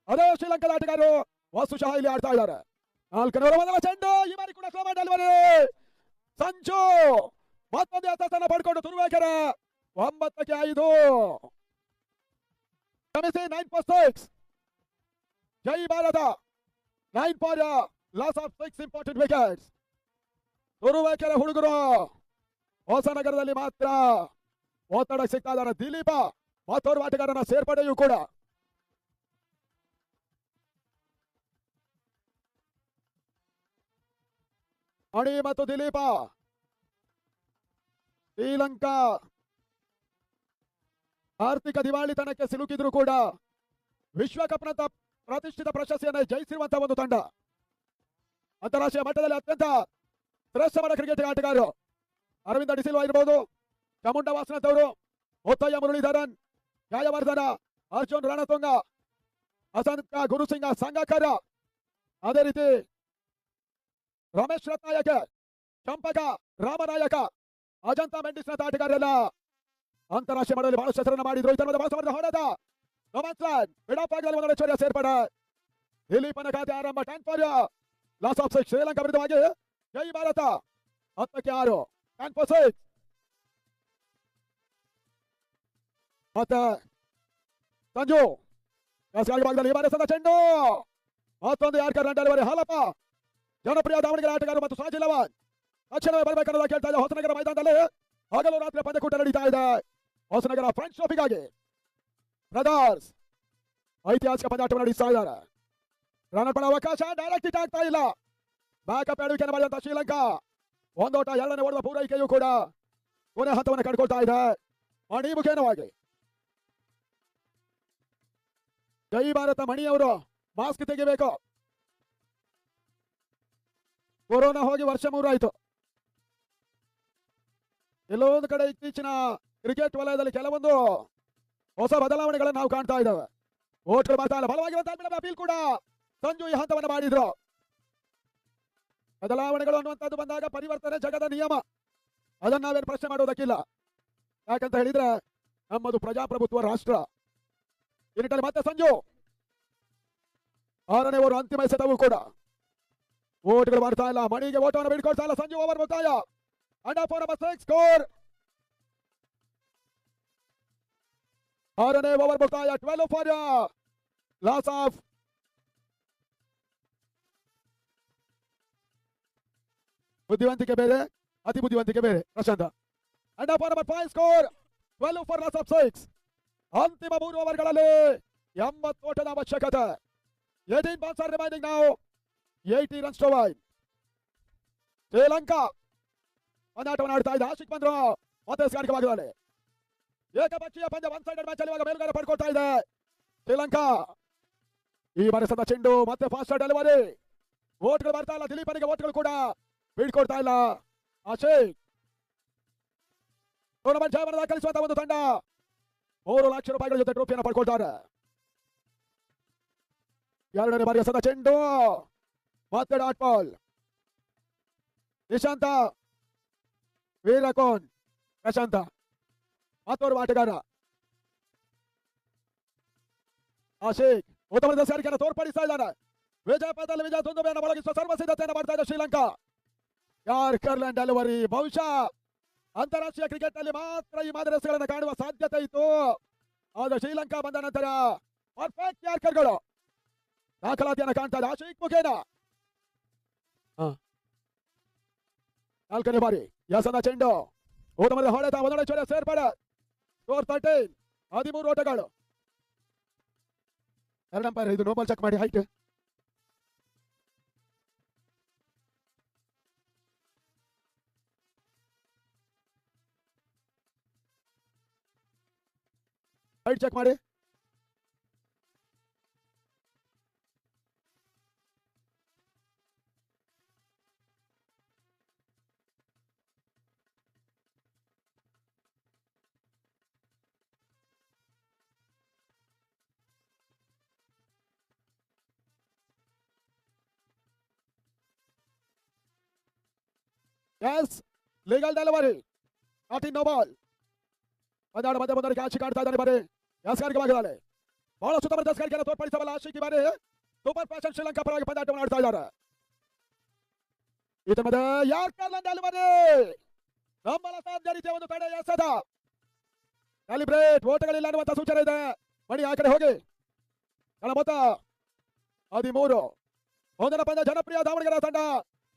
ಅದೇ ಶ್ರೀಲಂಕಾದ ಆಟಗಾರರು ವಸ್ತುಶಃ ಇಲ್ಲಿ ಆಡ್ತಾ ಇದ್ದಾರೆ. 4ನೇ ಓವರ್ ಮೊದಲ ಚೆಂಡು, ಈ ಬಾರಿ ಕೂಡ ಸ್ಲೋ ಡೆಲಿವರಿ. ಸಂಜು ಮತ್ತೊಂದು ಯಶಸ್ಸನ್ನು ಪಡ್ಕೊಂಡು ತುರುವೇಕೆರೆ 9ಕ್ಕೆ 5. ಕ್ಷಮಿಸಿ 9 for 6. Jai Bharat 9 for loss of 6 important wickets. Turuvekere ಹುಡುಗರು ಹೊಸನಗರದಲ್ಲಿ ಮಾತ್ರ ಒತ್ತಡಕ್ಕೆ ಸಿಗ್ತಾ ಇದ್ದಾರೆ. ದಿಲೀಪ ಮತ್ತೋರ್ವ ಆಟಗಾರನ ಸೇರ್ಪಡೆಯೂ ಕೂಡ. ಮಣಿ ಮತ್ತು ದಿಲೀಪ. ಶ್ರೀಲಂಕಾ ಆರ್ಥಿಕ ದಿವಾಳಿತನಕ್ಕೆ ಸಿಲುಕಿದ್ರು ಕೂಡ ವಿಶ್ವಕಪ್ನಂತ ಪ್ರತಿಷ್ಠಿತ ಪ್ರಶಸ್ತಿಯನ್ನು ಜಯಿಸಿರುವಂತಹ ಒಂದು ತಂಡ. ಅಂತಾರಾಷ್ಟ್ರೀಯ ಮಟ್ಟದಲ್ಲಿ ಅತ್ಯಂತ ಶ್ರೇಷ್ಠವಾದ ಕ್ರಿಕೆಟ್ ಆಟಗಾರರು ಅರವಿಂದ ಡಿಸಿಲ್ವಾ ಇರಬಹುದು, ಚಾಮುಂಡ ವಾಸನಂತವರು, ಮುತ್ತಯ್ಯ ಮುರಳೀಧರನ್, ಜಯವರ್ಧನ, ಅರ್ಜುನ್ ರಣತುಂಗ, ಅಸಂತ ಗುರುಸಿಂಗ ಸಂಗಕರ, ಅದೇ ರೀತಿ ರಮೇಶ್ ರತ್ನಾಯಕ, ಚಂಪಕ ರಾಮನಾಯಕ, ಅಜಂತಾ ಮೆಂಡಿಸ್ನ ಆಟಗಾರರೆಲ್ಲ ಅಂತಾರಾಷ್ಟ್ರೀಯ ಮಟ್ಟದಲ್ಲಿ ಬಹಳಷ್ಟು ಹೆಸರನ್ನು ಮಾಡಿದ್ರು. ಇದರ ಭಾಷೆ ಹೊಡೆದ ಬಿಡಪಾಗದಲ್ಲಿ ಒಂದೆಡೆ ಸೇರ್ಪಡೆ. ದಿಲೀಪನ ಖಾತೆ ಆರಂಭ 10 for loss of 6. ಶ್ರೀಲಂಕಾ ವಿರುದ್ಧವಾಗಿ ಜೈ ಭಾರತ 10ಕ್ಕೆ 6. 10 for 6. ಮತ್ತೆ ಸಂಜು ಭಾಗದಲ್ಲಿ ಈ ಬಾರಿ ಸದ ಚೆಂಡು, ಮತ್ತೊಂದು ಯಾರ್ಕರ್ ಡೆಲಿವರಿ. ಹಾಲಪ್ಪ ಜನಪ್ರಿಯ ದಾವಣಗೆರೆ ಆಟಗಾರ ಮತ್ತು ಸಾಜಿ ಲವಾನ್ ತಕ್ಷಣವೇ ಬರಬೇಕನ್ನೋದ ಕೇಳ್ತಾ ಇದೆ. ಹೊಸನಗರ ಮೈದಾನದಲ್ಲಿ ಹಗಲು ರಾತ್ರಿ ಪಂದ್ಯಕೂಟ ನಡೀತಾ ಇದೆ. ಹೊಸನಗರ ಫ್ರೆಂಡ್ಸ್ ಟ್ರೋಫಿಗಾಗಿ ಬ್ರದರ್ಸ್ ಐತಿಹಾಸಿಕ ಪಂದ್ಯಾಟವನ್ನು ನಡೆಸ್ತಾ ಇದ್ದಾರೆ. ರನ್ ಪಡ ಅವಕಾಶ, ಡೈರೆಕ್ಟ್ ಹಿಟ್ ಆಗ್ತಾ ಇಲ್ಲ. ಬ್ಯಾಕಪ್ ಎಡುವಿಕೆಯನ್ನು ಮಾಡಿದಂತ ಶ್ರೀಲಂಕಾ ಒಂದೋಟ 2ನೇ ಓಟದ ಪೂರೈಕೆಯೂ ಕೂಡ ಕೊನೆ ಹಂತವನ್ನು ಕಡ್ಕೊಳ್ತಾ ಇದೆ. ಮಣಿ ಮುಖೇನವಾಗಿ ಜೈ ಭಾರತ ಮಣಿಯವರು ಮಾಸ್ಕ್ ತೆಗಿಬೇಕು. ಕೊರೋನಾ ಹೋಗಿ ವರ್ಷ 3 ಆಯ್ತು. ಎಲ್ಲೋ ಒಂದು ಕಡೆ ಇತ್ತೀಚಿನ ಕ್ರಿಕೆಟ್ ವಲಯದಲ್ಲಿ ಕೆಲವೊಂದು ಹೊಸ ಬದಲಾವಣೆಗಳನ್ನು ನಾವು ಕಾಣ್ತಾ ಇದ್ದೇವೆ. ಓಟ್ಗಳು ಬರ್ತಾ ಇಲ್ಲ. ಬಲವಾಗಿರುವಂತಹ ಅಪೀಲ್ ಕೂಡ ಸಂಜು ಈ ಹಂತವನ್ನು ಮಾಡಿದ್ರು. ಬದಲಾವಣೆಗಳು ಅನ್ನುವಂಥದ್ದು ಬಂದಾಗ ಪರಿವರ್ತನೆ ಜಗದ ನಿಯಮ, ಅದನ್ನು ನಾವೇನು ಪ್ರಶ್ನೆ ಮಾಡುವುದಕ್ಕಿಲ್ಲ. ಯಾಕಂತ ಹೇಳಿದ್ರೆ ನಮ್ಮದು ಪ್ರಜಾಪ್ರಭುತ್ವ ರಾಷ್ಟ್ರ. ಈ ನಿಟ್ಟಿನಲ್ಲಿ ಮತ್ತೆ ಸಂಜು 6ನೇ ಓವರ್ ಅಂತಿಮ ಎಸೆತವೂ ಕೂಡ ಓಟ್ಗಳು ಬರ್ತಾ ಇಲ್ಲ. ಮಣಿಗೆ ಓಟವನ್ನು ಬಿಡ್ಕೊಳ್ತಾ ಇಲ್ಲ. ಸಂಜು ಓವರ್ ಮುಕ್ತಾಯ. Under 4 number 6 score. 6ನೇ ಓವರ್ ಮುಕ್ತಾಯ. 12 for loss of ಬುದ್ಧಿವಂತಿಕೆ ಬೇರೆ, ಅತಿ ಬುದ್ಧಿವಂತಿಕೆ ಬೇರೆ. Prashanth under 4 number 5 score. 12 for loss of 6. ಅಂತಿಮ 3 ಓವರ್ಗಳಲ್ಲಿ 80 ಓಟದ ಅವಶ್ಯಕತೆ. 18 balls are remaining now. 80 runs to win. Sri Lanka ಪಂದ್ಯಾಟವನ್ನು ಆಡ್ತಾ ಇದೆ. ಆಶಿಕ್ ಬಂದ್ರು ಮತ್ತೆ ಸ್ಕಾರಿಕವಾಗಿದ್ದಾರೆ. ಏಕಪಕ್ಷೀಯ ಪಂದ್ಯ ಒನ್ ಸೈಡೆಡ್ ಮ್ಯಾಚ್ ಅಲ್ಲಿ ಇವಾಗ ಮೇಲುಗಡೆ ಪಡ್ಕೊಳ್ತಾ ಇದೆ ಶ್ರೀಲಂಕಾ. ಈ ಬಾರಿ ಸದ ಚೆಂಡು, ಮತ್ತೆ ಫಾಸ್ಟ್ ಡೆಲಿವರಿ. ಓಟ್ಗಳು ಬರ್ತಾ ಇಲ್ಲ. ದಿಲೀಪನಿಗೆ ಓಟ್ಗಳು ಕೂಡ ಬೀಳ್ಕೊಡ್ತಾ ಇಲ್ಲ. ಆಶಿಕ್ ಟೂರ್ನಮೆಂಟ್ ಜಯವನ್ನು ದಾಖಲಿಸುವಂತಹ ಒಂದು ತಂಡ 3 ಲಕ್ಷ ರೂಪಾಯಿಗಳ ಜೊತೆ ಟ್ರೋಫಿಯನ್ನು ಪಡ್ಕೊಳ್ತಾರೆ. 2ನೇ ಬಾರಿಯ ಸದ ಚೆಂಡು, ಮತ್ತೆ ಡಾಟ್ ಬಾಲ್. ನಿಶಾಂತ, ವೀರಕೋನ್, ಪ್ರಶಾಂತ ಮತ್ತೋರ್ವ ಆಟಗಾರ ಆಶಿಕ್ ಉತ್ತಮ ಸಾರಿಕೆಯನ್ನು ತೋರ್ಪಡಿಸ್ತಾ ಇದ್ದಾರೆ. ವಿಜಯಪುರದಲ್ಲಿ ವಿಜಯ ದುಂದುಬೆಯನ್ನು ಮೊಳಗಿಸುವ ಸರ್ವ ಸಿದ್ಧತೆಯನ್ನು ಮಾಡ್ತಾ ಇದೆ ಶ್ರೀಲಂಕಾ. ಯಾರ್ಕರ್ಲೆಂಡ್ ಡೆಲಿವರಿ. ಬಹುಶಃ ಅಂತಾರಾಷ್ಟ್ರೀಯ ಕ್ರಿಕೆಟ್ ನಲ್ಲಿ ಮಾತ್ರ ಈ ಮಾದರಿ ರಸಗಳನ್ನು ಕಾಣುವ ಸಾಧ್ಯತೆ ಇತ್ತು. ಆದ್ರೆ ಶ್ರೀಲಂಕಾ ಬಂದ ನಂತರ ಪರ್ಫೆಕ್ಟ್ ಯಾರ್ಕರ್ಗಳು ದಾಖಲಾತಿಯನ್ನು ಕಾಣ್ತಾ ಇದೆ. ಆಶಿಕ್ ಮುಖೇನ 4ನೇ ಬಾರಿ ಯಸನ ಚೆಂಡು, ಉತ್ತಮದ ಹೊಡೆತ, ಒಂದೊಡೆ ಚೊರೆ ಸೇರ್ಪಡೆ. ಸ್ಕೋರ್ 13. 13 ಓಟಗಳು. 2 ಅಂಪೈರ್ ಇದು ನೋಬಲ್ ಚೆಕ್ ಮಾಡಿ. ಹೈಟ್ ಚೆಕ್ ಮಾಡಿ. Yes, legal delivery. Not in no ball. ಪಂದ್ಯಾಟ ಮಧ್ಯ ಬಂದವರಿಗೆ ಆಚೆ ಕಾಡ್ತಾ ಇದ್ದಾನೆ ಬಾರಿ ಯಾಸ್ಕಾರಿಗೆ ಭಾಗದಲ್ಲಿ ಬಹಳ ಸುತ್ತಮುತ್ತ ಸ್ಕಾರಿಕೆಯನ್ನು ತೋರ್ಪಡಿಸಬಲ್ಲ ಆಶಿಕಿ ಬಾರಿ ಸೂಪರ್ ಫ್ಯಾಷನ್ ಶ್ರೀಲಂಕಾ ಪರವಾಗಿ ಪಂದ್ಯಾಟವನ್ನು ಆಡ್ತಾ ಇದ್ದಾರೆ. ಈತ ಮಧ್ಯ ಯಾರ್ಕರ್ಲೆಂಡ್ ಅಲ್ಲಿ ಬಾರಿ ನಮ್ಮಲ ಸಾಧ್ಯ ರೀತಿಯ ಒಂದು ತಡೆ ಎಸೆದ ಕ್ಯಾಲಿಬ್ರೇಟ್ ಓಟಗಳಿಲ್ಲ ಅನ್ನುವಂತ ಸೂಚನೆ ಇದೆ. ಮಣಿ ಆ ಕಡೆ ಹೋಗಿ ಮೊತ್ತ 13 ಒಂದರ ಪಂದ್ಯ ಜನಪ್ರಿಯ ದಾವಣಗೆರೆ ತಂಡ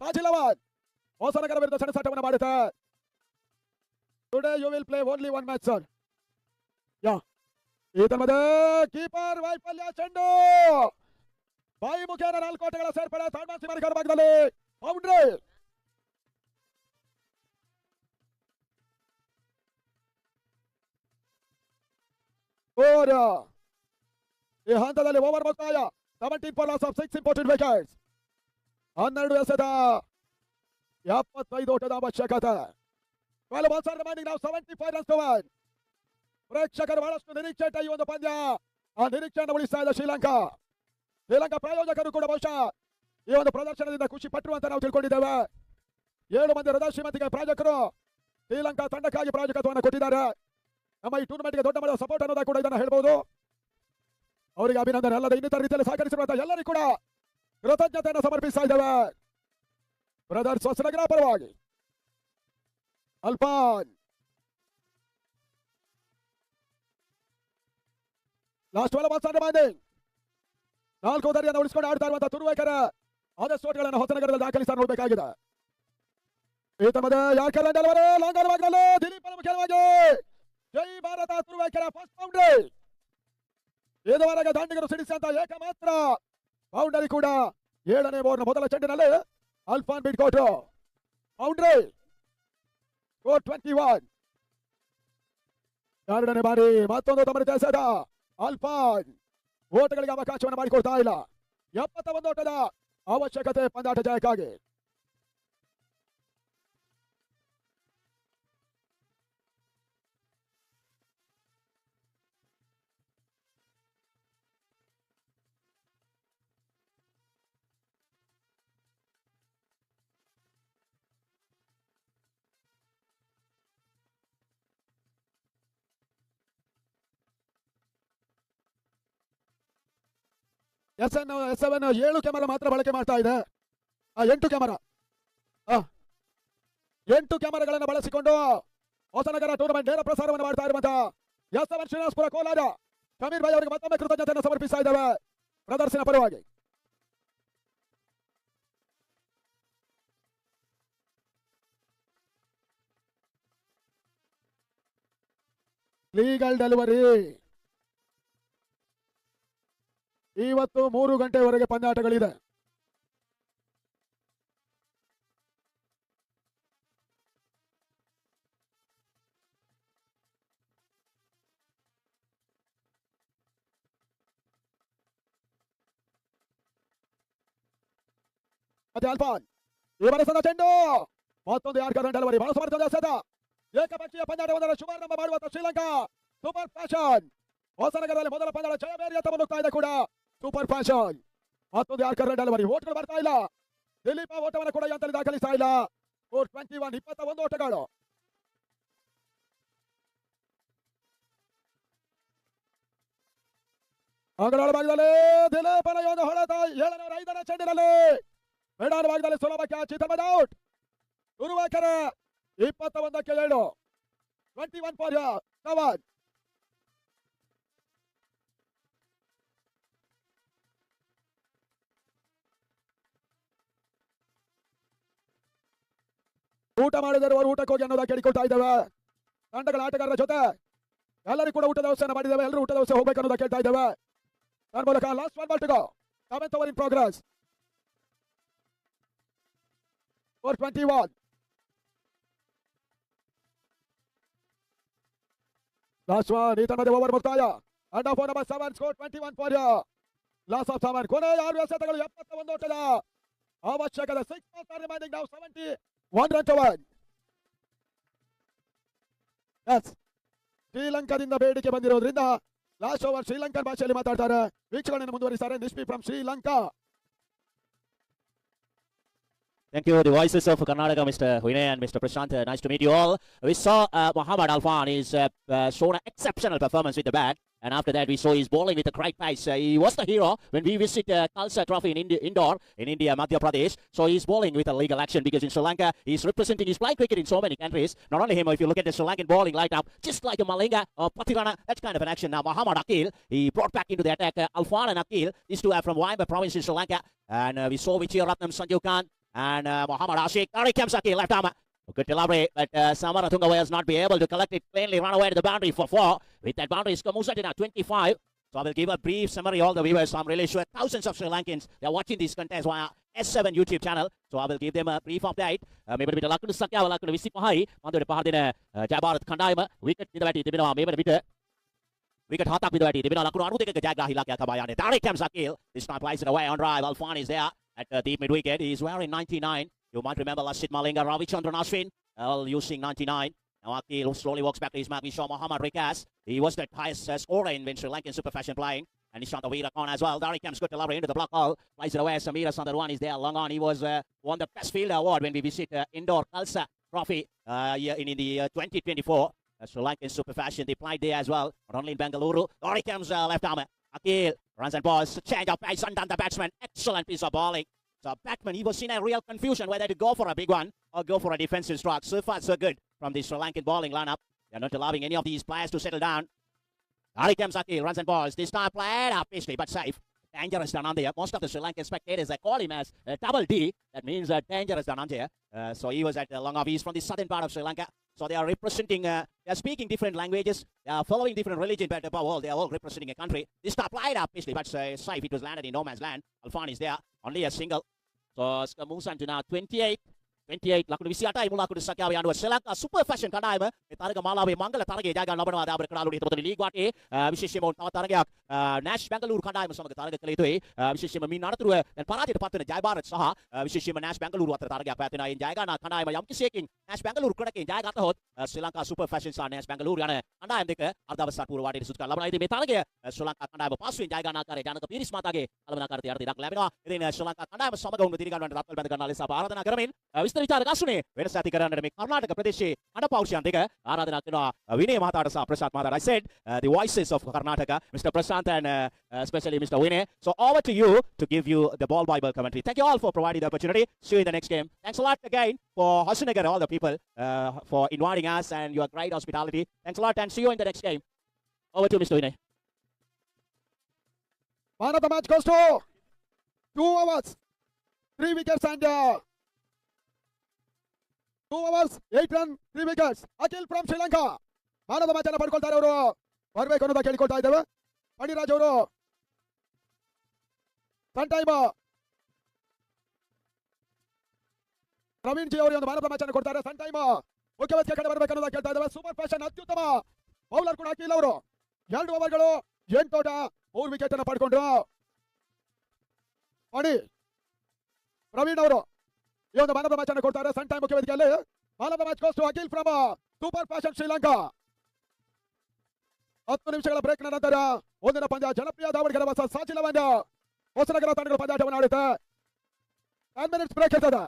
ಫಾಜಿಲಾಬಾದ್ ಹೊಸನಗರ ವಿರುದ್ಧ ಸೆಣಸಾಟವನ್ನು ಮಾಡುತ್ತೆ. Today you will play only one match sir. ಯಾ ಈತ ಮಧ್ಯ ಕೀಪರ್ ವೈಫಲ್ಯ ಚೆಂಡು ಬಾಯಿ ಮುಖೇನ 4 ಓಟಗಳ ಸೇರ್ಪಡೆ ತಾಳ್ಮಾನ್ ಸಿಮಾರಿಕರ ಭಾಗದಲ್ಲಿ ಬೌಂಡ್ರಿ. ಈ ಹಂತದಲ್ಲಿ ಓವರ್ ಮುಕ್ತಾಯ 17 for loss of 6 important wickets. 12 ಎಸೆದ 75 ಓಟದ ಅವಶ್ಯಕತೆ. 12 balls are remaining now, 75 runs to win. ಪ್ರೇಕ್ಷಕರು ಬಹಳಷ್ಟು ನಿರೀಕ್ಷೆ ಇಟ್ಟ ಈ ಒಂದು ಪಂದ್ಯ ಆ ನಿರೀಕ್ಷೆಯನ್ನು ಉಳಿಸ್ತಾ ಇದೆ ಶ್ರೀಲಂಕಾ ಪ್ರಾಯೋಜಕರು ಕೂಡ ಬಹುಶಃ ಈ ಒಂದು ಪ್ರದರ್ಶನದಿಂದ ಖುಷಿ ಪಟ್ಟರು ಅಂತ ನಾವು ತಿಳ್ಕೊಂಡಿದ್ದೇವೆ. 7 ಮಂದಿ ಹೃದಯ ಶ್ರೀಮಂತಿಗೆ ಪ್ರಾಯೋಜಕರು ಶ್ರೀಲಂಕಾ ತಂಡಕ್ಕಾಗಿ ಪ್ರಾಯೋಜಕತ್ವವನ್ನು ಕೊಟ್ಟಿದ್ದಾರೆ. ನಮ್ಮ ಈ ಟೂರ್ನಮೆಂಟ್ಗೆ ದೊಡ್ಡ ಮಟ್ಟದ ಸಪೋರ್ಟ್ ಅನ್ನೋದ ಕೂಡ ಇದನ್ನು ಹೇಳ್ಬೋದು. ಅವರಿಗೆ ಅಭಿನಂದನೆ. ಅಲ್ಲದೆ ಇನ್ನಿತರ ರೀತಿಯಲ್ಲಿ ಸಹಕರಿಸಿರುವಂತಹ ಎಲ್ಲರಿಗೂ ಕೂಡ ಕೃತಜ್ಞತೆಯನ್ನು ಸಮರ್ಪಿಸ್ತಾ ಇದ್ದೇವೆ. ಬ್ರದರ್ಸ್ ಹೊಸನಗರ ಪರವಾಗಿ ಅಲ್ಪಾನ್ ಲಾಸ್ಟ್ 12 balls are remaining. 4 ದಾರಿಯನ್ನು ಉಳಿಸಿಕೊಂಡು ಆಡ್ತಾ ಇರುವಂತಹ ತುರುವೇಕರ ಆದಷ್ಟು ಓಟ್ಗಳನ್ನು ಹೊಸನಗರದಲ್ಲಿ ದಾಖಲಿಸಿ ನೋಡಬೇಕಾಗಿದೆ. ಈತ ಮಧ್ಯ ಯಾರ್ಕರ್ಲೆಂಡ್ ಅಲ್ವರು ಲಾಂಗರ್ ಭಾಗದಲ್ಲಿ ದಿಲೀಪನ ಮುಖ್ಯವಾಗಿ ಜೈ ಭಾರತ ತುರುವೇಕರ ಫಸ್ಟ್ ಬೌಂಡ್ರಿ. ಇದುವರೆಗೆ ದಾಂಡಿಗರು ಸಿಡಿಸಿದಂತ ಏಕಮಾತ್ರ ಬೌಂಡರಿ ಕೂಡ 7ನೇ ಓವರ್ನ ಮೊದಲ ಚೆಂಡಿನಲ್ಲಿ ಅಲ್ಫಾನ್ ಬಿಟ್ಕೊಟ್ರು. Boundary score 21. 2ನೇ ಬಾರಿ ಮತ್ತೊಂದು ತಮ್ಮ ಎಸೆದ ಅಲ್ಫಾನ್ ಓಟಗಳಿಗೆ ಅವಕಾಶವನ್ನು ಮಾಡಿಕೊಡ್ತಾ ಇಲ್ಲ. 71 ಓಟದ ಅವಶ್ಯಕತೆ ಪಂದ್ಯಾಟ ಜಯಕ್ಕಾಗಿ. S7 7 ಕ್ಯಾಮೆರಾ ಮಾತ್ರ ಬಳಕೆ ಮಾಡ್ತಾ ಇದೆ. 8 ಕ್ಯಾಮೆರಾ 8 ಕ್ಯಾಮೆರಾಗಳನ್ನು ಬಳಸಿಕೊಂಡು ಹೊಸನಗರ ಟೂರ್ನಮೆಂಟ್ ನೇರ ಪ್ರಸಾರವನ್ನು ಮಾಡ್ತಾ ಇರುವಂತಹ S7 ಶ್ರೀನಿವಾಸಪುರ ಕೋಲಾರ ಸಮೀರ್ ಭಾಯ್ ಅವರಿಗೆ ಮತ್ತೊಮ್ಮೆ ಕೃತಜ್ಞತೆಯನ್ನು ಸಮರ್ಪಿಸ್ತಾ ಇದ್ದೇವೆ ಪ್ರದರ್ಶನ ಪರವಾಗಿ. ಲೀಗಲ್ ಡೆಲಿವರಿ ಇವತ್ತು 3 ಗಂಟೆವರೆಗೆ ಪಂದ್ಯಾಟಗಳಿದೆ. ಮತ್ತೆ ಅಲ್ಫಾನ್ ಈ ಬರಸದ ಚೆಂಡು ಮತ್ತೊಂದು ಯಾರ್ಕರ್ ಡೆಲಿವರಿ ಬಹಳ ಸಮರ್ಥದ ಎಸೆದ ಏಕಪಕ್ಷೀಯ ಪಂದ್ಯಾಟವೊಂದರ ಶುಭಾರಂಭ ಮಾಡುವಂತ ಶ್ರೀಲಂಕಾ ಸೂಪರ್ ಫ್ಯಾಷನ್ ಹೊಸನಗರದಲ್ಲಿ ಮೊದಲ ಪಂದ್ಯದ ಜಯಬೇರಿಯತ್ತ ಮುನ್ನುಗ್ತಾ ಇದೆ ಕೂಡ ಸೂಪರ್ ಫ್ಯಾಷನ್. ಮತ್ತೊಂದು ಯಾರ್ಕರ್ ಡೆಲಿವರಿ ಓಟ್ಗಳು ಬರ್ತಾ ಇಲ್ಲ. ದಿಲೀಪ ಓಟವನ್ನು ಕೂಡ ಅಂತಲ್ಲಿ ದಾಖಲಿಸ್ತಾ ಇಲ್ಲ. 21 21 ಓಟಗಳು. ಅಂಗಡಾಳ ಭಾಗದಲ್ಲಿ ದಿಲೀಪನ ಒಂದು ಹೊಡೆತ 705ನೇ ಚೆಂಡಿನಲ್ಲಿ ಮೇಡಾನ ಭಾಗದಲ್ಲಿ ಸುಲಭಕ್ಕೆ ಚಿತ್ತಮದ ಔಟ್. ತುರುವೇಕೆರೆ 21ಕ್ಕೆ 7 21 for 7. ಊಟ ಮಾಡಿದವರು ಊಟಕ್ಕೆ ಹೋಗಿ ಅನ್ನೋದಕ್ಕೆ ಕೇಳಿಕೊಳ್ತಾ ಇದ್ದೇವೆ. ತಂಡಗಳ ಆಟಗಾರರ ಜೊತೆ ಎಲ್ಲರಿಗೂ ಕೂಡ ಊಟದ ವ್ಯವಸ್ಥೆಯನ್ನು ಮಾಡಿದ್ದೇವೆ. ಎಲ್ಲರೂ ಊಟದ ವ್ಯವಸ್ಥೆ ಹೋಗ್ಬೇಕು ಅನ್ನೋದಕ್ಕೆ ಕೇಳ್ತಾ ಇದ್ದೇವೆ. ನನ್ನ ಮೂಲಕ last 1 ball to go. 7th over in progress. 421. Last 1 ಈ ತಂಡದ ಓವರ್ ಮುಕ್ತಾಯ. And of number 7 score 21 for loss of 7. ಕೊನೆ 6 ಎಸೆತಗಳು 71 ಓಟದ ಅವಶ್ಯಕತೆ. 6 balls are remaining now, 71 run to win. Yes ಶ್ರೀಲಂಕಾದಿಂದ ಬೇಡಿಕೆ ಬಂದಿರೋದ್ರಿಂದ ಲಾಸ್ಟ್ ಓವರ್ ಶ್ರೀಲಂಕನ್ ಭಾಷೆಯಲ್ಲಿ ಮಾತಾಡ್ತಾರೆ. ವೀಕ್ಷಣೆಯನ್ನು ಮುಂದುವರಿಸ್ತಾರೆ Nishpi from Sri Lanka. Thank you. The voices of Karnataka, Mr. Vinay and Mr. Prashant. Nice to meet you all. We saw Muhammad Alfan. He's shown an exceptional performance with the bat. And after that, we saw his bowling with a great pace. He was the hero when we visit Khalsa Trophy in India, Madhya Pradesh. So he's bowling with a legal action because in Sri Lanka, he's representing his playing cricket in so many countries. Not only him, if you look at the Sri Lankan bowling lineup, just like a Malinga or Patirana, that's kind of an action. Now, Muhammad Akil, he brought back into the attack Alfan and Akil. These two are from Waimba province in Sri Lanka. And we saw Vijayaratnam, Sanju Khan, and Muhammad Ashik. Tariq Kamsaki, left arm. Good delivery, but Samara Tunga will not be able to collect it cleanly, run away to the boundary for 4. With that boundary, Musa now 25. So I will give a brief summary all the viewers. I'm really sure thousands of Sri Lankans, they're watching this contest via S7 YouTube channel. So I will give them a brief update. Maybe a bit of luck to Sakya, luck to Visi Mahai. Under the Pahadina, Jabarat Kandaima, wicket in the Bati, Dibino, maybe a bit. Wicket hot up with the Bati, Dibino, Lakuru, take a Jaga, Hilaka Kabayane. Tariq Kamsakil. This time plays it away on drive. Alfan is there at the deep mid wicket. He's wearing 99. You might remember Lasit Malinga, Ravichandran Ashwin, all using 99. Now Akil slowly walks back to his mark. We saw Muhammad Rikas. He was the highest scorer in Sri Lankan Super Fashion playing. And Nishant Veera Khan as well. Dari comes good delivery into the block hole. Plays it away. Samira Sundarwan is there long on. He was won the best fielder award when we visit indoor Khalsa Trophy in the 2024 Sri Lankan Super Fashion. They played there as well, not only in Bengaluru. Dari comes left arm. Akil runs and balls. Change of pace undone the batsman. Excellent piece of bowling. So Batman, he was in a real confusion whether to go for a big one or go for a defensive strike. So far, so good from the Sri Lankan bowling lineup. They're not allowing any of these players to settle down. Hari Kamsaki runs and balls. This time played up peacefully, but safe. Dangerous Dhananjaya. Most of the Sri Lankan spectators, they call him as double D. That means dangerous Dhananjaya. So he was at long off. He's from the southern part of Sri Lanka. So they are representing, they are speaking different languages. They are following different religion, but above all, they are all representing a country. This time played up peacefully, but safe. It was landed in no man's land. Alfan is there. Only a single. So Musan to now 28. 28 laku visiatai mula ku sakya yandu Sri Lanka Super Fashion kadaima taraga malawe mangala tarage jaga nabana ada berkelalu di tempat league wate විශේෂයෙන්ම තව තරගයක් Nash Bengaluru කණ්ඩායම සමග තරග කළ යුතුයි විශේෂයෙන්ම මේ නඩතුර දැන් පරාජයට පත් වෙන ජය භාරත් සහ විශේෂයෙන්ම Nash Bengaluru අතර තරගයක් පැවැත්වෙනවා. ඒ ජය ගන්න කණ්ඩායම යම් කිසියකින් Nash Bengaluru ක්‍රඩකෙන් ජය ගත්තහොත් Sri Lanka Super Fashion සහ Nash Bengaluru යන කණ්ඩායම් දෙක අර්ධවසර පූර්ව වාටයට සුදු කරලා ලබනවා. ඉතින් මේ තරගය Sri Lanka කණ්ඩායම පස්වෙනි ජය ගන්න ආකාරයේ ජනක පීරිස් මාතාගේ කලමනාකාරී යටතේ ලැබෙනවා. ඉතින් Sri Lanka කණ්ඩායම සමග උණු දිරිගන්නට රත්වල බැඳ ගන්නා ලෙස ආරාධනා කරමින් විස්තර විචාරක අසුනේ වෙනස ඇති කරන්නට මේ කර්ණාටක ප්‍රදේශයේ අඩපෞෂයන් දෙක ආරාධනා කරනවා විනය මහතාට සහ ප්‍රසාද් මහතාට. I said the voices of Karnataka, Mr. Prashant and especially Mr. Vinay. So over to you to give you the ball Bible commentary. Thank you all for providing the opportunity. See you in the next game. Thanks a lot again for Hasanagar, all the people for inviting us and your great hospitality. Thanks a lot and see you in the next game. Over to Mr. Vinay. Man of the match goes to 2 overs, 3 wickets and 2 overs, 8 runs, 3 wickets. Akil from Sri Lanka. Man of the match ಅನ್ನು ಪಡ್ಕೊಳ್ತಾರೆ ಅವರು. ಬರಬೇಕು ಅನ್ನೋದ ಕೇಳಿಕೊಳ್ತಾ ಇದ್ದೇವೆ. ಪಂಡಿರಾಜ್ ಅವರು ಸನ್ time Praveen G ಅವರು ಒಂದು man of the match ಅನ್ನು ಕೊಡ್ತಾರೆ. ಸನ್ ಟೈಮ್ ಮುಖ್ಯ ವೇದಿಕೆ ಕಡೆ ಬರಬೇಕು ಅನ್ನೋದ ಕೇಳ್ತಾ ಇದ್ದೇವೆ. ಸೂಪರ್ ಫ್ಯಾಷನ್ ಅತ್ಯುತ್ತಮ ಬೌಲರ್ ಕೂಡ ಅಖಿಲ್ ಅವರು 2 ಓವರ್ಗಳು 8 ಓಟ 3 ವಿಕೆಟ್ ಅನ್ನು ಪಡ್ಕೊಂಡ್ರು. ನೋಡಿ ಪ್ರವೀಣ್ ಅವರು ಈ ಒಂದು man of the match ಅನ್ನು ಕೊಡ್ತಾರೆ. ಸನ್ ಟೈಮ್ ಮುಖ್ಯ ವೇದಿಕೆಯಲ್ಲಿ man of the match goes to Akhil from super fashion Sri Lanka. 10 ನಿಮಿಷಗಳ ಬ್ರೇಕ್ ನಂತರ ಒಂದಿನ ಪಂದ್ಯ ಜನಪ್ರಿಯ ದಾವಣಗೆರೆ ವರ್ಸಸ್ ಸಾಚಿಲ ಹೊಸನಗರ ತಂಡಗಳ ಪಂದ್ಯಾಟವನ್ನು ಆಡುತ್ತೆ. 10 minutes ಬ್ರೇಕ್ ಇರ್ತದೆ.